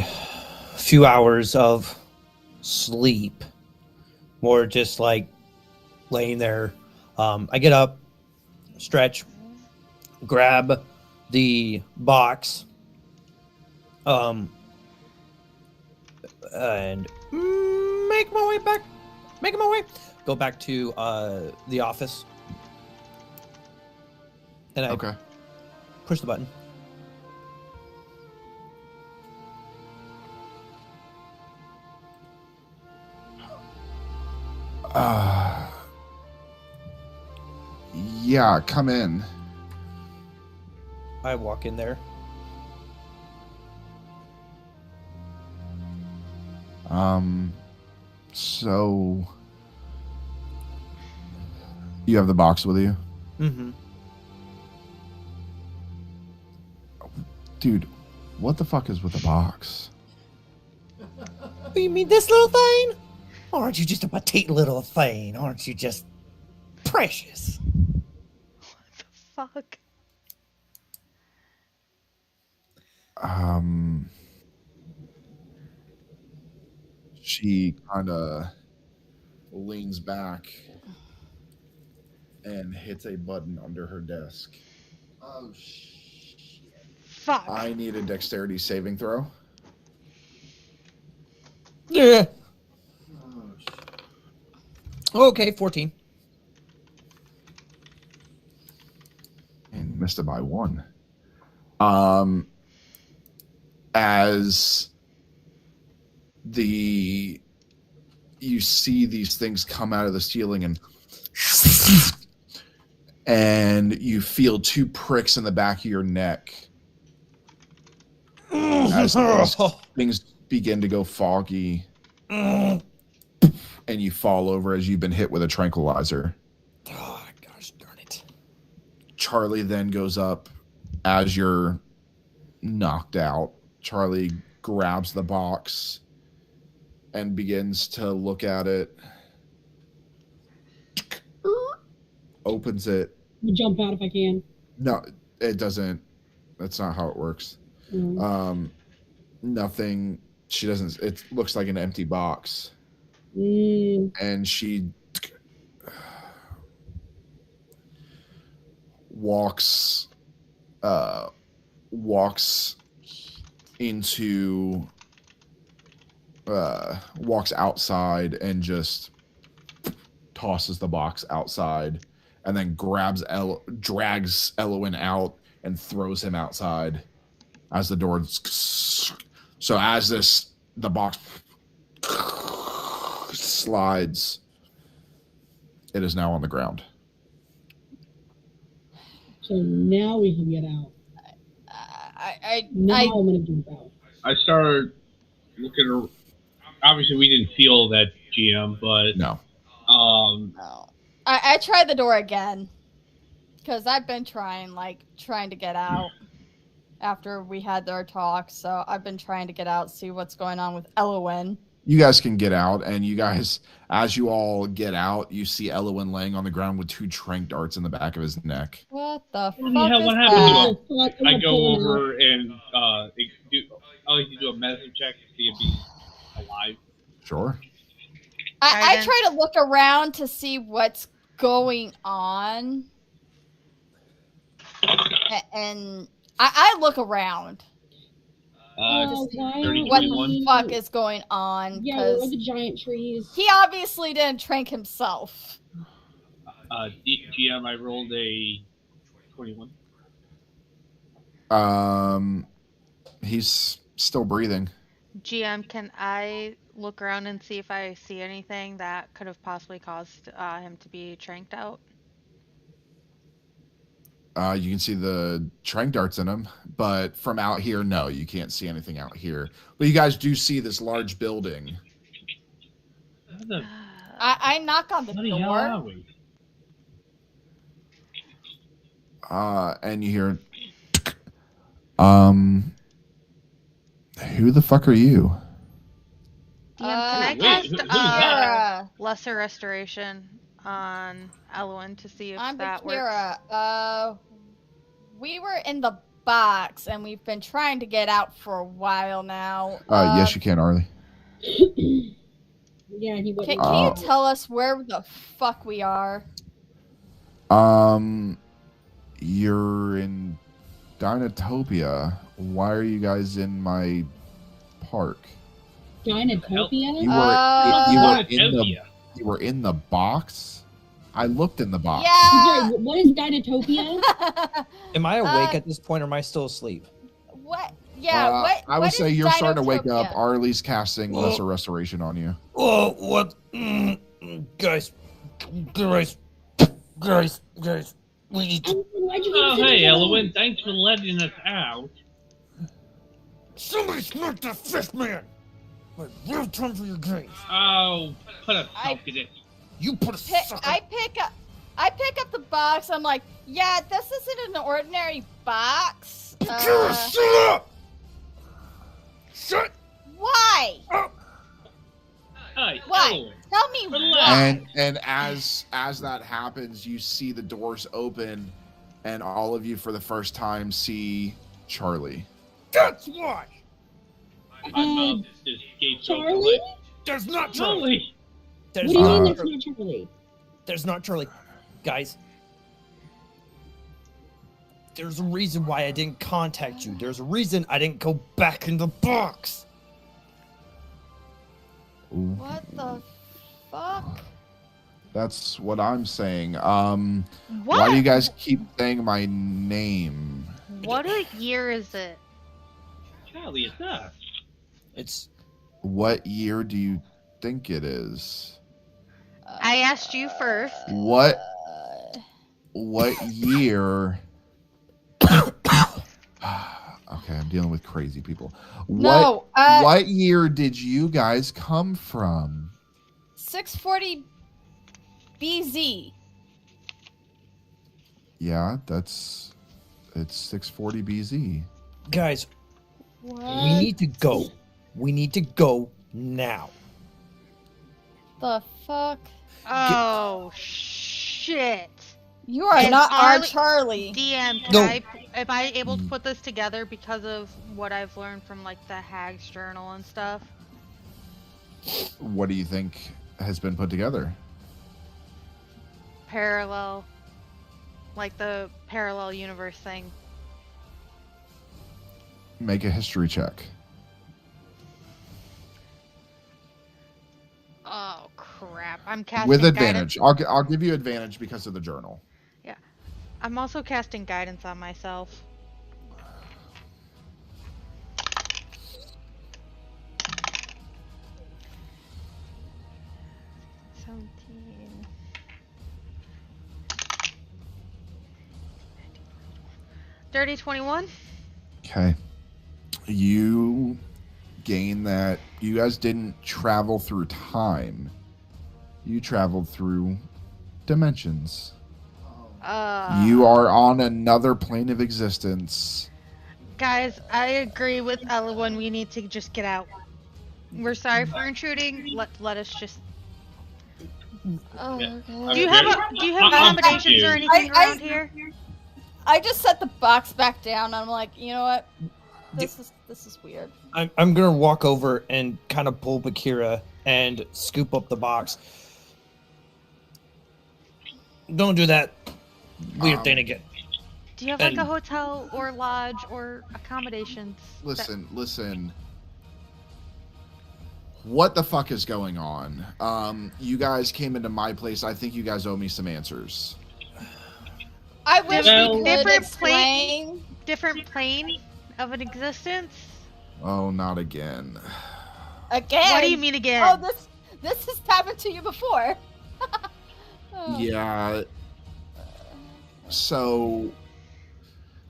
few hours of sleep, or just like laying there, I get up, stretch, grab the box, and make my way back. Making my way. Go back to the office, and I Okay. push the button. Yeah, come in. I walk in there. So you have the box with you? Mm-hmm. Dude, what the fuck is with the box? Oh, you mean this little thing? Aren't you just a petite little thing? Aren't you just precious? Fuck. She kind of leans back and hits a button under her desk. Oh, shit. Fuck. I need a dexterity saving throw. Yeah. Oh, shit. Okay, 14. And missed it by 1. As you see these things come out of the ceiling and you feel 2 pricks in the back of your neck as things begin to go foggy and you fall over as you've been hit with a tranquilizer. Oh, gosh darn it. Charlie then goes up as you're knocked out. Charlie grabs the box and begins to look at it. Opens it. I'm gonna jump out if I can. No, it doesn't. That's not how it works. Nothing. She doesn't. It looks like an empty box. And she walks into walks outside and just tosses the box outside and then drags Elowen out and throws him outside as the door. So as the box slides, it is now on the ground. So now we can get out. Now I'm gonna jump out. I started looking. Obviously, we didn't feel that GM, but No. No. I tried the door again. Because I've been trying to get out after we had our talk. So I've been trying to get out, see what's going on with Elowen. You guys can get out, and you guys, as you all get out, you see Elowen laying on the ground with 2 trank darts in the back of his neck. What the fuck Yeah, is what happened that? to him? I go over and I like to do a medicine check to see if he's alive. Sure. I try to look around to see what's going on. And I look around. why? 30, What 21. the fuck is going on? Yeah, where are 'Cause the giant trees? he obviously didn't drink himself. GM, I rolled a 21. He's still breathing. GM, can I look around and see if I see anything that could have possibly caused him to be tranked out? You can see the trank darts in him, but from out here, no, you can't see anything out here. But you guys do see this large building. How the I knock on the bloody hell are door. we? And you hear, who the fuck are you? DM, can I Wait, cast who's that? Bakira. Lesser Restoration on Elwyn to see if I'm that works? Bakira. We were in the box and we've been trying to get out for a while now. Yes, you can, Arlie. Yeah, he wouldn't. Can you tell us where the fuck we are? You're in Dinotopia. Why are you guys in my park? Dinotopia? You were Dinotopia. you were in the box. I looked in the box. Yeah. Sorry, what is Dinotopia? Am I awake at this point, or am I still asleep? What? Yeah. I would say you're starting to wake up. Dinotopia? Arlie's casting Well- lesser restoration on you. Oh, what? Guys, we need to. Why'd you Oh, get hey, to Elwyn, thanks for letting us out. Somebody smack that fish man! Like, real time for your games. Oh, put a sock in it. You put a sucker. I pick up the box. I'm like, yeah, this isn't an ordinary box. Bakira, shut up! Shut Why? up! Hey, Why? Elwyn. Tell me Relax. why. And as that happens, you see the doors open, and all of you for the first time see Charlie. That's why! My mouth is escaped Charlie? There's not Charlie! Charlie! There's What do you mean not, that's not Charlie? there's not Charlie. Guys, there's a reason why I didn't contact you. There's a reason I didn't go back in the box. What the fuck? That's what I'm saying. Why What? do you guys keep saying my name? What a year is it? Charlie, it's us. It's What year do you think it is? I asked you first. What year? Okay, I'm dealing with crazy people. No, What year did you guys come from? 640 BZ. Yeah, it's 640 BZ. guys, What? we need to go. We need to go now. The fuck? Oh, shit. You are Is not our Arlie- Charlie. DM, No. am I able to put this together because of what I've learned from like the Hag's journal and stuff? What do you think has been put together? Parallel, like the parallel universe thing. Make a history check. Oh crap! I'm casting With guidance. advantage. I'll give you advantage because of the journal. I'm also casting guidance on myself. Dirty 21. Okay. You gain that you guys didn't travel through time. You traveled through dimensions. You are on another plane of existence. Guys, I agree with Elwyn. We need to just get out. We're sorry for intruding. Let us just. Oh, Yeah. okay. Do you have accommodations or anything around here? I just set the box back down. And I'm like, you know what? This is weird. I'm gonna walk over and kind of pull Bakira and scoop up the box. Don't do that weird thing again. Do you have like a hotel or lodge or accommodations? Listen. What the fuck is going on? You guys came into my place. I think you guys owe me some answers. I wish we could different explain. Different plane of an existence? Oh, not again. Again? What do you mean again? Oh, this has happened to you before. Oh. Yeah. So,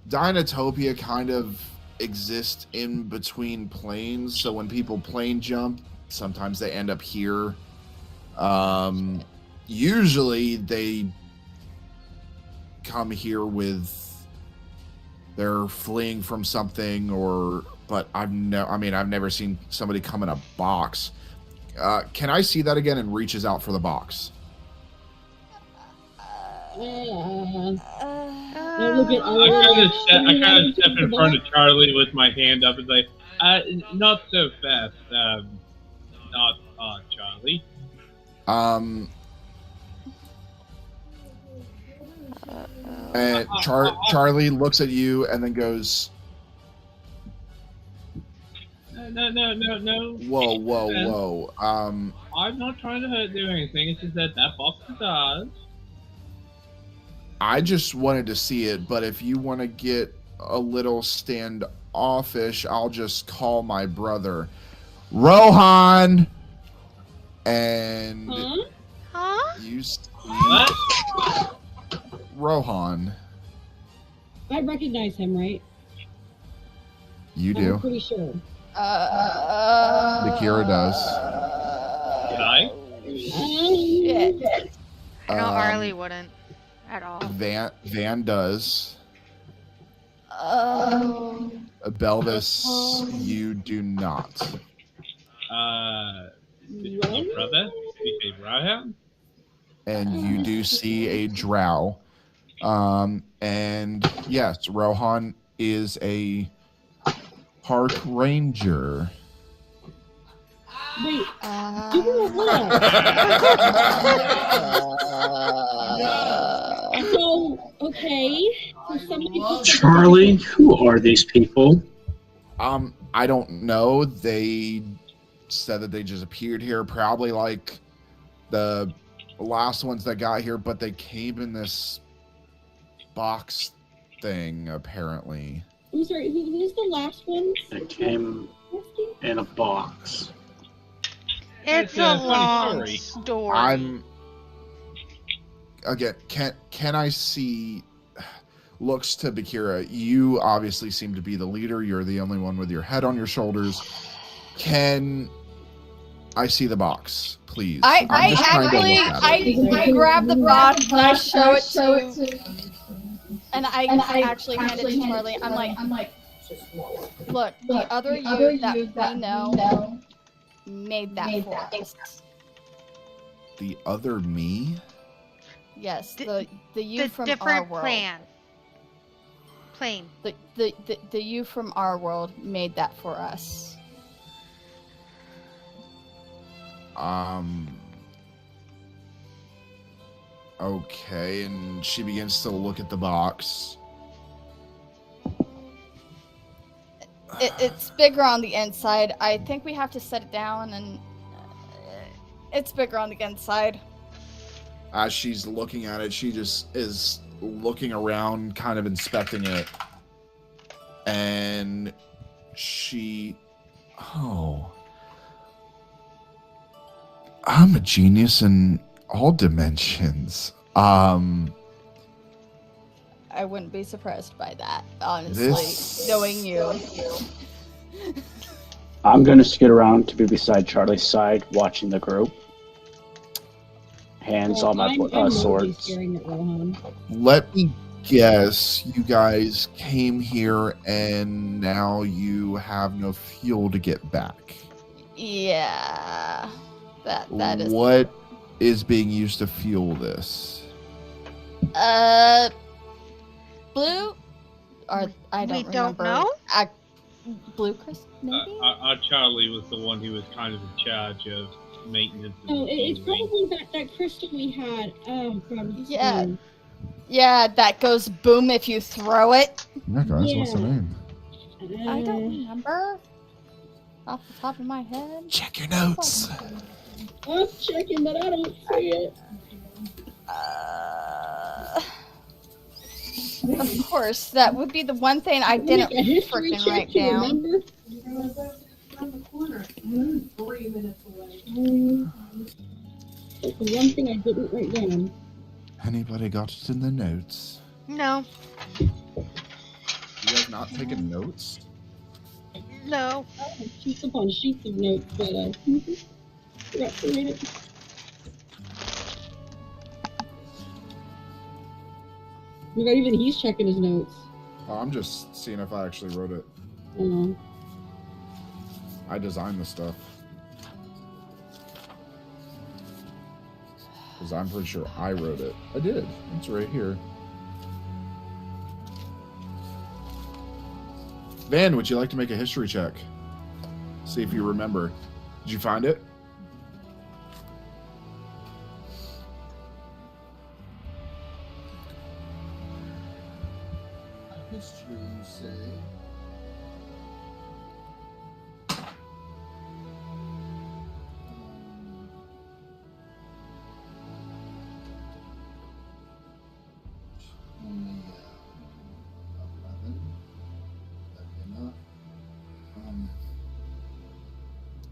Dinotopia kind of exists in between planes. So when people plane jump, sometimes they end up here. Usually they come here with they're fleeing from something, but I've never seen somebody come in a box. Can I see that again? And reaches out for the box. I kind of step in front of Charlie with my hand up and say, not so fast, not Charlie. And Charlie looks at you and then goes, No. Whoa. I'm not trying to do anything. It's just that box is ours. I just wanted to see it, but if you want to get a little standoffish, I'll just call my brother, Rohan, and you see Rohan. I recognize him, right? You do. I'm pretty sure. Bakira does. Did I? Shit. I know Arlie wouldn't at all. Van does. Belvis, you do not. My brother? Speak a Rohan? And you do see a drow. And yes, Rohan is a park ranger. Wait, give him a look. So, okay. So somebody Charlie, who are these people? I don't know. They said that they just appeared here, probably like the last ones that got here, but they came in this box thing, apparently. I'm sorry, who's the last one? They came in a box. It's a long story. Can I see? Looks to Bakira. You obviously seem to be the leader. You're the only one with your head on your shoulders. Can I see the box, please? I grab the box and I show it to, and I actually hand it to Charlie. I'm like, look, the other you that we know made that for us. The other me? Yes, the you from different our world. Plane. The you from our world made that for us. Okay, and she begins to look at the box. It's bigger on the inside. I think we have to set it down, and it's bigger on the inside. As she's looking at it, she just is looking around, kind of inspecting it. And I'm a genius in all dimensions. I wouldn't be surprised by that, honestly, knowing you. I'm going to skid around to be beside Charlie's side, watching the group. Hands on my swords. Let me guess, you guys came here and now you have no fuel to get back. Yeah, that is. What is being used to fuel this? Blue? Or I don't remember. Don't know? Blue crystal, maybe? Our Charlie was the one who was kind of in charge of maintenance. Oh, it's probably that crystal we had from. Yeah. Yeah, that goes boom if you throw it. Yeah, guys, what's the name? I don't remember off the top of my head. Check your notes. I'm checking, but I don't see it. Of course, that would be the one thing I didn't Make a history freaking check write to down. remember. That's the one thing I didn't write down. Anybody got it in the notes? No. You guys not taking notes? No. Sheets upon sheets of notes, but forgot to read it. Oh my god, even he's checking his notes. Oh, I'm just seeing if I actually wrote it. I designed the stuff. Because I'm pretty sure I wrote it. I did. It's right here. Van, would you like to make a history check? See if you remember. Did you find it? History, you say?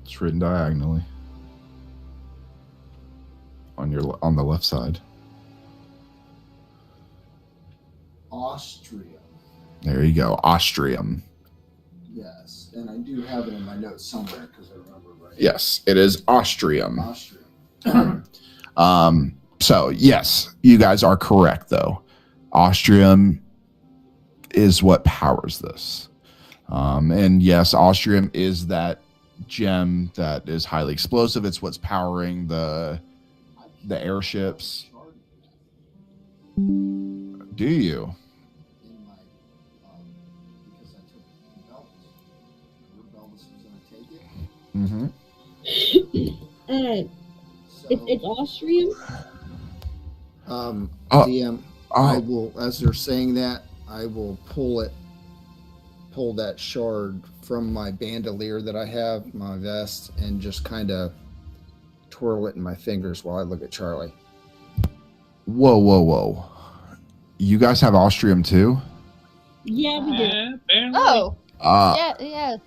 It's written diagonally. On the left side. Austria. There you go. Austrium. Yes, and I do have it in my notes somewhere because I remember right. Yes, it is Austrium. Austria. So yes, you guys are correct though. Austrium is what powers this. And yes, Austrium is that gem that is highly explosive. It's what's powering the airships. Do you? In my, because I took Belvis. Remember Belvis was going to take it? Mm-hmm. It's Austrian? DM, I will, as they're saying that, I will pull that shard from my bandolier that I have, my vest, and just kind of twirl it in my fingers while I look at Charlie. Whoa. You guys have Austrium too? Yeah, we do. Apparently. Oh. Yeah, yes.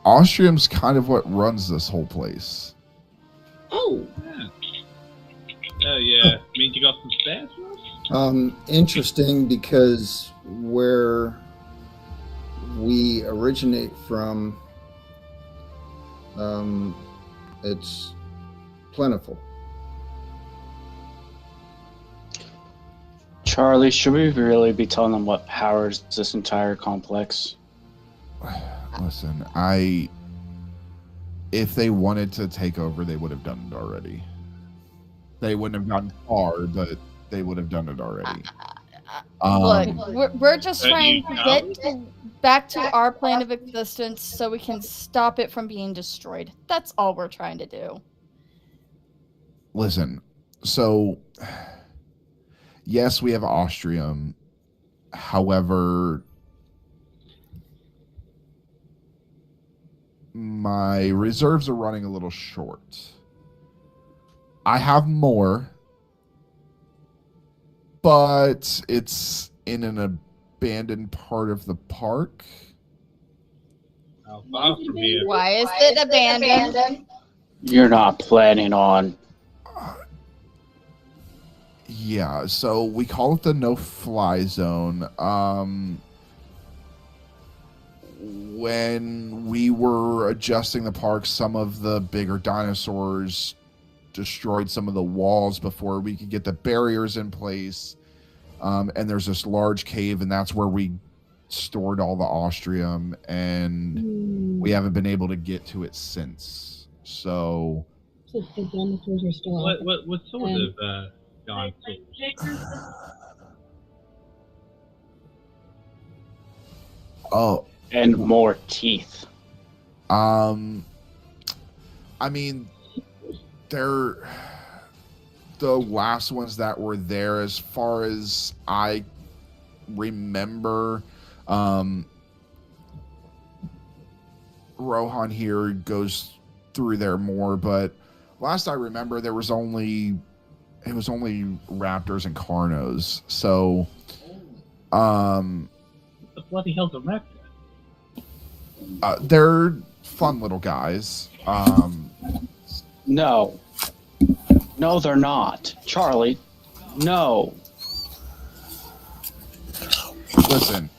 Austrium's kind of what runs this whole place. Oh. Yeah. Means you got some stats? Interesting because where we originate from, it's plentiful. Charlie, should we really be telling them what powers this entire complex? Listen, if they wanted to take over, they would have done it already. They wouldn't have gotten far, but they would have done it already. Look, we're just trying to get back to our plane of existence so we can stop it from being destroyed. That's all we're trying to do. Listen, so yes, we have Austrium. However, my reserves are running a little short. I have more, but it's in an abandoned part of the park. How far from here? Why is it abandoned? You're not planning on. Yeah, so we call it the no-fly zone. When we were adjusting the park, some of the bigger dinosaurs destroyed some of the walls before we could get the barriers in place. And there's this large cave, and that's where we stored all the Austrium, and we haven't been able to get to it since. So The dinosaurs are still out. What sort of dinosaurs? Oh. And more teeth. I mean, they're the last ones that were there, as far as I remember. Rohan here goes through there more, but last I remember, it was only raptors and carnos. So, the bloody hell's a raptor? they're fun little guys. No, they're not, Charlie. No. Listen,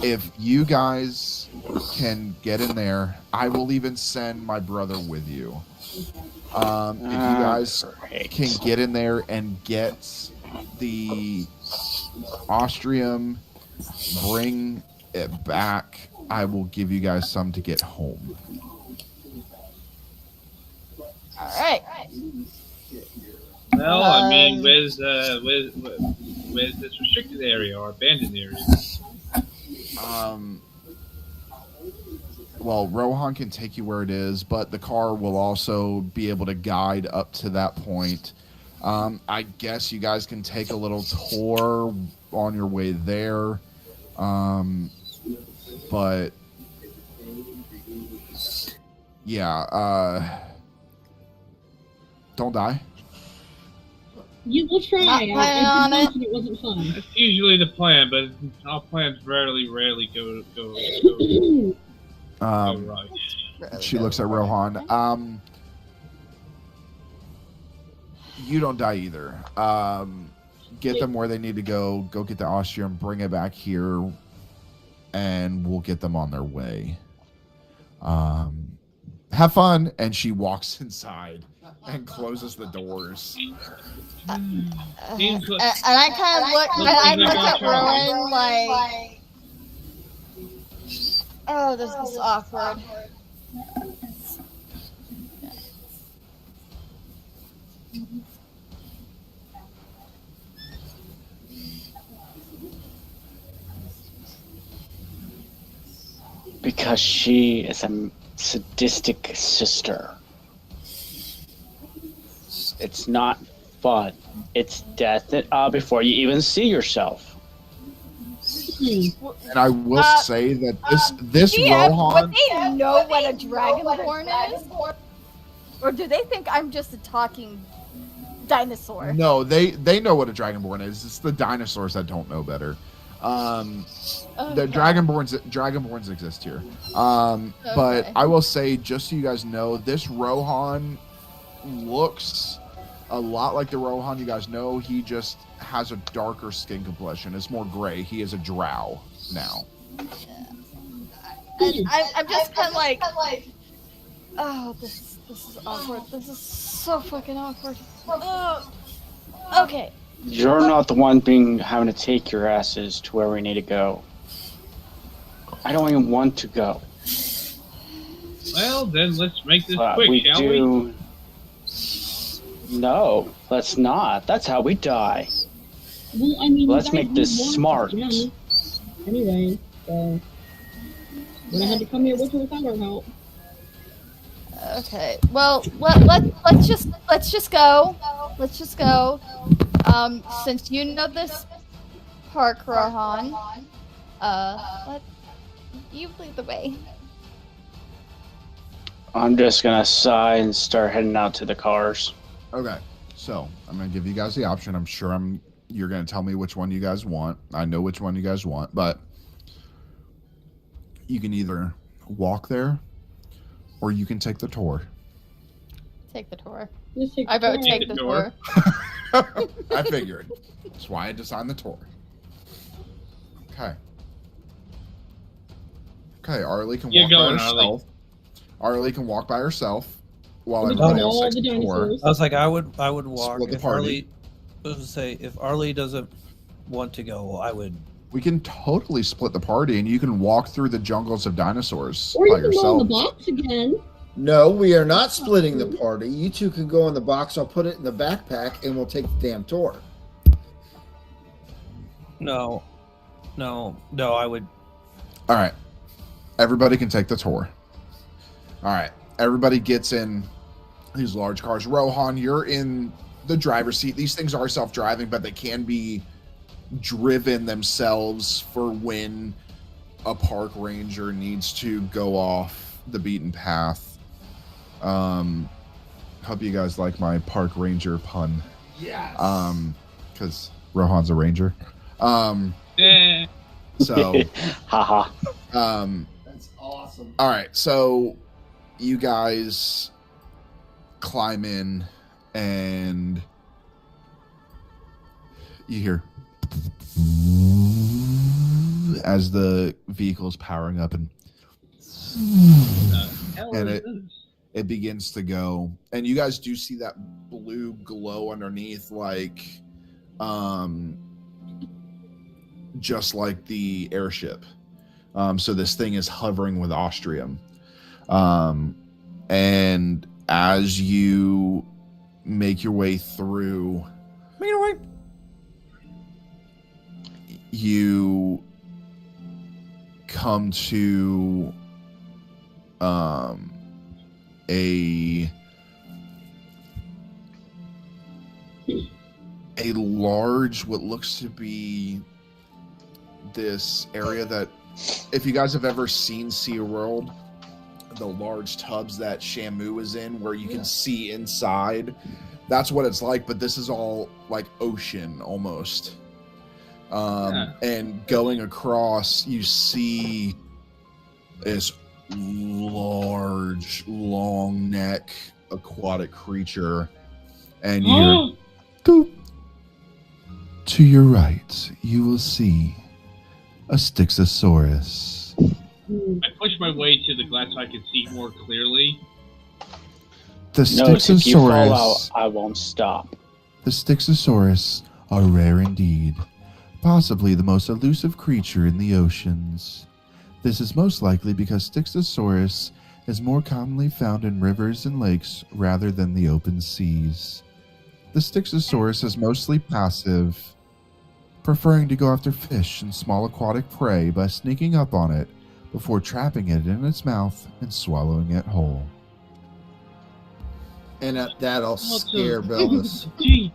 if you guys can get in there, I will even send my brother with you. If you guys can get in there and get the Austrium, bring it back, I will give you guys some to get home. All right. Well, I mean, where's this restricted area or abandoned area? Well, Rohan can take you where it is, but the car will also be able to guide up to that point. I guess you guys can take a little tour on your way there. But yeah, don't die. We'll try. I did it wasn't fun. That's usually the plan, but our plans rarely go right. She looks at Rohan. You don't die either. Get them where they need to go. Go get the Austrian, bring it back here, and we'll get them on their way. Have fun. And she walks inside and closes the doors. And I kind of look. I look at Rowan like, oh, this is awkward. Because she is a sadistic sister. It's not fun. It's death before you even see yourself. And I will say that this Yeah, Rohan. would they know what a dragonborn is? Or do they think I'm just a talking dinosaur? No, they know what a dragonborn is. It's the dinosaurs that don't know better. The dragonborns exist here. But I will say, just so you guys know, this Rohan looks a lot like the Rohan you guys know. He just has a darker skin complexion. It's more gray. He is a drow now. And I'm just kind of like, oh, this is awkward. This is so fucking awkward. Okay. You're not the one having to take your asses to where we need to go. I don't even want to go. Well, then let's make this But quick, shall we? No, let's not. That's how we die. Well, I mean, Let's make this smart. Anyway, so when I had to come here with or without our help. Okay. Well, let's just go. Let's just go. Since you know this park, Rohan, let you lead the way. I'm just gonna sigh and start heading out to the cars. Okay, so I'm gonna give you guys the option. I'm sure you're gonna tell me which one you guys want. I know which one you guys want, but you can either walk there or you can take the tour. Take the tour. I vote take the tour. I figured. That's why I designed the tour. Okay. Okay, Arlie can walk by herself. Arlie can walk by herself while everybody else takes the tour. I was like, I would walk. Split the If party. Arlie, I was gonna say, if Arlie doesn't want to go, I would. We can totally split the party, and you can walk through the jungles of dinosaurs Or you by can go in yourself. the box again. No, we are not splitting the party. You two can go in the box. I'll put it in the backpack, and we'll take the damn tour. No, I would. All right. Everybody can take the tour. All right. Everybody gets in these large cars. Rohan, you're in the driver's seat. These things are self-driving, but they can be driven themselves for when a park ranger needs to go off the beaten path. Hope you guys like my park ranger pun. Yes. Because Rohan's a ranger. Eh. So, Haha. That's awesome. all right. So, you guys climb in, and you hear as the vehicle's powering up, and it begins to go, and you guys do see that blue glow underneath, like just like the airship. So this thing is hovering with Austrium, and as you make your way through, you come to a large, what looks to be this area that, if you guys have ever seen SeaWorld, the large tubs that Shamu is in where you can see inside, that's what it's like, but this is all like ocean almost. And going across, you see this large, long neck aquatic creature, and you're to your right, you will see a Styxosaurus. I push my way to the glass so I can see more clearly. The Notice if you fall out, Styxosaurus. I won't stop. The Styxosaurus are rare indeed, possibly the most elusive creature in the oceans. This is most likely because Styxosaurus is more commonly found in rivers and lakes rather than the open seas. The Styxosaurus is mostly passive, preferring to go after fish and small aquatic prey by sneaking up on it before trapping it in its mouth and swallowing it whole. And that'll scare Belvis. Gee.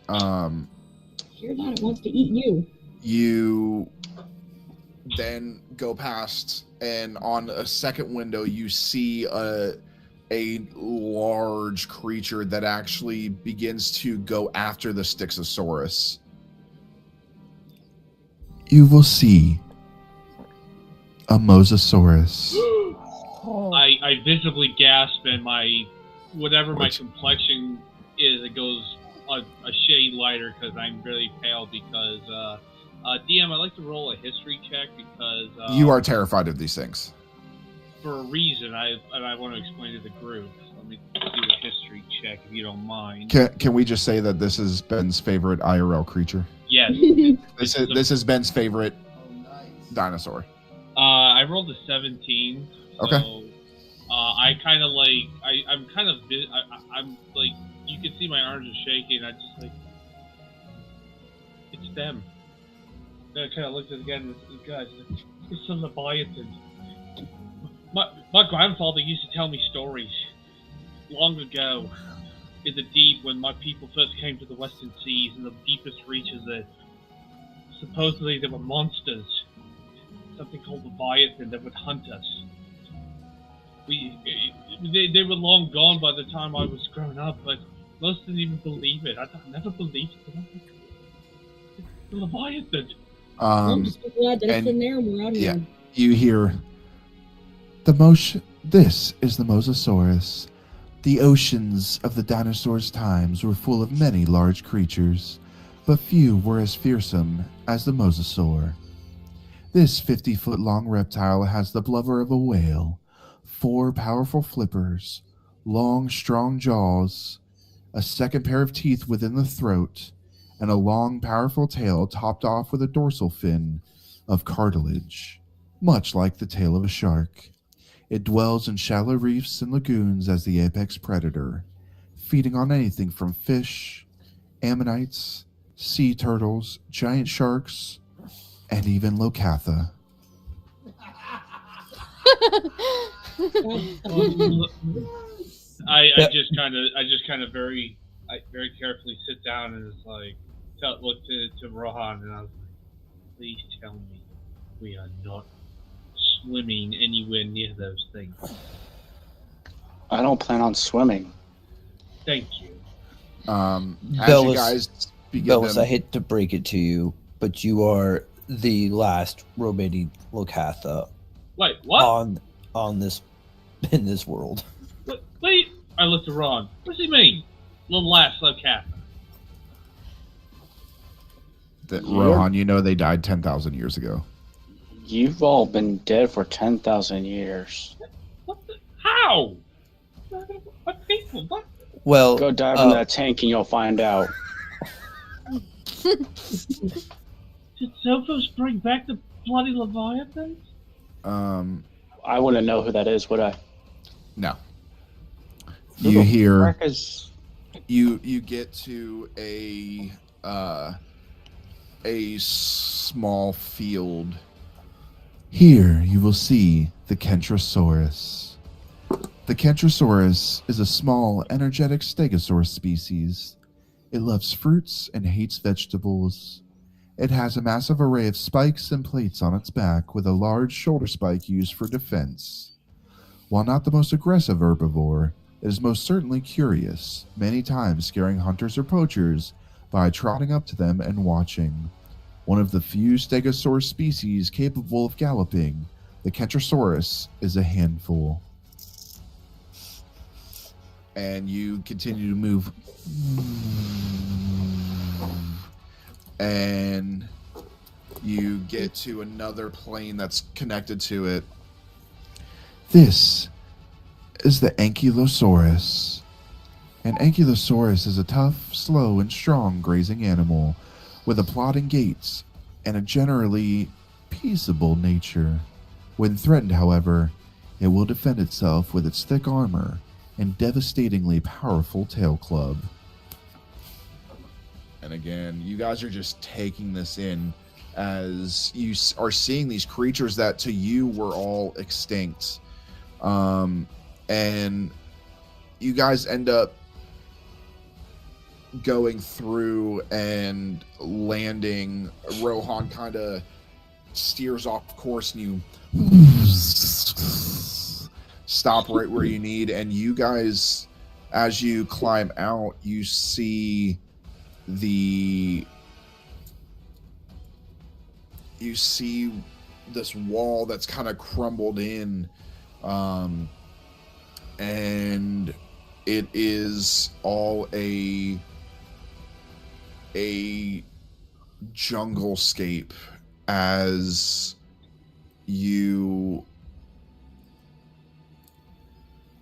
Fear not, it wants to eat you. You then go past, and on a second window, you see a large creature that actually begins to go after the Styxosaurus. You will see a Mosasaurus. I visibly gasp, and my complexion is, it goes a shade lighter because I'm really pale. Because DM, I'd like to roll a history check because You are terrified of these things. for a reason. I want to explain to the group. Let me do a history check if you don't mind. Can we just say that this is Ben's favorite IRL creature? Yes. This is Ben's favorite dinosaur. I rolled a 17. So, Okay. I kind of like I'm like, you can see my arms are shaking. I just like, it's them. Then I kind of looked at it again. This guys, it's a Leviathan. My grandfather used to tell me stories long ago in the deep, when my people first came to the western seas and the deepest reaches, that supposedly there were monsters, something called Leviathan, that would hunt us. They were long gone by the time I was grown up, but most didn't even believe it. I never believed it. The Leviathan. I'm just so glad that it's and- in there and we're out yeah. here. You hear this is the Mosasaurus. The oceans of the dinosaurs' times were full of many large creatures, but few were as fearsome as the Mosasaur. This 50-foot-long reptile has the blubber of a whale, 4 powerful flippers, long, strong jaws, a second pair of teeth within the throat, and a long, powerful tail topped off with a dorsal fin of cartilage, much like the tail of a shark. It dwells in shallow reefs and lagoons as the apex predator, feeding on anything from fish, ammonites, sea turtles, giant sharks, and even Locatha. I just kind of very carefully sit down and it's like look to Rohan and I was like, please tell me we are not swimming anywhere near those things. I don't plan on swimming. Thank you. As Bellis, you guys begin Bellis, to, I hate to break it to you, but you are the last remaining Lokatha Wait, what? on this in this world. Wait, I looked at Ron. What does he mean? The last Lokatha. Rohan, you know they died 10,000 years ago. You've all been dead for 10,000 years. How? What people? What? Well, Go dive in that tank and you'll find out. Did Sophos bring back the bloody Leviathans? I wouldn't know who that is, would I? No. Who You the hear heck is... you get to a small field. Here you will see the Kentrosaurus. The Kentrosaurus is a small, energetic stegosaurus species. It loves fruits and hates vegetables. It has a massive array of spikes and plates on its back, with a large shoulder spike used for defense. While not the most aggressive herbivore, it is most certainly curious, many times scaring hunters or poachers by trotting up to them and watching. One of the few stegosaurus species capable of galloping, the Kentrosaurus is a handful. And you continue to move. And you get to another plane that's connected to it. This is the Ankylosaurus. An Ankylosaurus is a tough, slow, and strong grazing animal with a plodding gait and a generally peaceable nature. When threatened, however, it will defend itself with its thick armor and devastatingly powerful tail club. And again, you guys are just taking this in as you are seeing these creatures that to you were all extinct. And you guys end up going through and landing. Rohan kind of steers off course and you stop right where you need. And you guys, as you climb out, you see this wall that's kind of crumbled in, and it is all a junglescape as you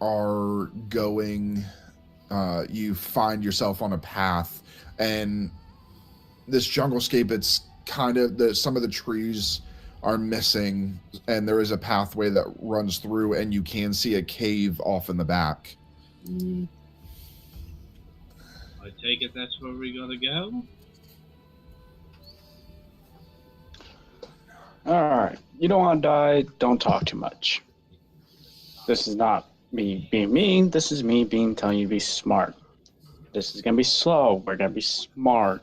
are going. You find yourself on a path, and this junglescape, it's kind of some of the trees are missing, and there is a pathway that runs through, and you can see a cave off in the back. I take it that's where we gotta go? Alright, you don't want to die, don't talk too much. This is not me being mean, this is me telling you to be smart. This is gonna be slow, we're gonna be smart.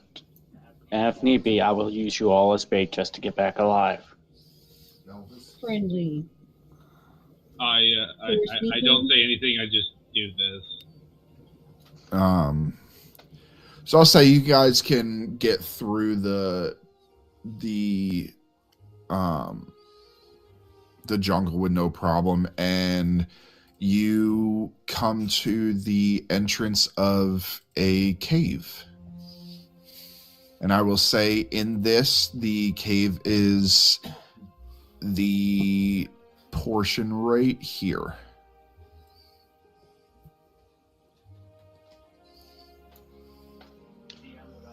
And if need be, I will use you all as bait just to get back alive. Friendly. I don't say anything, I just do this. So I'll say you guys can get through the jungle with no problem, and you come to the entrance of a cave. And I will say in this, the cave is the portion right here.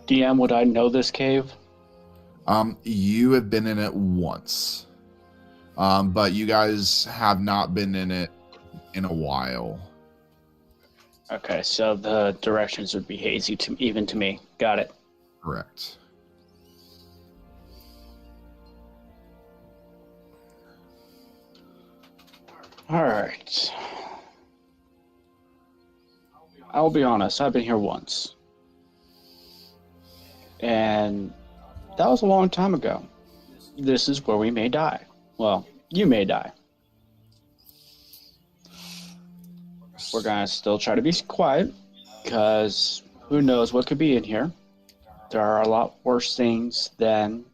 DM, would I know this cave? You have been in it once. But you guys have not been in it in a while. Okay, so the directions would be hazy even to me. Got it. Correct. All right. I'll be honest, I've been here once. And that was a long time ago. This is where we may die. Well, you may die. We're gonna still try to be quiet, because who knows what could be in here. There are a lot worse things than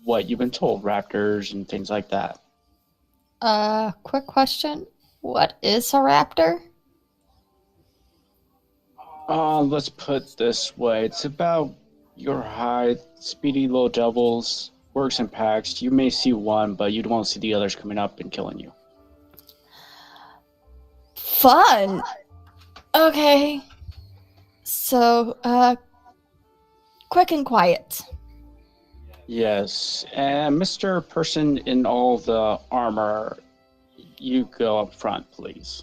what you've been told, raptors and things like that. Quick question. What is a raptor? Let's put it this way. It's about your height, speedy little devils, works in packs. You may see one, but you won't see the others coming up and killing you. Fun. Okay. So, quick and quiet. Yes, and Mr. Person in all the armor, you go up front, please.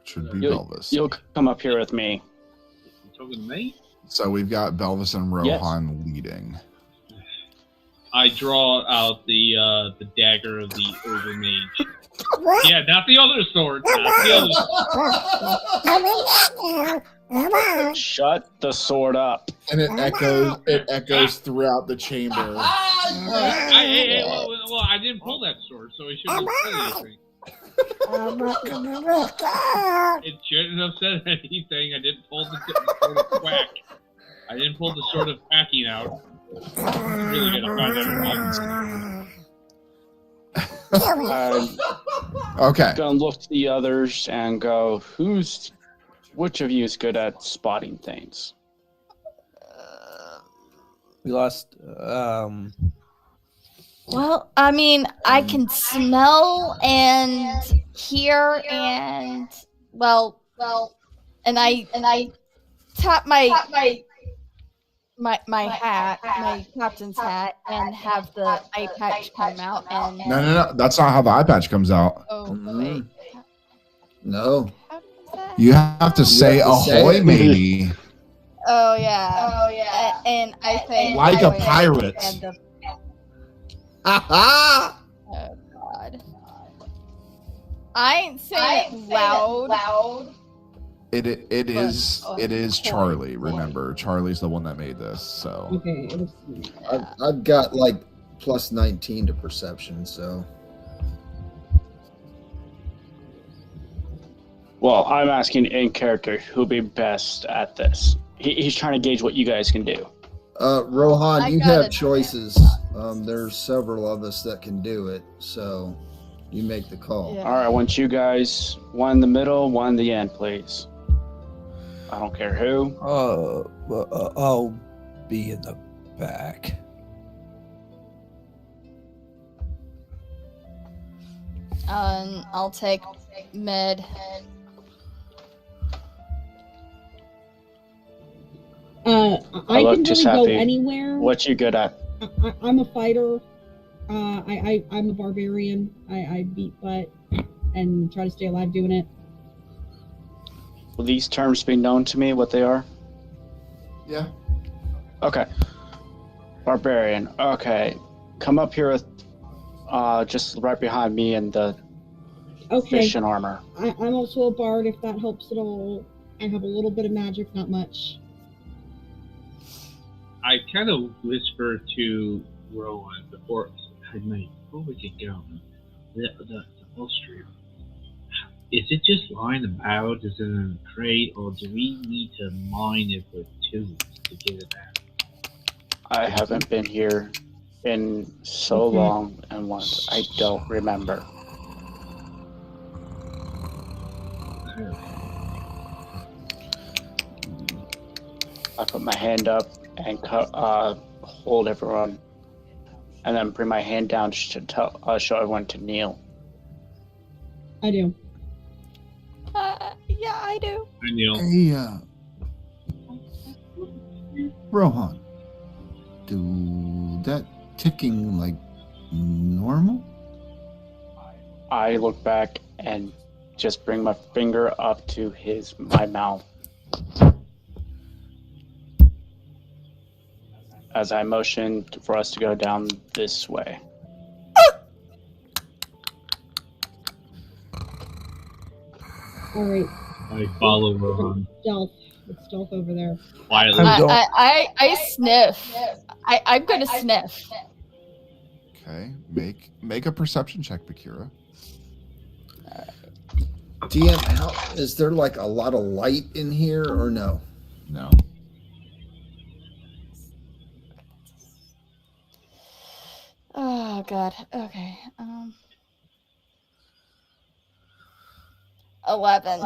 Should be Belvis. You'll come up here with me. You talking to me? So we've got Belvis and Rohan leading. I draw out the dagger of the Overmage. Yeah, not the other sword. Not the other. Shut the sword up. And it echoes throughout the chamber. Well, I didn't pull that sword, so it shouldn't have said anything. It shouldn't have said anything. I didn't pull the sword of quack. I didn't pull the sword of quacking out. I'm really gonna find that problem. Okay. Gonna look to the others and go, which of you is good at spotting things? We lost. Well, I mean, I can smell and hear and and I tap my hat, my captain's hat, and have the eye patch come out. And No. That's not how the eye patch comes out. oh wait, No. You have to say ahoy, matey. oh yeah, and I say Like a ahoy pirate. and the- Ha oh god, I ain't saying it loud. It is Charlie. Remember, Charlie's the one that made this. So Okay. I've got like plus 19 to perception, so. Well, I'm asking in character who'll be best at this. He's trying to gauge what you guys can do. Rohan, I you got have it. choices. There's several of us that can do it, so you make the call. Yeah. All right, I want you guys, one in the middle, one in the end, please. I don't care who. I'll be in the back. I'll take mid. I look can just really go happy. anywhere. What you good at? I'm a fighter. I'm a barbarian. I beat butt and try to stay alive doing it. Will these terms be known to me, what they are? yeah. Okay. Barbarian. Okay. Come up here with just right behind me in the Okay. fish and armor. I'm also a bard, if that helps at all. I have a little bit of magic, not much. I kind of whisper to Rowan before we get going. The upstream. Is it just lying about? Is it in a crate, or do we need to mine it with tools to get it out? I haven't been here in so Okay. long and once I don't remember. I put my hand up and hold everyone, and then bring my hand down to show everyone to kneel. I do. Yeah, I do. I kneel. Hey, Rohan, do that ticking like normal? I look back and just bring my finger up to my mouth. As I motion for us to go down this way. All right. I follow Rohan Stealth. It's stealth over there. quietly. I sniff. I'm gonna sniff. Okay, make a perception check, Bakira. DM, is there like a lot of light in here or no? No. Oh god. Okay. 11.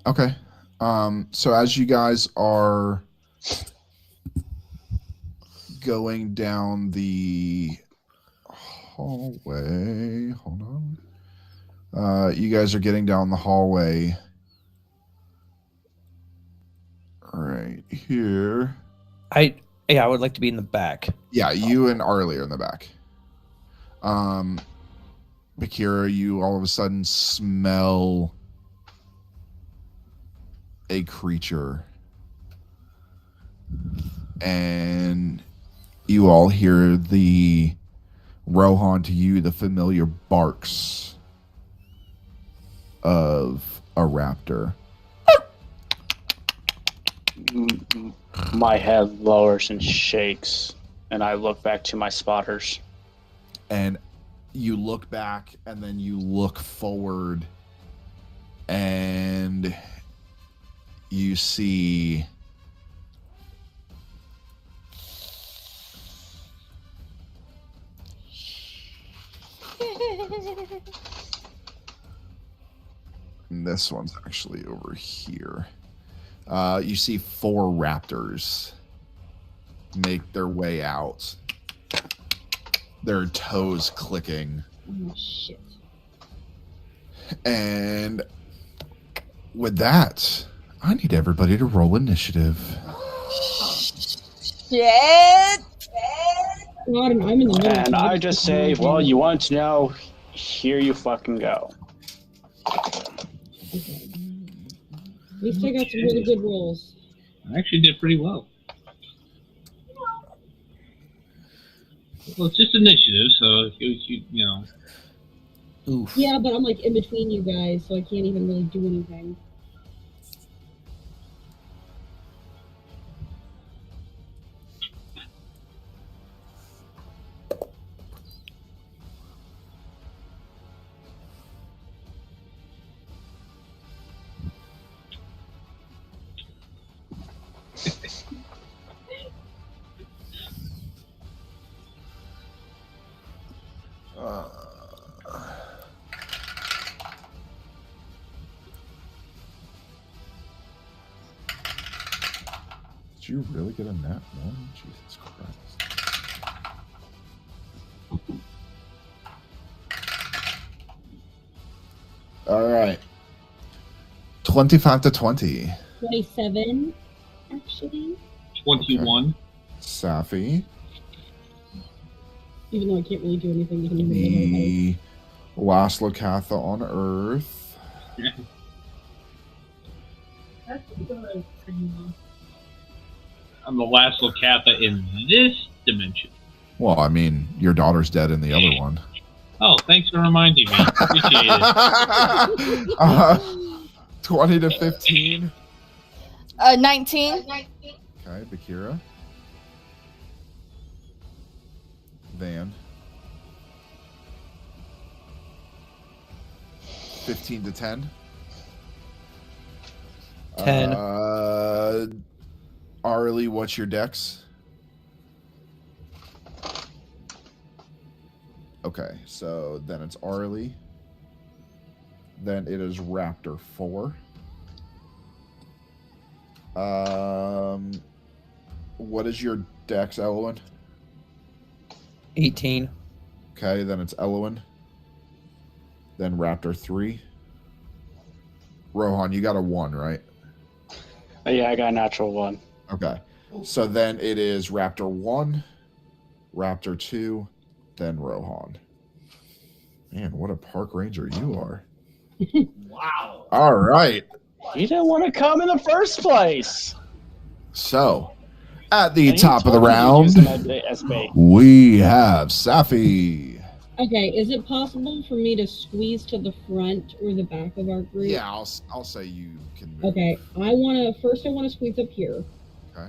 Okay. So as you guys are going down the hallway, hold on. You guys are getting down the hallway right here. I would like to be in the back. Yeah, you and Arlie are in the back. Bakira, you all of a sudden smell a creature. And you all hear Rohan, to you, the familiar barks of a raptor. My head lowers and shakes, and I look back to my spotters. And you look back, and then you look forward, and you see and this one's actually over here. You see 4 raptors make their way out, their toes clicking. Oh, shit. And with that, I need everybody to roll initiative. Shit. God, and I'm in the middle. And I just say, well, you want to know, here you fucking go. Okay. At least I got some really good rolls. I actually did pretty well. Well, it's just initiative, so you know. Oof. Yeah, but I'm like in between you guys, so I can't even really do anything. Did you really get a nat 1? Jesus Christ. All right. 25 to 20. 27, actually. 21. Okay. Safi. Even though I can't really do anything to him. The last Lokatha on Earth. That's good. I'm the last Lokatha in this dimension. Well, I mean, your daughter's dead in the other one. Oh, thanks for reminding me. Appreciate it. 20 to 15. 19. Okay, Bakira. Van. 15 to 10. 10. Arlie, what's your dex? Okay, so then it's Arlie. Then it is Raptor 4. What is your dex, Elowen? 18. Okay, then it's Elowen. Then Raptor 3. Rohan, you got a 1, right? Yeah, I got a natural 1. Okay. So then it is Raptor 1, Raptor 2, then Rohan. Man, what a park ranger you are. Wow. All right. You didn't want to come in the first place. So, at the And you top of the told me to round, use them as bait. we have Safi. Okay, is it possible for me to squeeze to the front or the back of our group? Yeah, I'll say you can move. Okay, I want to squeeze up here. Okay.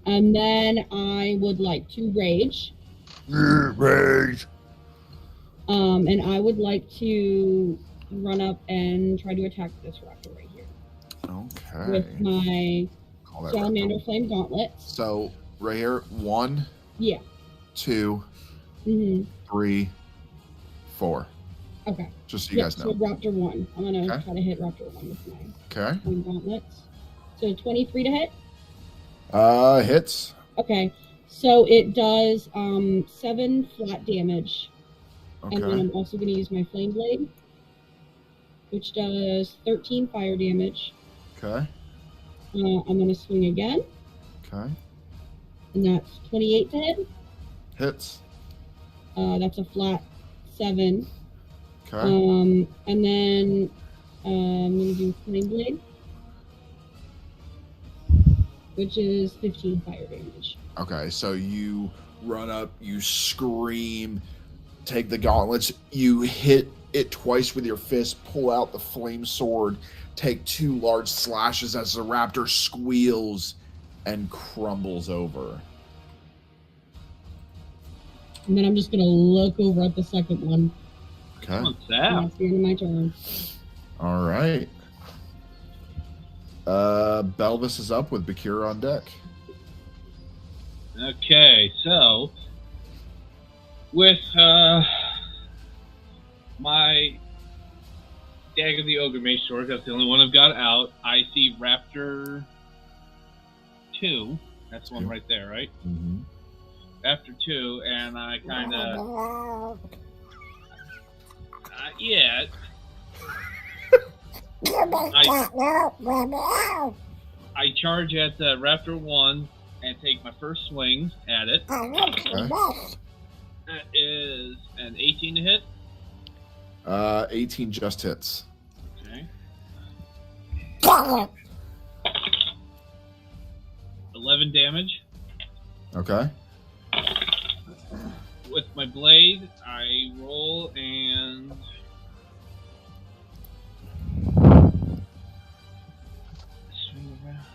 And then I would like to rage. Rage. And I would like to run up and try to attack this raptor right here. Okay. With my Salamander Flame Gauntlets. So right here, 1. Yeah. 2. 3. 4. Okay. Just so you guys know. So Raptor 1. I'm gonna try to hit Raptor 1 with my Flame Gauntlets. So 23 to hit. Hits. Okay. So it does 7 flat damage. Okay. And then I'm also going to use my Flame Blade, which does 13 fire damage. Okay. I'm going to swing again. Okay. And that's 28 to hit. Hits. That's a flat 7. Okay. And then I'm going to do Flame Blade, which is 15 fire damage. Okay, so you run up, you scream, take the gauntlets, you hit it twice with your fist, pull out the flame sword, take 2 large slashes as the raptor squeals and crumbles over. And then I'm just going to look over at the second one. Okay. What's that? And that's the end of my turn. All right. Belvis is up with Bakura on deck. Okay, so with my Dag of the Ogre Mage Sword, that's the only one I've got out. I see Raptor 2. That's the one right there, right? Mm-hmm. Raptor 2, and I kind of... yeah. I charge at Raptor 1 and take my first swing at it. Okay. That is an 18 to hit. 18 just hits. Okay. 11 damage. Okay. With my blade, I roll and... swing around.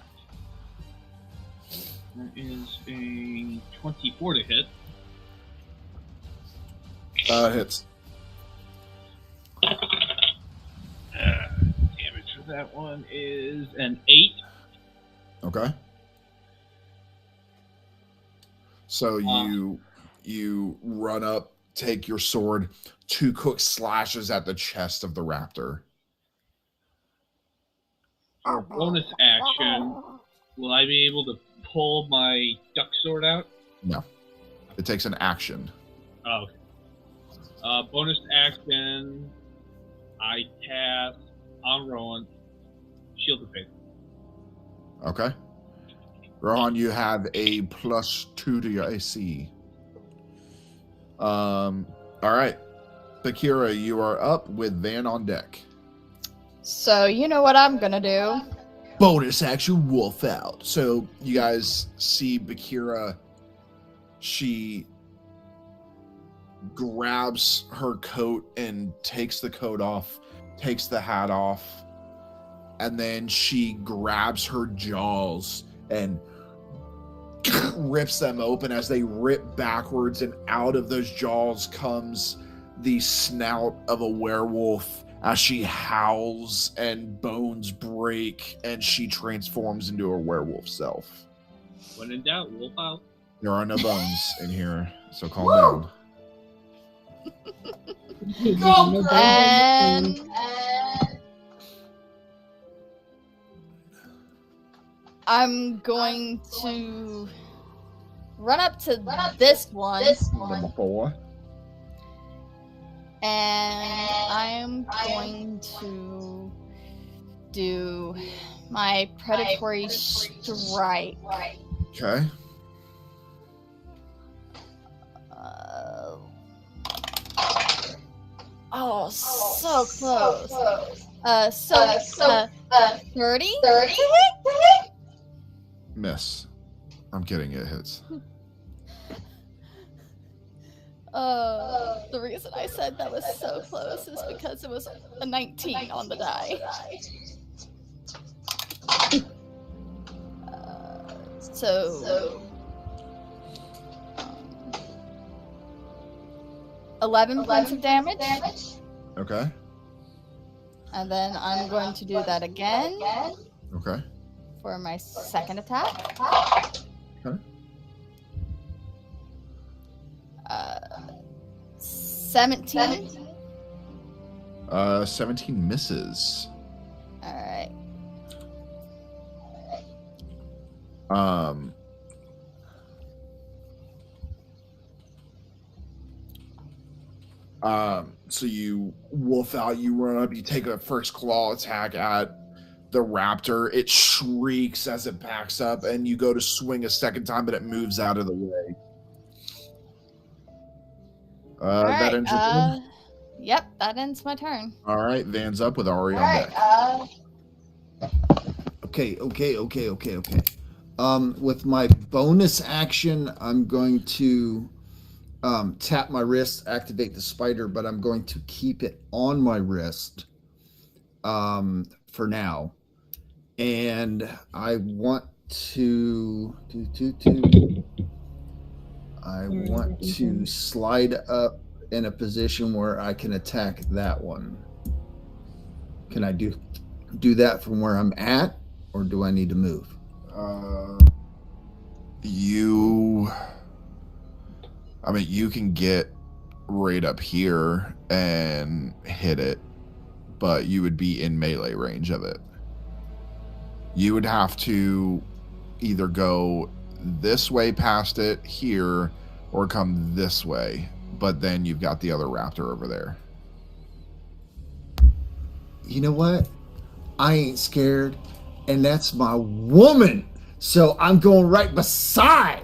That is a 24 to hit. Hits. Damage for that one is an 8. Okay. So you run up, take your sword, 2 quick slashes at the chest of the raptor. For bonus action, will I be able to pull my duck sword out? No. It takes an action. Oh, okay. Bonus action, I cast on Rowan, Shield of Faith. Okay. Rohan, you have a +2 to your AC. All right. Bakura, you are up with Van on deck. So you know what I'm gonna do. Bonus action wolf out. So you guys see Bakura, she grabs her coat and takes the coat off, takes the hat off, and then she grabs her jaws and rips them open. As they rip backwards, and out of those jaws comes the snout of a werewolf as she howls and bones break and she transforms into her werewolf self. When in doubt, wolf out. There are no bones in here, so calm down. And I'm going to run up to this one. Number 4. And I'm going to do my predatory strike. Okay. Oh, so close. 30? Miss. I'm kidding, it hits. The reason I said that was so close is because it was a 19 on the die. So 11 points of damage. Okay. And then I'm going to do that again Okay. for my second attack. Okay. 17. 17 misses. All right. So you wolf out, you run up, you take a first claw attack at the raptor. It shrieks as it backs up, and you go to swing a second time, but it moves out of the way. All right, that ends your turn? Yep, that ends my turn. All right, Van's up with Ari on deck. Okay. With my bonus action, I'm going to tap my wrist, activate the spider, but I'm going to keep it on my wrist for now. And I want to slide up in a position where I can attack that one. Can I do that from where I'm at, or do I need to move? You can get right up here and hit it, but you would be in melee range of it. You would have to either go this way past it here or come this way, but then you've got the other raptor over there. You know what? I ain't scared, and that's my woman. So I'm going right beside,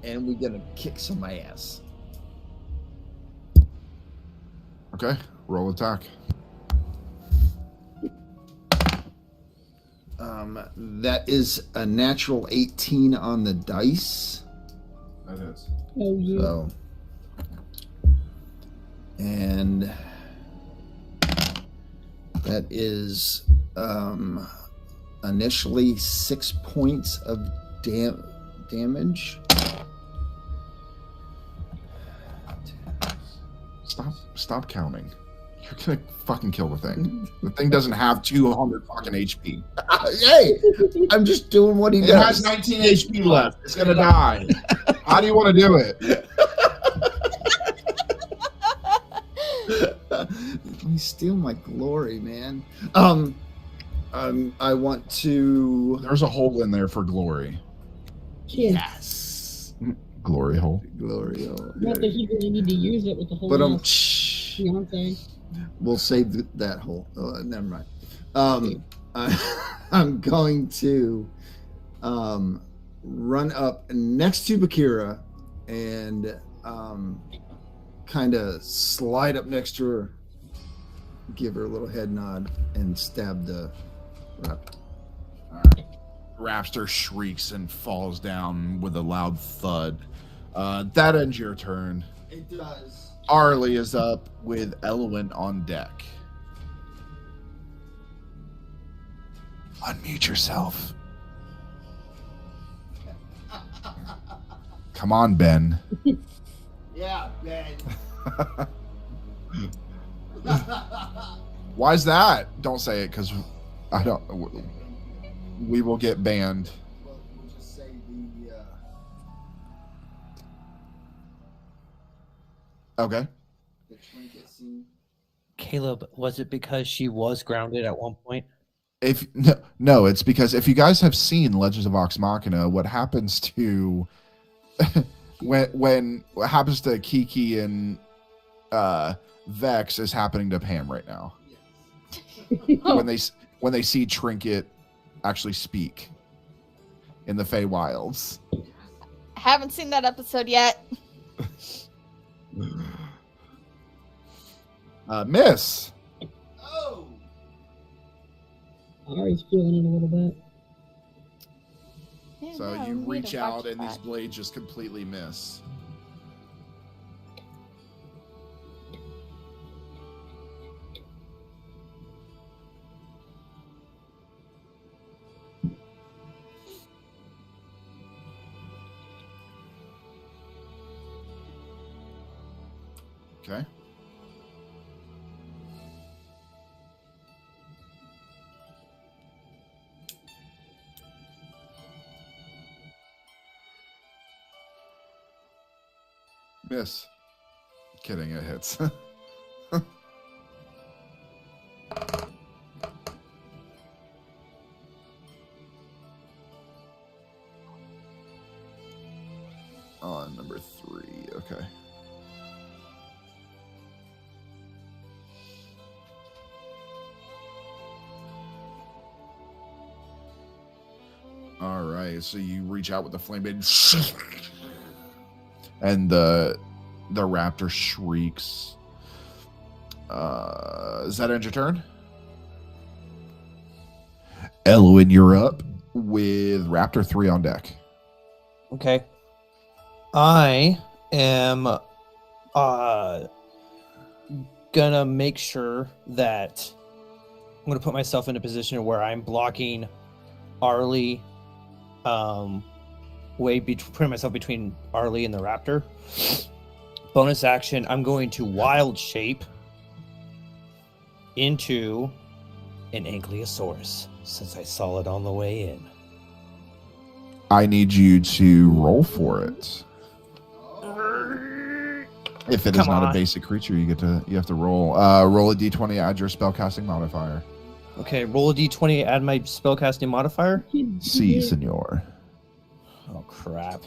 and we're gonna kick some ass. Okay, roll attack. That is a natural 18 on the dice. That is. Oh, yeah. So, and that is initially 6 points of damage. Stop counting. You're gonna fucking kill the thing. The thing doesn't have 200 fucking HP. Hey, I'm just doing what he It does. has 19 HP left. It's gonna die. How do you want to do it? You steal my glory, man. I want to. There's a hole in there for glory. Yes. Glory hole. Glory hole. Not that he really need to use it with the whole But Beyonce. we'll save that hole. Never mind. I'm going to run up next to Bakira and kind of slide up next to her, give her a little head nod, and stab the raptor. All right. Raptor shrieks and falls down with a loud thud. That ends your turn. It does. Arlie is up with Elowen on deck. Unmute yourself. Come on, Ben. Yeah, Ben. Why's that? Don't say it, because I don't. We will get banned. We'll just say Okay. the trinket scene. Caleb, was it because she was grounded at one point? If no, it's because if you guys have seen Legends of Vox Machina, what happens to when what happens to Kiki and Vex is happening to Pam right now. when they see Trinket actually speak in the Feywilds. Haven't seen that episode yet. Miss. Oh. Ari's feeling it a little bit. Yeah, So no, you we need reach to out watch and these that. blades just completely miss. Okay. Miss. Kidding, it hits. On number 3, okay. All right, so you reach out with the flame blade, and the raptor shrieks. Is that end your turn? Elwin, you're up with Raptor 3 on deck. Okay. I am gonna make sure that I'm gonna put myself in a position where I'm blocking Arlie, putting myself between Arlie and the raptor. Bonus action, I'm going to wild shape into an Ankylosaurus, since I saw it on the way in. I need you to roll for it. If it is Come not on. a basic creature, you have to roll. Roll a d20, add your spellcasting modifier. Okay, roll a d20, add my spellcasting modifier. Si, senor. Oh, crap.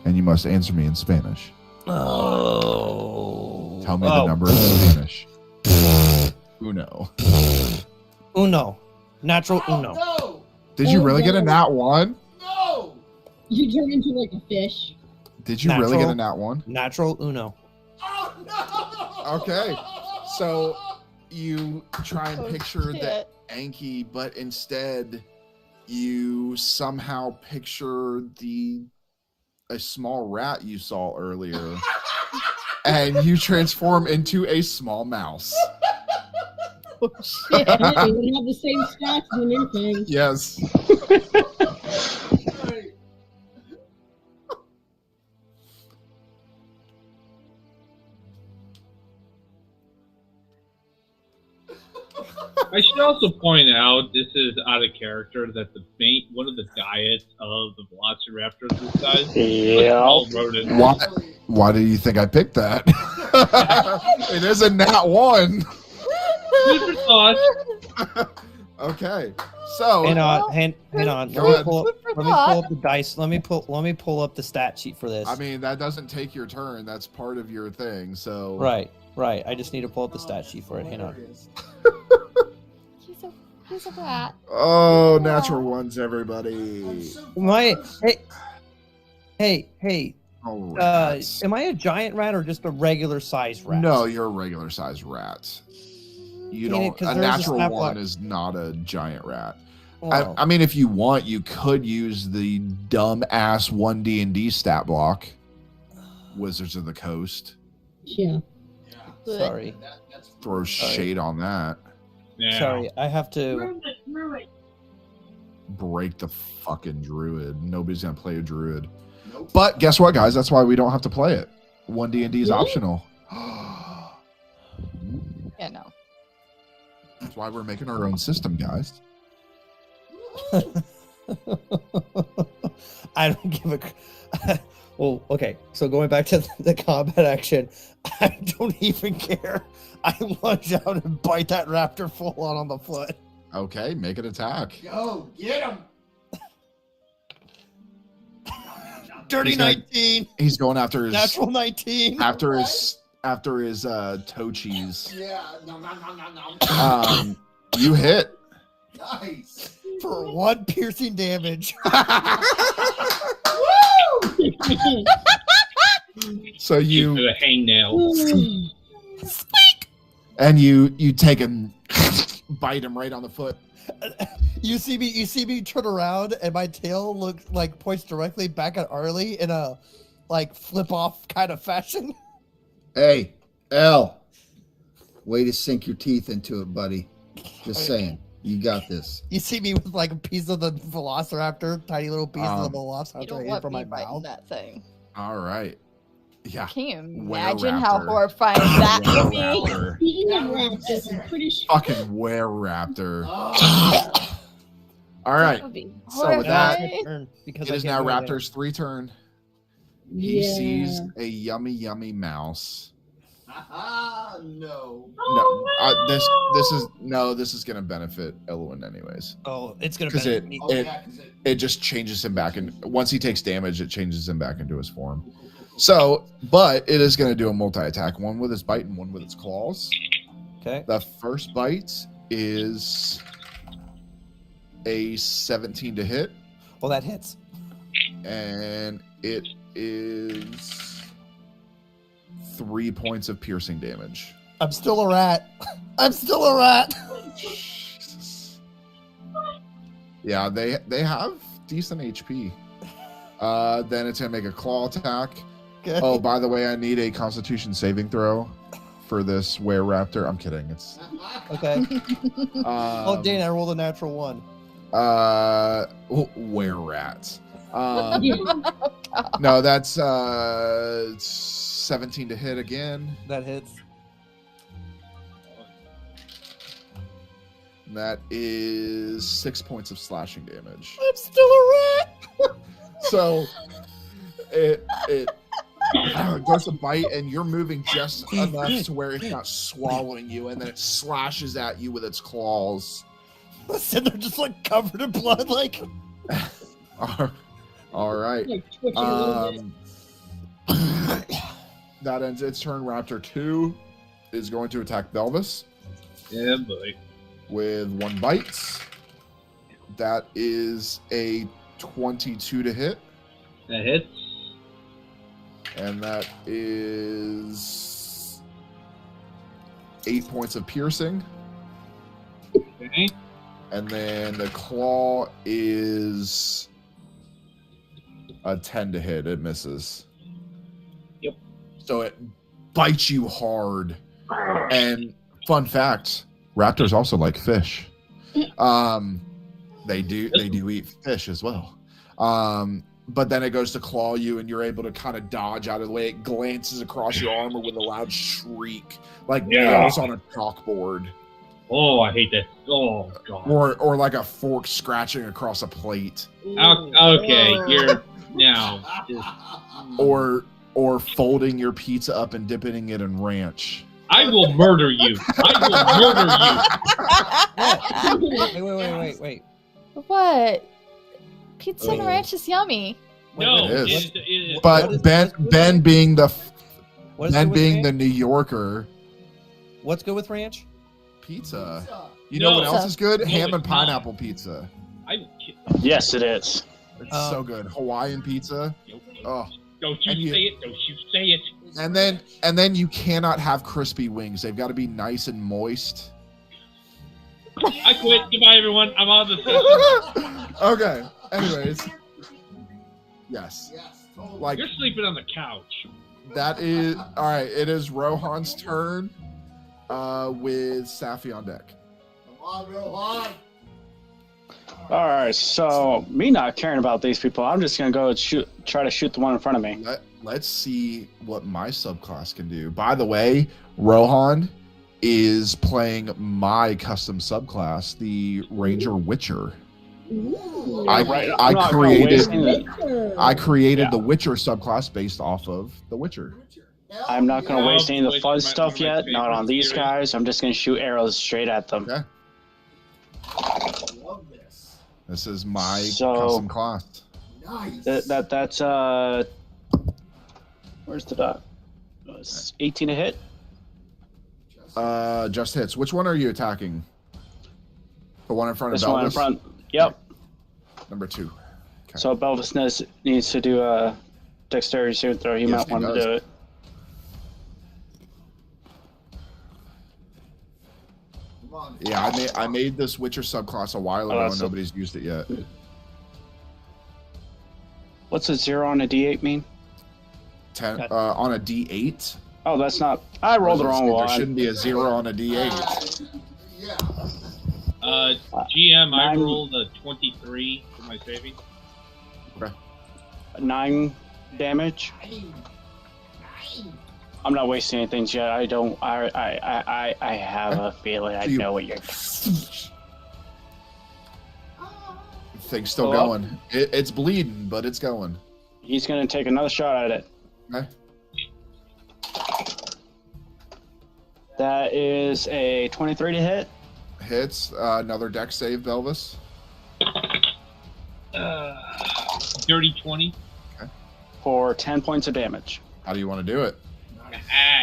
And you must answer me in Spanish. Oh. Tell me the number in Spanish. Uno. Uno. Natural uno. No! Did you really get a nat 1? No! You turn into like a fish. Did you really get a nat 1? Natural uno. Oh, no! Okay. So you try and picture the shit. Anki, but instead you somehow picture a small rat you saw earlier. And you transform into a small mouse. Oh, shit. Hey, we have the same stats as the new thing. Yes. I should also point out, this is out of character, that one of the diets of the Velociraptor this size Yeah. all rodent. Why do you think I picked that? It is a nat 1. Food for thought. Okay. So Hang on. Go Let me ahead. pull up the dice. Let me pull up the stat sheet for this. I mean, that doesn't take your turn. That's part of your thing. So Right. I just need to pull up the stat sheet for it. Hang on. He's a rat. Oh, natural ones, everybody. Hey. Oh, rats. Am I a giant rat or just a regular sized rat? No, you're a regular sized rat. You Dang it, don't. 'cause A there's a natural snap one block. is not a giant rat. Well, I mean, if you want, you could use the dumb ass 1D&D stat block. Wizards of the Coast. Yeah. sorry. Throw shade on that. Yeah. Sorry, I have to. Break the fucking druid. Nobody's gonna play a druid. But guess what, guys? That's why we don't have to play it. 1D&D is Really? optional. Yeah, no. That's why we're making our own system, guys. I don't give a. Well, okay. So going back to the combat action, I don't even care. I lunge out and bite that raptor full on the foot. Okay, make an attack. Go, get him! Dirty He's gonna- 19. He's going after his Natural 19. after his toe cheese. Yeah, no. You hit. Nice. For 1 piercing damage. So You you a hangnail. and you take and bite him right on the foot. You see me turn around and my tail looks like points directly back at Arlie in a like flip off kind of fashion. Hey, L. Way to sink your teeth into it, buddy. Just saying. You got this. You see me with like a piece of the Velociraptor, tiny little piece of the You Velociraptor don't in want from me my biting mouth. that thing. All right. Yeah. Can you Were imagine how raptor. horrifying that would be? Raptor. Speaking of raptors, I'm pretty sure. Fucking were raptor. Oh. All right. That would be So with that, horrifying. because it is now Raptor's 3 turn. He Yeah. sees a yummy mouse. No. This is gonna benefit Elwyn anyways. Oh, it's gonna Because benefit me. it just changes him back, and once he takes damage, it changes him back into his form. So, but it is gonna do a multi-attack, one with its bite and one with its claws. Okay. The first bite is a 17 to hit, Well, that hits. and it is 3 points of piercing damage. I'm still a rat. I'm still a rat. Jesus. Yeah, they have decent HP. Then it's gonna make a claw attack. Okay. Oh, by the way, I need a Constitution saving throw for this were-raptor. I'm kidding. It's Okay. Oh, dang! I rolled a natural 1. were-rat. Oh, God. No, that's 17 to hit again. That hits. That is 6 points of slashing damage. I'm still a rat. So it goes to bite, and you're moving just enough to where it's not swallowing you, and then it slashes at you with its claws. Listen, they're just like covered in blood, like. All right. Like twitching a little bit. That ends its turn. Raptor 2 is going to attack Belvis Yeah, boy. with 1 bite. That is a 22 to hit, That hits. and that is 8 points of piercing. Okay. And then the claw is a 10 to hit. It misses. Yep. So it bites you hard. And fun fact, raptors also like fish. They do eat fish as well. But then it goes to claw you, and you're able to kind of dodge out of the way. It glances across your armor with a loud shriek, like nails on a chalkboard. Oh, I hate that. Oh, God. Or like a fork scratching across a plate. Okay, you're now. Or folding your pizza up and dipping it in ranch. I will murder you. I will murder you. Wait. What? Pizza and ranch is yummy. No, It is. it is. But Ben being the New Yorker, What's good with ranch? pizza. You know what No. else is good? No, Ham and it's not. pineapple pizza. Yes, it is. It's so good. Hawaiian pizza. Oh, Don't And you you- say it. Don't you say it. and then you cannot have crispy wings. They've got to be nice and moist. I quit. Goodbye, everyone. I'm out of the session. Okay. Anyways. Yes. Like You're sleeping on the couch. that is all right. It is Rohan's turn. With Safi on deck. Come on, Rohan. All right, so me not caring about these people, I'm just gonna go and try to shoot the one in front of me. Let's see what my subclass can do. By the way, Rohan is playing my custom subclass, the Ranger Witcher. Ooh. I I'm not gonna waste any- I created Yeah. the Witcher subclass based off of The Witcher. I'm not gonna waste any of the Witch fun is my- stuff one of my yet. Not on favorites, these serious. guys. I'm just gonna shoot arrows straight at them. Okay. Love this. This is my So- custom class. Nice. That's where's the dot? It's 18 to hit. Just hits. Which one are you attacking? The one in front of This one in Belvis? front. Yep. Number 2. Okay. So Belvis needs to do a dexterity saving throw. He Yes, might he want to does. do it. Come on. Yeah, I made this Witcher subclass a while ago, that's and a- nobody's used it yet. What's a 0 on a D8 mean? 10 on a D8. Oh, that's not. I rolled the wrong There one. shouldn't be a 0 on a D8. Yeah. GM, I Nine. rolled a 23 for my saving. 9 damage. I'm not wasting anything yet. I don't. I have a feeling I know what you're. Thing's still Oh. going. It's bleeding, but it's going. He's gonna take another shot at it. Okay. That is a 23 to hit. Hits. Another deck save, Belvis. Dirty 20. For 10 points of damage. How do you want to do it?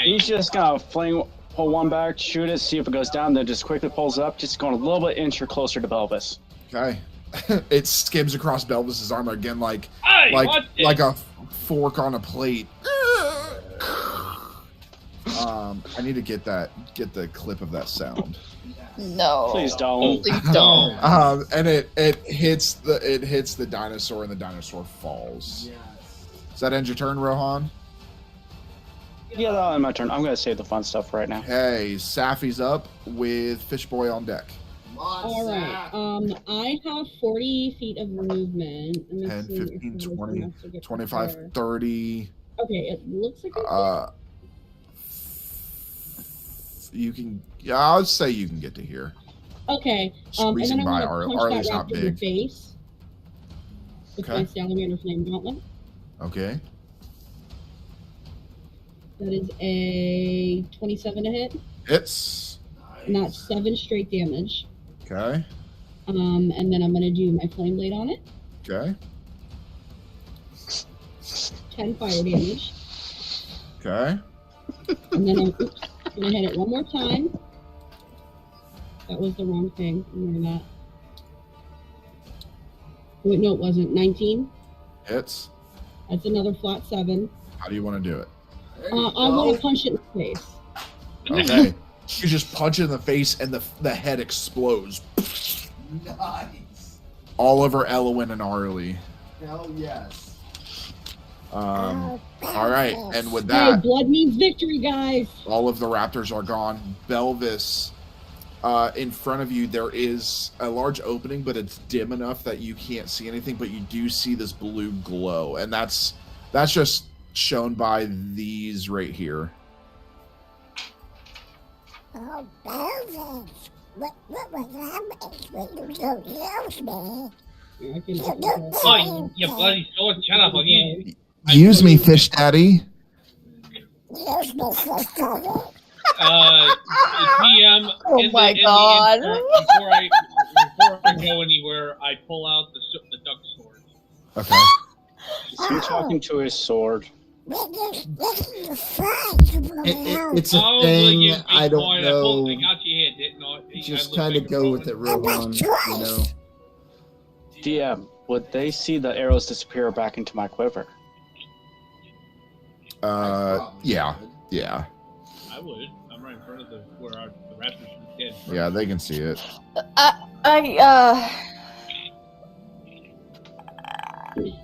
He's just gonna pull one back, shoot it, see if it goes down, then just quickly pulls up, just going a little bit inch or closer to Belvis. Okay. It skims across Belvis's armor again, like Hey, watch it. like a fork on a plate. I need to get the clip of that sound. No. Please don't. Please don't. And it hits the dinosaur, and the dinosaur falls. Does that end your turn, Rohan? Yeah, that'll end my turn. I'm gonna save the fun stuff right now. Okay, Safi's up with Fishboy on deck. All right. I have 40 feet of movement. Let me 10, see if 15, there's 20, enough to get 25, there. 30. Okay, it looks like I You can. Yeah, I'll say you can get to here. okay. And Squeezing then by I'm gonna punch Arlie's that not raptor in the big. face with my Okay. salamander flame gauntlet. Okay. That is a 27 to hit, Hits. and that's 7 straight damage. Okay. And then I'm gonna do my flame blade on it, Okay. 10 fire damage, Okay. and then I'm gonna hit it one more time. That was the wrong thing. Remember that. Wait, no, it wasn't. 19. Hits. That's another flat 7. How do you want to do it? I want to punch it in the face. Okay. You just punch it in the face, and the head explodes Nice. all over Elwyn and Arlie. Hell yes. All right, and with Hey, that, blood means victory, guys. all of the raptors are gone. Belvis, in front of you, there is a large opening, but it's dim enough that you can't see anything. But you do see this blue glow, and that's just shown by these right here. Oh, Belvis, what happens when you don't use me? Yeah, I can You get don't that. Oh, you bloody sword. Shut up. I'll use Use me, fish daddy. use me for something. PM. Oh my God. Before I go anywhere, I pull out the duck sword. Okay. Is he talking to his sword? When you fight It's a Oh, thing. you I big don't boy, know. I got you here, didn't I? Just I kind looked of like a go with it, Roman. Rohan. You know. DM, would they see the arrows disappear back into my quiver? Yeah. I would. I'm right in front of where the raptors were dead. Yeah, they can see it.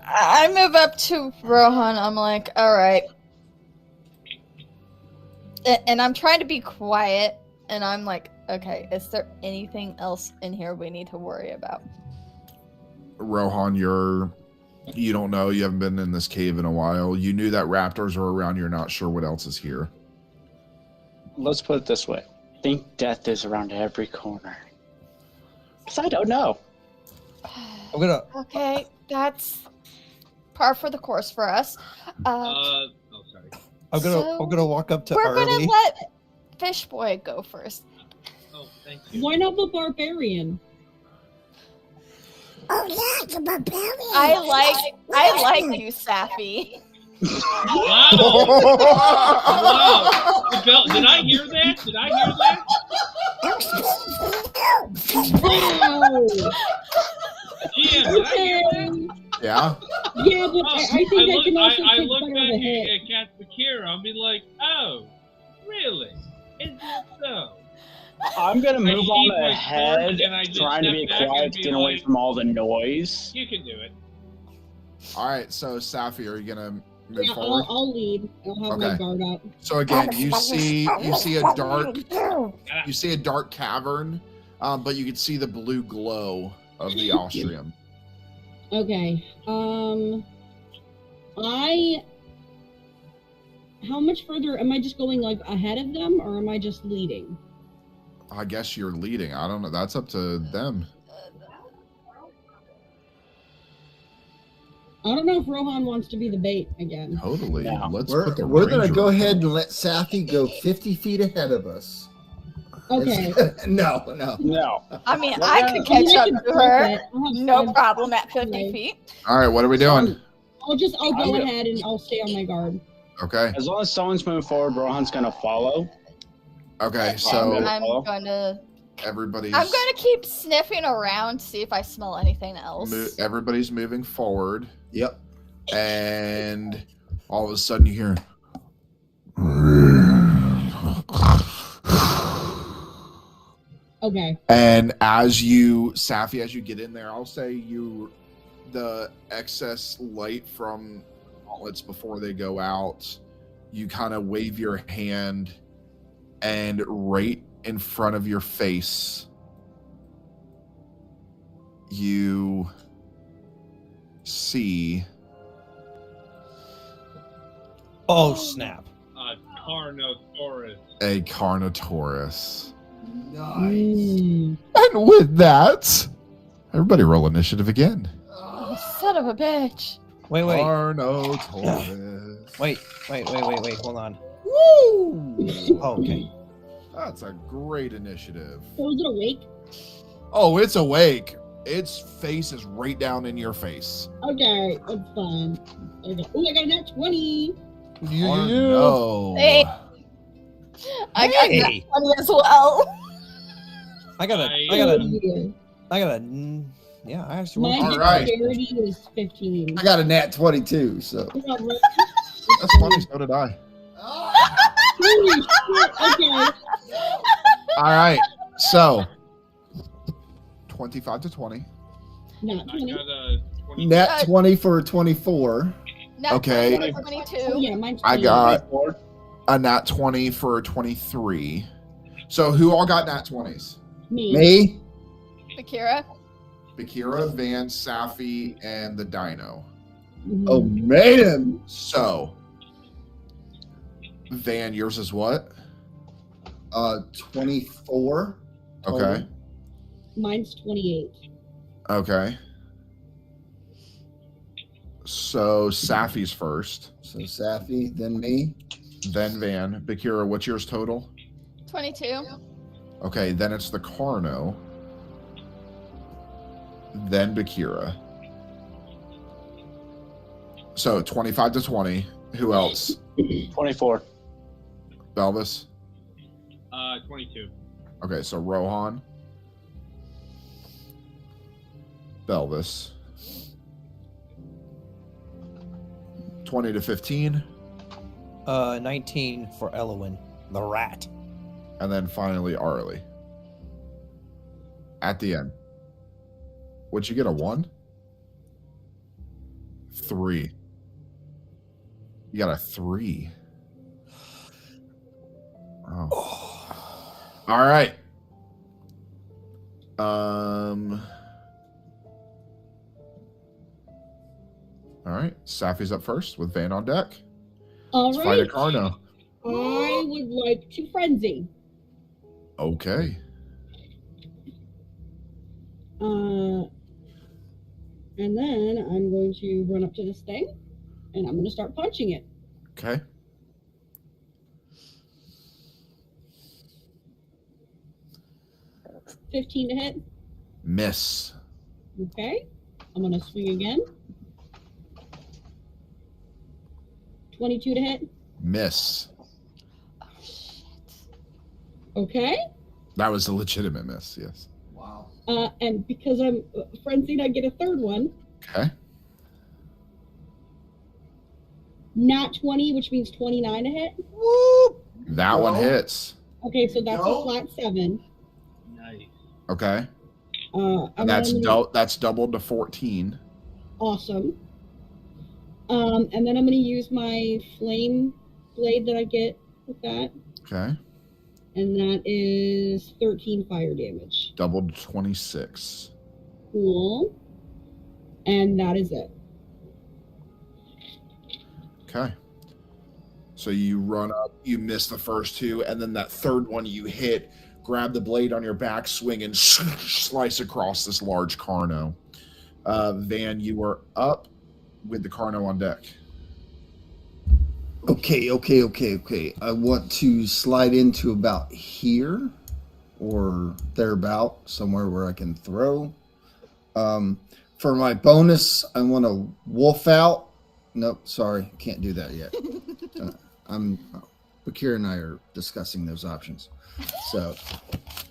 I move up to Rohan. I'm like, all right. And I'm trying to be quiet. And I'm like, okay, is there anything else in here we need to worry about? Rohan, you don't know. You haven't been in this cave in a while. You knew that raptors are around. You're not sure what else is here. Let's put it this way. I think death is around every corner. Because I don't know. I'm gonna. Okay, that's par for the course for us. Oh, sorry. I'm gonna walk up to We're Arlie. gonna let Fishboy go first. Oh, thank you. Why not the barbarian? Oh, yeah, the barbarian. I like you, Safi. Wow! Wow! Did I hear that? Did I hear that? Wow. GM, did I hear that? Yeah. Yeah, but I think I can also I take look fire back of the hit. at Cat Bakira. I'll be like, oh, really? Is that so? I'm going to move sheathe on my ahead, sword and I just trying to be step back and quiet to be get away like- from all the noise. You can do it. All right. So, Safi, are you gonna move Yeah, forward? I'll lead. I'll have my Okay. guard up. So again, you see a dark cavern, but you can see the blue glow of the Austrium. Okay. I how much further am I just going like ahead of them, or am I just leading? I guess you're leading. I don't know. That's up to them. I don't know if Rohan wants to be the bait again. Totally. No. Let's We're put the going to ranger go on. ahead and let Safi go 50 feet ahead of us. Okay. No. No. I mean, Well, I yeah. could I mean, catch I up can to flip her. it. I have No five- problem at 50 Okay. feet. All right, what are we doing? I'll go I'm gonna- ahead and I'll stay on my guard. Okay. As long as someone's moving forward, Rohan's gonna follow. Okay, And so I'm going to everybody's keep sniffing around, see if I smell anything else. everybody's moving forward, Yep. and all of a sudden you hear Okay. and as you get in there, I'll say the excess light from gauntlets before they go out, you kind of wave your hand, and right in front of your face you see Oh snap! Carnotaurus. a Carnotaurus. Mm. And with that, everybody roll initiative again. Oh, son of a bitch. Wait. Carnotaurus. Wait. Hold on. Woo! Oh, okay. That's a great initiative. So is it awake? Oh, it's awake. Its face is right down in your face. Okay, that's fine. Okay. Oh, I got a nat 20. Oh, no. Hey. I got that Hey. one as well. I got Oh, a. Yeah, I actually. My All right. dexterity is 15. I got a nat 22, so. That's funny. So did I. Holy shit, okay. All right. So, 25 to 20. Nat I 20. got a 20. Nat 20 for 24. Nat Okay. 20 for 22. Oh, yeah, mine's I 20. got a nat 20 for 23. So, who all got nat 20s? Me? Akira. Bakira, Van, Safi, and the Dino. Mhm. Oh, man. So, Van, yours is what? 24. Okay. Mine's 28. Okay. So, Safi's first, So Safi, then me. then Van. Bakira, what's yours total? 22. Okay, then it's the Carno. Then Bakira. So 25 to 20. Who else? 24. Belvis? 22. Okay, so Rohan. Belvis. 20 to 15. 19 for Elowin, the rat. And then finally Arlie. At the end. Would you get a 1? 3. You got a 3. Oh. All right. All right. Safi's up first with Van on deck. All Let's fight a right. Carno. I would like to frenzy. Okay. And then I'm going to run up to this thing, and I'm going to start punching it. Okay. $15 to hit. Miss. Okay. I'm going to swing again. 22 to hit. Miss. Okay. That was a legitimate miss, yes. Wow. And because I'm frenzied, I get a third one. Okay. Nat 20, which means 29 to hit. That one hits. Okay, so that's a flat 7. Nice. Okay. And And that's then I'm gonna- that's doubled to 14. Awesome. And then I'm going to use my flame blade that I get with that. Okay. And that is 13 fire damage. Doubled to 26. Cool. And that is it. Okay. So you run up, you miss the first two, and then that third one you hit, grab the blade on your back, swing, and slice across this large Carno. Van, you are up with the Carno on deck. Okay. I want to slide into about here or thereabout, somewhere where I can throw. For my bonus, I want to wolf out. Nope, sorry, can't do that yet. Bakir and I are discussing those options. So,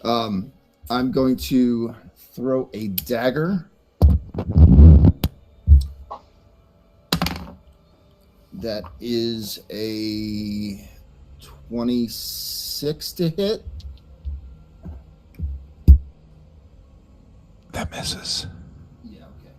I'm going to throw a dagger. That is a 26 to hit. That misses. Yeah, okay.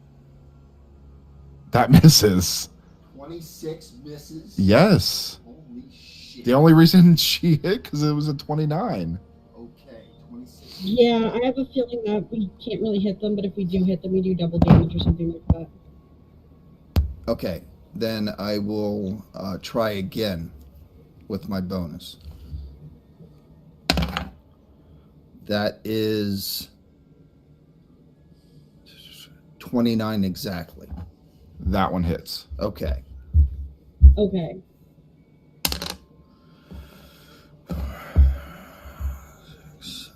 That misses. 26 misses? Yes. Holy shit. The only reason she hit because it was a 29. Okay, 26. Yeah, I have a feeling that we can't really hit them, but if we do hit them, we do double damage or something like that. Okay, then I will try again with my bonus. That is 29 exactly. That one hits. Okay. Okay.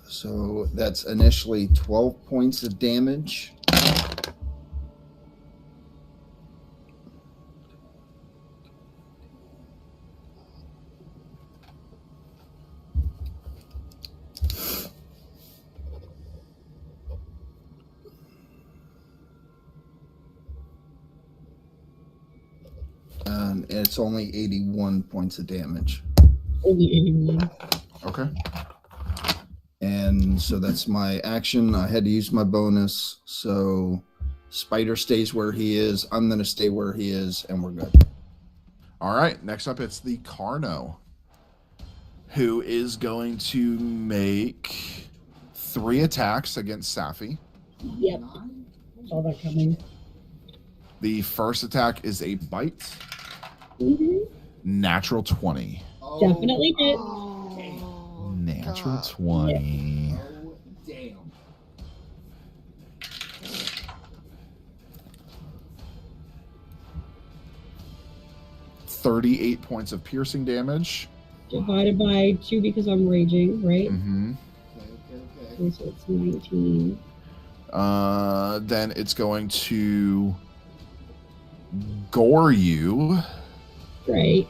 So that's initially 12 points of damage. And it's only 81 points of damage. Only 81. Okay. And so that's my action. I had to use my bonus. So Spider stays where he is. I'm going to stay where he is, and we're good. All right. Next up, it's the Carno, who is going to make 3 attacks against Safi. Yep. Saw that coming. The first attack is a bite. Mm-hmm. Natural 20. Definitely hit. Natural 20. Oh, damn. 38 points of piercing damage. Divided by 2 because I'm raging, right? Mm-hmm. Okay, so it's 19. Then it's going to gore you. Right.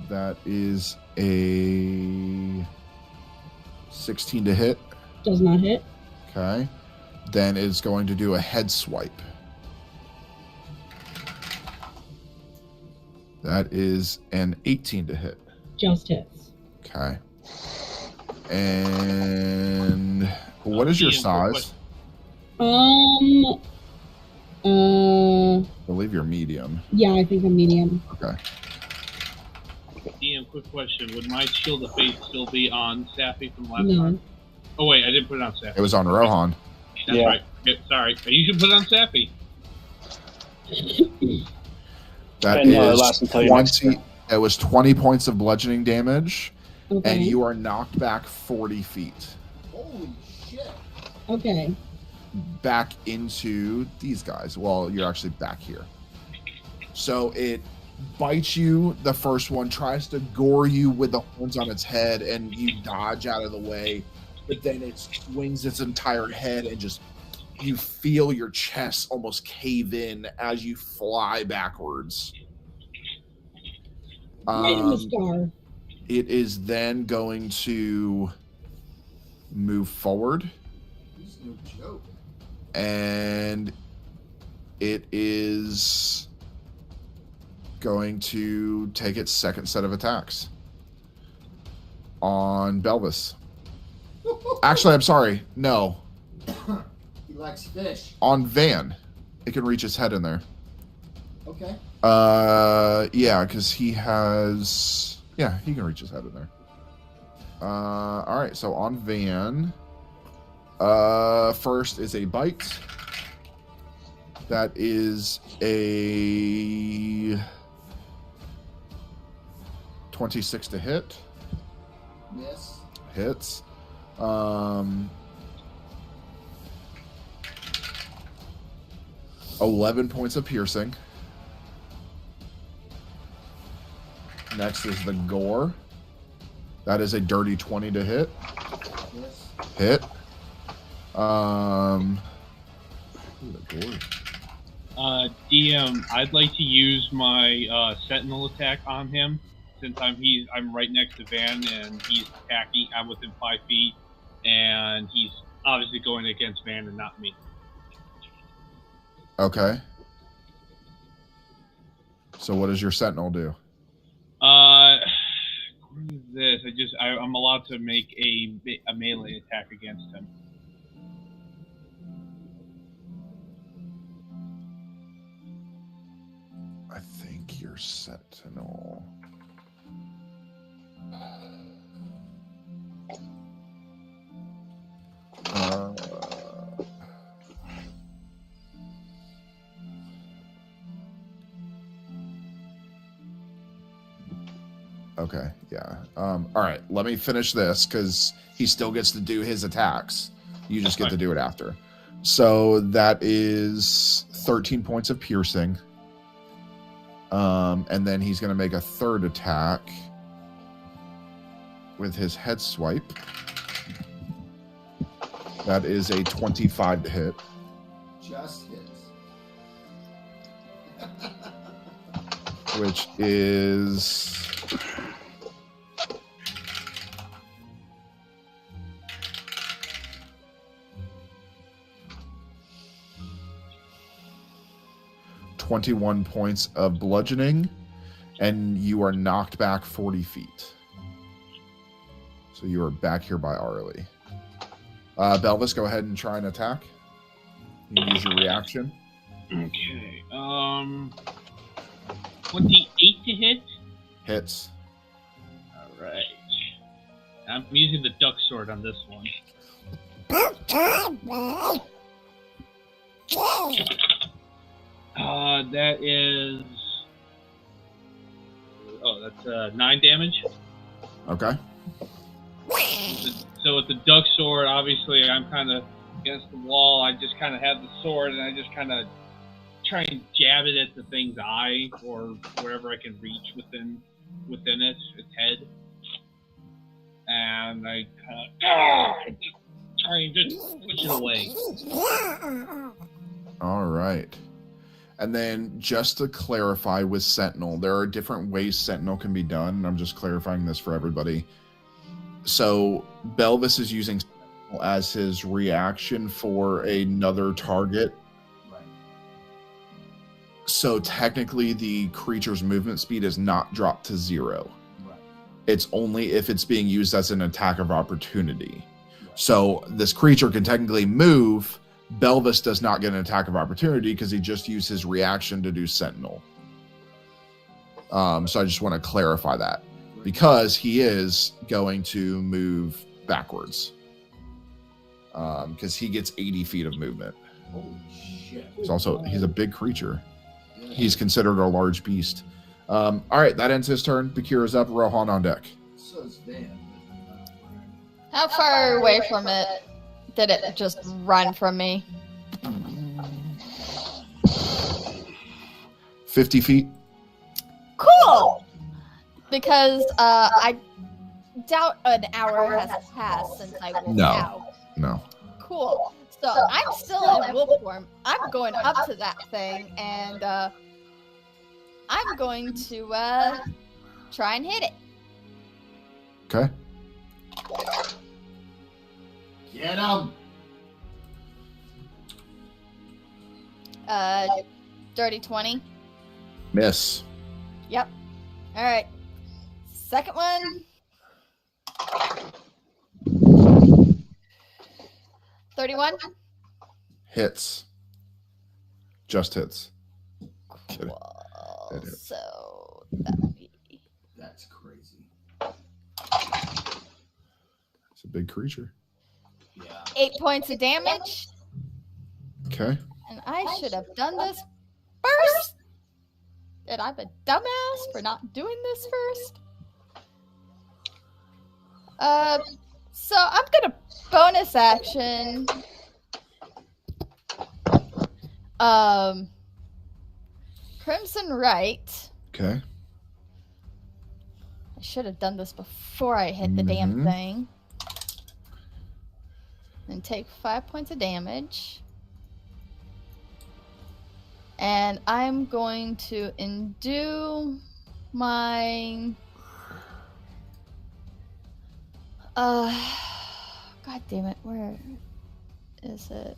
That is a 16 to hit. Does not hit. Okay. Then it's going to do a head swipe. That is an 18 to hit. Just hits. Okay. And what is your size? I believe you're medium. Yeah, I think I'm medium. Okay. DM, quick question. Would my shield of faith still be on Safi from last No. time? Oh, wait, I didn't put it on Safi. It was on Rohan. That's Yeah. right. Yeah, sorry. You should put it on Safi. That And, is last until your next 20. It was 20 points of bludgeoning damage, Okay. and you are knocked back 40 feet. Holy shit. Okay. Back into these guys. Well, you're actually back here. So it bites you. The first one tries to gore you with the horns on its head, and you dodge out of the way. But then it swings its entire head, and just you feel your chest almost cave in as you fly backwards. Right in the scar. It is then going to move forward. He's no joke. And it is going to take its second set of attacks on Belvis. Actually, I'm sorry. No. He likes fish. On Van. It can reach its head in there. Okay. Yeah, because he has... Yeah, he can reach his head in there. All right, so on Van... first is a bite. That is a 26 to hit. Miss. Hits. 11 points of piercing. Next is the gore. That is a dirty 20 to hit. Miss. Hit. Ooh, the gore. DM, I'd like to use my sentinel attack on him since I'm right next to Van and he's attacking. I'm within 5 feet, and he's obviously going against Van and not me. Okay. So what does your sentinel do? According to this, I'm allowed to make a melee attack against him. I think your sentinel. Okay, yeah. All right, let me finish this because he still gets to do his attacks. You just get to do it after. So that is 13 points of piercing. And then he's going to make a third attack with his head swipe. That is a 25 to hit. Just hits. Which is 21 points of bludgeoning, and you are knocked back 40 feet. So you are back here by Arlie. Belvis, go ahead and try and attack. You can use your reaction. Okay. 28 to hit. Hits. All right. I'm using the duck sword on this one. That is. Oh, that's 9 damage. Okay. So with the duck sword, obviously, I'm kind of against the wall. I just kind of have the sword, and I just kind of try and jab it at the thing's eye or wherever I can reach within its head. And I kind of try and just push it away. All right. And then just to clarify with Sentinel, there are different ways Sentinel can be done. And I'm just clarifying this for everybody. So Belvis is using Sentinel as his reaction for another target. Right. So technically the creature's movement speed is not dropped to 0. Right. It's only if it's being used as an attack of opportunity. Right. So this creature can technically move. Belvis does not get an attack of opportunity because he just used his reaction to do Sentinel. So I just want to clarify that because he is going to move backwards because he gets 80 feet of movement. Holy shit. He's a big creature. He's considered a large beast. All right, that ends his turn. Bakira's up. Rohan on deck. So is Van. How far away from it did it just run from me? 50 feet. Cool! Because I doubt an hour has passed since I woke out. No. Cool. So I'm still in wolf form. I'm going up to that thing and I'm going to try and hit it. Okay. Get him! Dirty 20. Miss. Yep. All right. Second one. 31. Hits. Just hits. Kidding. Cool. It hits. So that would be. That's crazy. It's a big creature. Yeah. 8 points of damage. Okay. And I should have done this first. And I'm a dumbass for not doing this first. So I'm gonna bonus action. Crimson Right. Okay. I should have done this before I hit the damn thing. And take 5 points of damage. And I'm going to endue my... God damn it, where is it?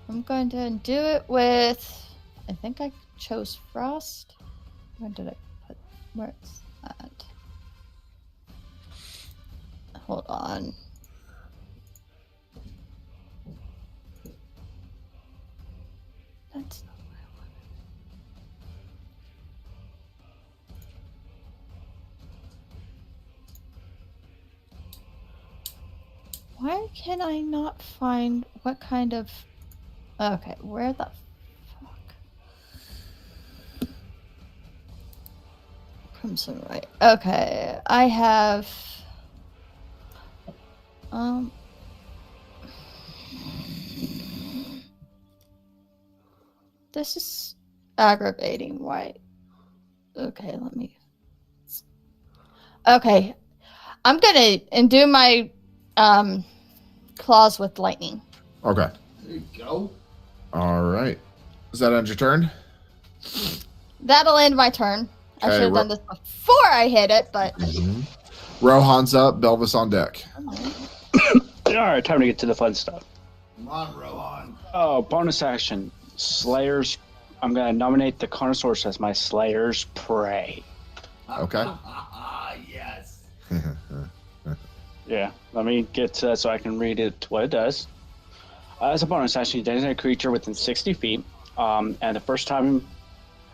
I'm going to endue it with... I think I chose Frost. Where did I put... Where's that? Hold on. That's not what I wanted. Why can I not find what kind of... Okay, where the fuck? Crimson Right. Okay, I have... This is aggravating. Why? Okay, let me... Okay. I'm gonna endue my claws with lightning. Okay. There you go. All right. Is that end your turn? That'll end my turn. I Okay, should have done this before I hit it, but... Rohan's up, Belvis on deck. Alright, time to get to the fun stuff. Come on, Rohan. Oh, bonus action. Slayer's. I'm going to nominate the Carnosaurus as my Slayer's Prey. Okay. Yes. Yeah, let me get to that so I can read it what it does. As a bonus action, you designate a creature within 60 feet, and the first time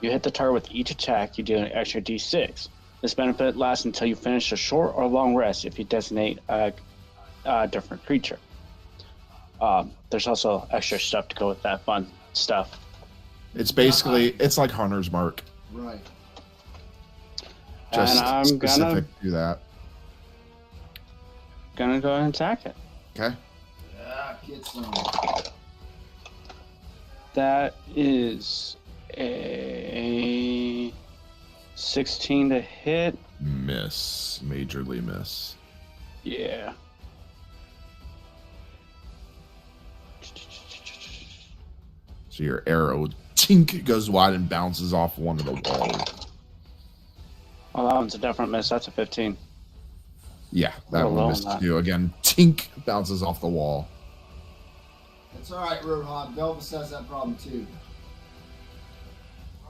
you hit the target with each attack, you do an extra d6. This benefit lasts until you finish a short or long rest if you designate a different creature. There's also extra stuff to go with that fun stuff. It's basically, it's like Hunter's Mark. Right. Just And I'm specific to that. Gonna go ahead and attack it. Okay. Yeah, get some. That is a 16 to hit. Miss. Majorly miss. Yeah. So your arrow tink goes wide and bounces off one of the walls. Oh, that one's a different miss. That's a 15. Yeah, that Oh, one well, missed that- you. Again, tink bounces off the wall. It's all right, Rohan. Belvis has that problem too.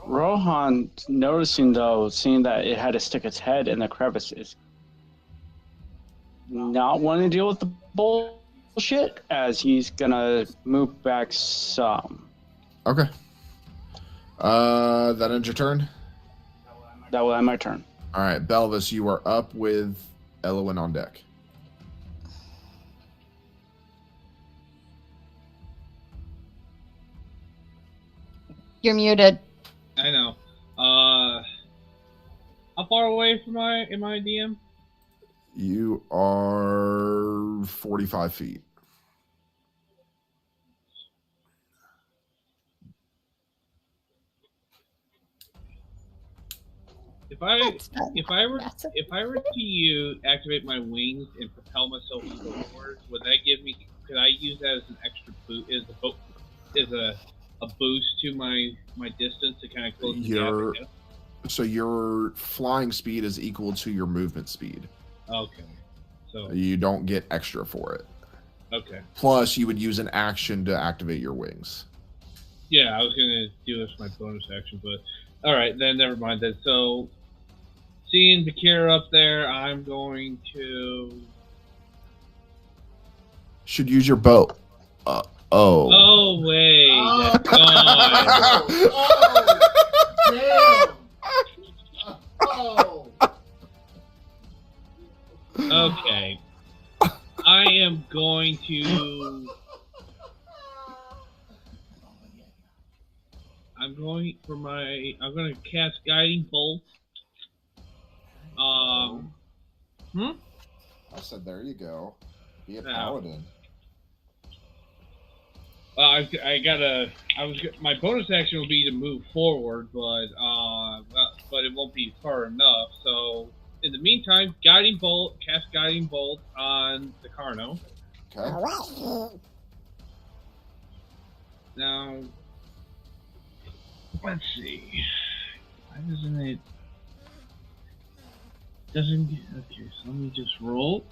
Rohan, noticing though, seeing that it had to stick its head in the crevice, is not wanting to deal with the bullshit, as he's gonna move back some. Okay. That ends your turn? That will end my turn. All right, Belvis, you are up with Elowin on deck. You're muted. I know. How far away from am I DM? You are 45 feet. If I were massive. to activate my wings and propel myself forward, would that give me? Could I use that as an extra as a boost to my distance to kind of close the Your gap? So your flying speed is equal to your movement speed. Okay. So You don't get extra for it. okay. Plus, you would use an action to activate your wings. Yeah, I was gonna do this my bonus action, but all right, then never mind that. So, seeing Bakir up there, I'm going to. Should use your bow. Oh. Oh wait, that's gone. Damn. Oh. Okay, I am going to. I'm going to cast Guiding Bolt. I said, there you go. Be a No. paladin. My bonus action will be to move forward, but it won't be far enough. So in the meantime, guiding bolt, cast guiding bolt on the Carno. Okay. All right. Now, let's see. Why doesn't it? Doesn't get okay. So let me just roll.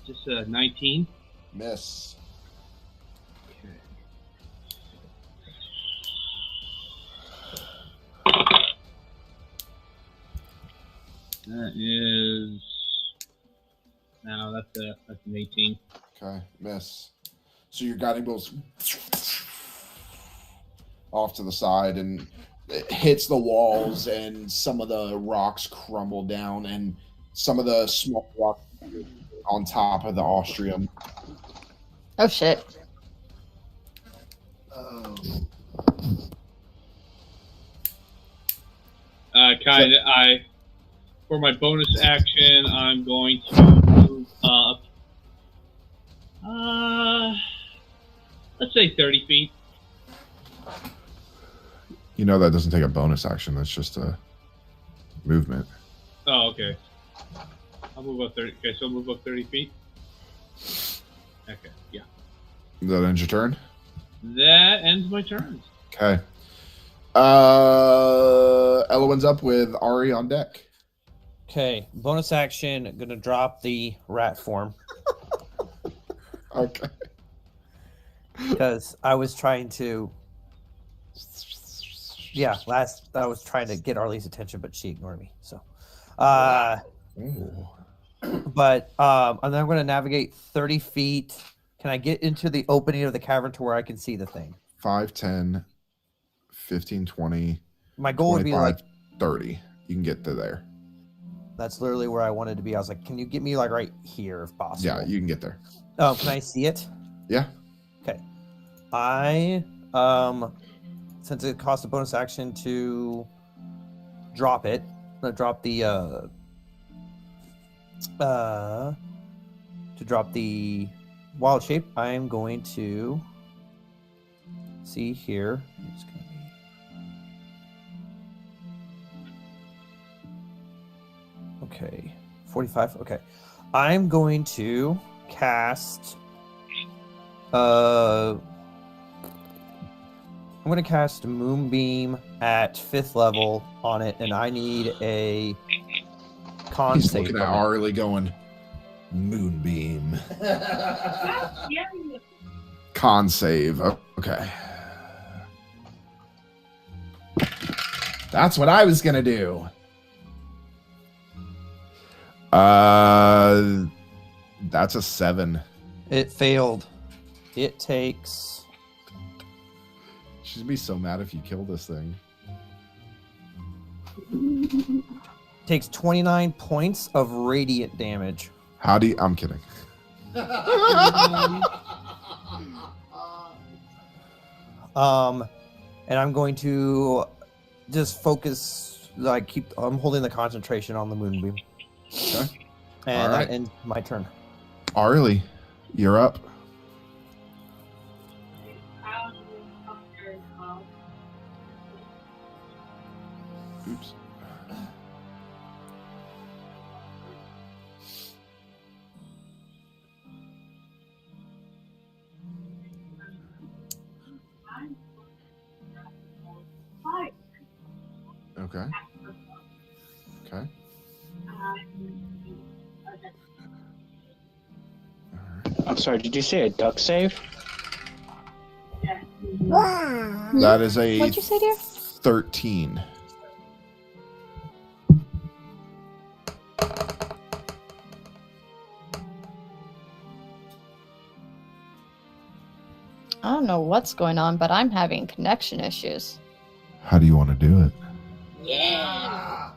Just a 19. Miss. Okay. That is that's an 18. Okay, miss. So your guiding bolt's off to the side and it hits the walls, and some of the rocks crumble down, and some of the small rocks on top of the Austrium. Oh shit. For my bonus action, I'm going to move up. Let's say 30 feet. You know that doesn't take a bonus action. That's just a movement. Oh, okay. I'll move up 30. Okay, so I'll move up 30 feet. Okay, yeah. That ends your turn? That ends my turn. Okay. Elowen's up with Ari on deck. Okay, bonus action, gonna drop the rat form. Okay. Because I was trying to... Yeah, I was trying to get Arlie's attention, but she ignored me, so... But and then I'm going to navigate 30 feet. Can I get into the opening of the cavern to where I can see the thing? 5, 10, 15, 20. My goal would be like 30. You can get to there. That's literally where I wanted to be. I was like, can you get me like right here if possible? Yeah, you can get there. Oh, can I see it? Yeah. Okay. I since it costs a bonus action to drop it, I'm gonna drop the wild shape. I am going to see here. It's gonna be okay. 45. Okay, I'm going to cast. I'm going to cast Moonbeam at 5th level on it, and I need a con He's save. looking at Arlie going, Moonbeam. Con save. Okay. That's what I was going to do. That's a 7. It failed. It takes... She's gonna be so mad if you kill this thing. Takes 29 points of radiant damage. How do you... I'm kidding. And I'm going to just focus, like I'm holding the concentration on the moonbeam. Okay. And All right. that ends my turn. Arlie, you're up. Oops. Okay. Okay. I'm sorry, did you say a duck save? Wow. That is a What'd you say, dear? 13. I don't know what's going on, but I'm having connection issues. How do you want to do it? Yeah.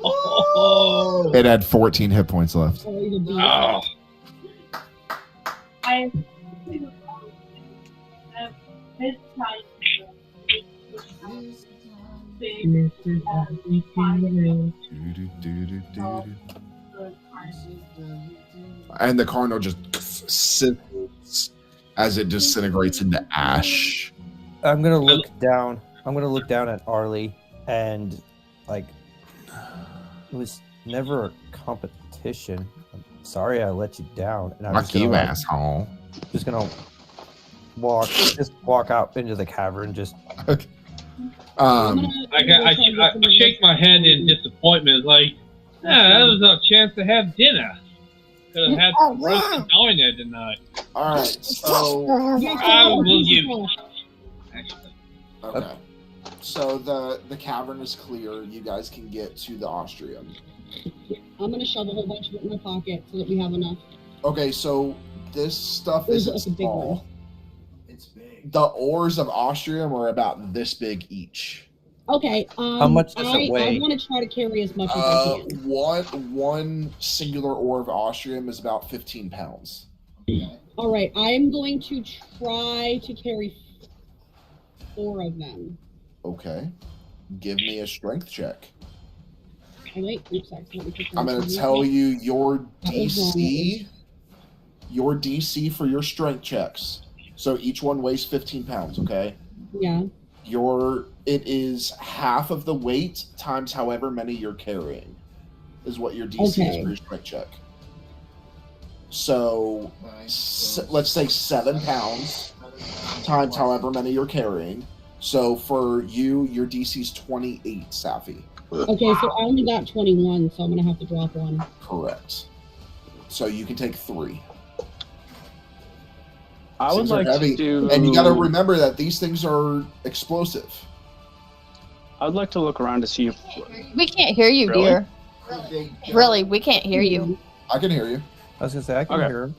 Oh, It had 14 hit points left. oh. And the cardinal just sizzles as it disintegrates into ash. I'm gonna look down. I'm gonna look down at Arlie and like it was never a competition. I'm sorry I let you down. And I'm Fuck just gonna, you, like, asshole. just gonna walk out into the cavern. Just Okay. I shake my head in disappointment, like, that was a chance to have dinner. Could have had some roasted diner tonight. All right, so I will give. okay, so the cavern is clear. You guys can get to the Austrium. I'm gonna shove a whole bunch of it in my pocket so that we have enough. Okay, so this stuff There's isn't like a big one. small. It's big. The ores of Austrium are about this big each. Okay. How much does it weigh? I want to try to carry as much as I can. One singular ore of Austrium is about 15 pounds. All right, I am going to try to carry 4 of them. Okay. Give me a strength check. Oh, wait, oops, accidentally put that I'm going on to the- tell you your That was wrong. your DC for your strength checks. So each one weighs 15 pounds, okay? Yeah. It is half of the weight times however many you're carrying is what your DC is Okay. for your strength check. So let's say 7 pounds times however many you're carrying. So for you, your DC is 28, Safi. Okay, so I only got 21, so I'm gonna have to drop one. Correct. So you can take 3. I would Things are like heavy, to do. and you got to remember that these things are explosive. I would like to look around to see if. We can't hear you, Really? dear. Really, we can't hear you. I can hear you. I was gonna say I can Okay. hear him.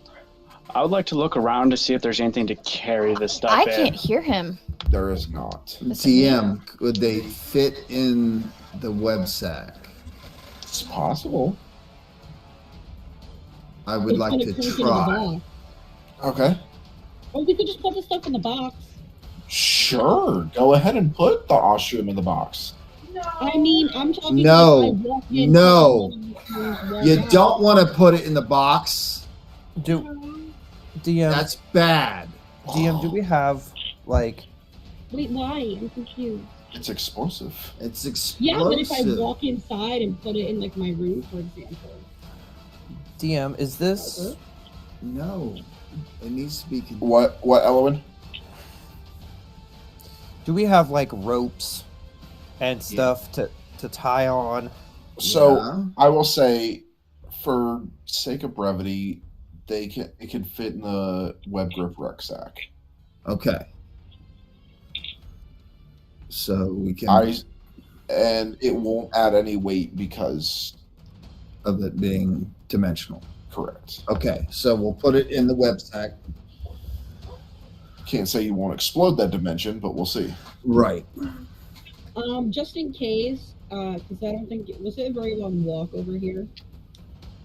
I would like to look around to see if there's anything to carry this stuff I in. can't hear him. There is not. TM, could they fit in the web sack? It's possible. I would It's like gonna to clink into the try. box. Okay. Or we could just put the stuff in the box. Sure. Go ahead and put the Austrium in the box. I mean, I'm talking No. like I walk in No. and walk You out. don't want to put it in the box. DM, DM, That's bad. do we have like Wait, why? I'm confused. It's explosive. It's Yeah, but if I explosive. walk inside and put it in like my room, for example. DM? Is this No, it needs to be. What, Elowen? do we have like ropes and stuff to tie on? So Yeah. I will say, for sake of brevity, it can fit in the web grip rucksack. Okay. So we can And it won't add any weight because of it being dimensional. correct. Okay, so we'll put it in the web sack. Can't say you won't explode that dimension, but we'll see. Right. Just in case, because I don't think was it a very long walk over here.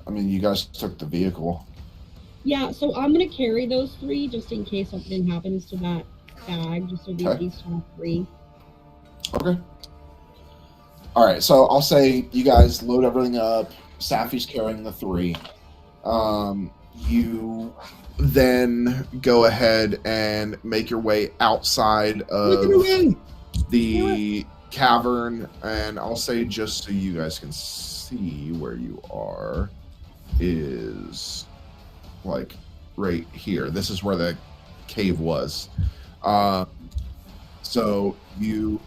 I mean, you guys took the vehicle. Yeah, so I'm gonna carry those 3 just in case something happens to that bag, just so we at Okay. least have 3. Okay. All right, so I'll say you guys load everything up. Safi's carrying the 3. You then go ahead and make your way outside of the cavern, and I'll say just so you guys can see where you are is like right here. This is where the cave was. So you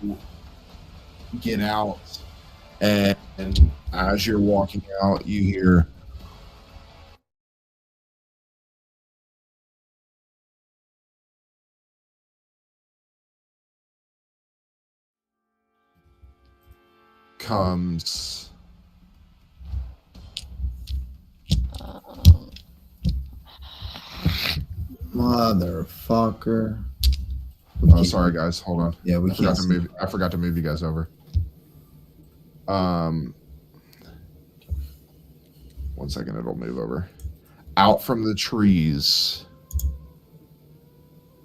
get out, and as you're walking out, you hear comes Motherfucker. oh, sorry guys, hold on. Yeah, we I forgot can't to see. move. I forgot to move you guys over. 1 second, it'll move over. Out from the trees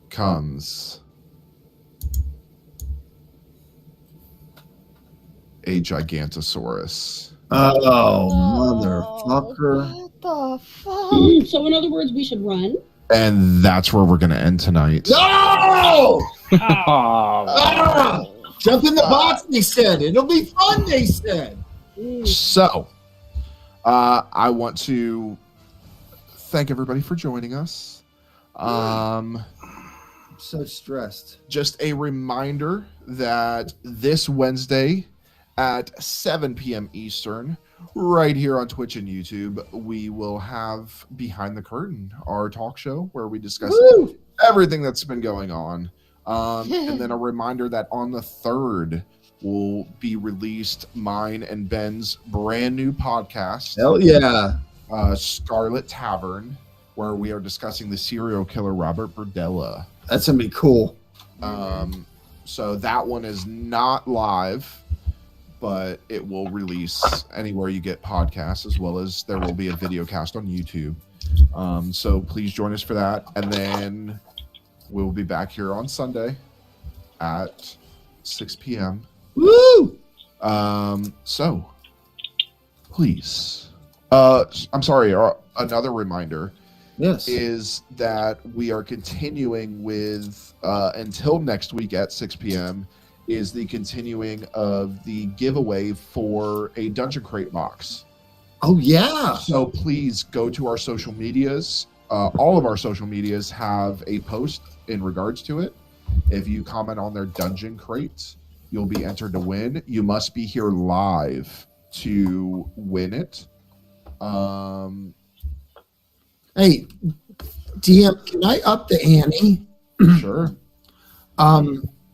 comes a Gigantosaurus. Oh, motherfucker. What the fuck? So, in other words, we should run. And that's where we're going to end tonight. No! Oh, Ah! Jump in the box, they said. It'll be fun, they said. So, I want to thank everybody for joining us. I'm so stressed. Just a reminder that this Wednesday at 7 p.m. Eastern, right here on Twitch and YouTube, we will have Behind the Curtain, our talk show where we discuss everything that's been going on. And then a reminder that on the 3rd will be released mine and Ben's brand new podcast. Hell yeah. Scarlet Tavern, where we are discussing the serial killer Robert Berdella. That's going to be cool. So that one is not live, but it will release anywhere you get podcasts, as well as there will be a video cast on YouTube. So please join us for that. And then we'll be back here on Sunday at 6 p.m. Woo! So please, I'm sorry, another reminder. Yes. Is that we are continuing with until next week at 6 p.m. is the continuing of the giveaway for a Dungeon Crate box. Oh yeah. So please go to our social medias. All of our social medias have a post in regards to it. If you comment on their Dungeon Crate, you'll be entered to win. You must be here live to win it. Hey, DM, can I up the ante? Sure.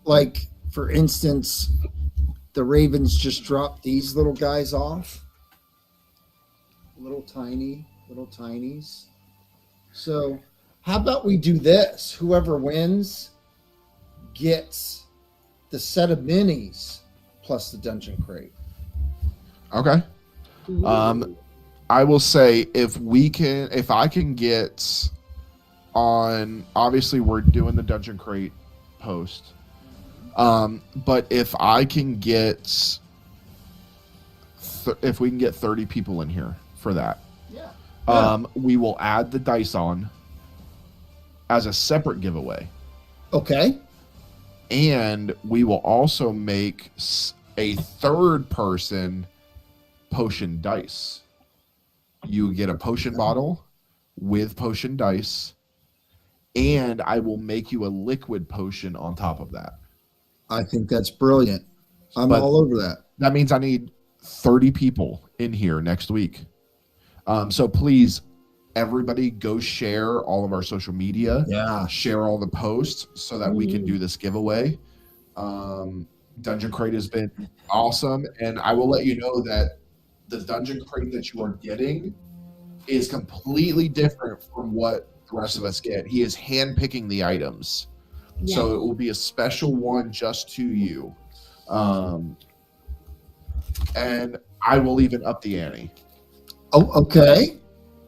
Like, for instance, the Ravens just dropped these little guys off. Little tinies. So, how about we do this? Whoever wins gets the set of minis plus the Dungeon Crate. Okay. I will say if I can get on, obviously we're doing the Dungeon Crate post. But if I can get, if we can get 30 people in here for that, we will add the dice on as a separate giveaway. Okay. And we will also make a third person potion dice. You get a potion bottle with potion dice, and I will make you a liquid potion on top of that. I think that's brilliant. I'm all over that. That means I need 30 people in here next week. So please, everybody go share all of our social media. Yeah. Share all the posts so that we can do this giveaway. Dungeon Crate has been awesome, and I will let you know that the Dungeon Crate that you are getting is completely different from what the rest of us get. He is handpicking the items. Yes. So it will be a special one just to you. And I will even up the ante. Oh, okay.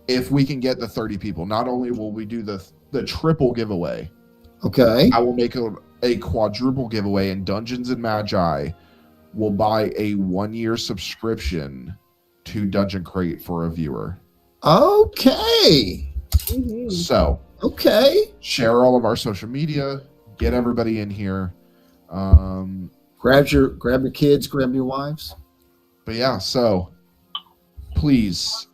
If we can get the 30 people, not only will we do the triple giveaway, okay, I will make a quadruple giveaway, and Dungeons and Magi will buy a 1-year subscription to Dungeon Crate for a viewer. Okay. So, okay. Share all of our social media. Get everybody in here. Grab your kids. Grab your wives. But yeah, so please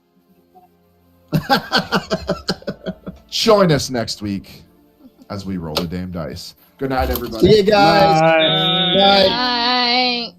join us next week as we roll the damn dice. Good night, everybody. See you guys. Bye. Bye. Bye.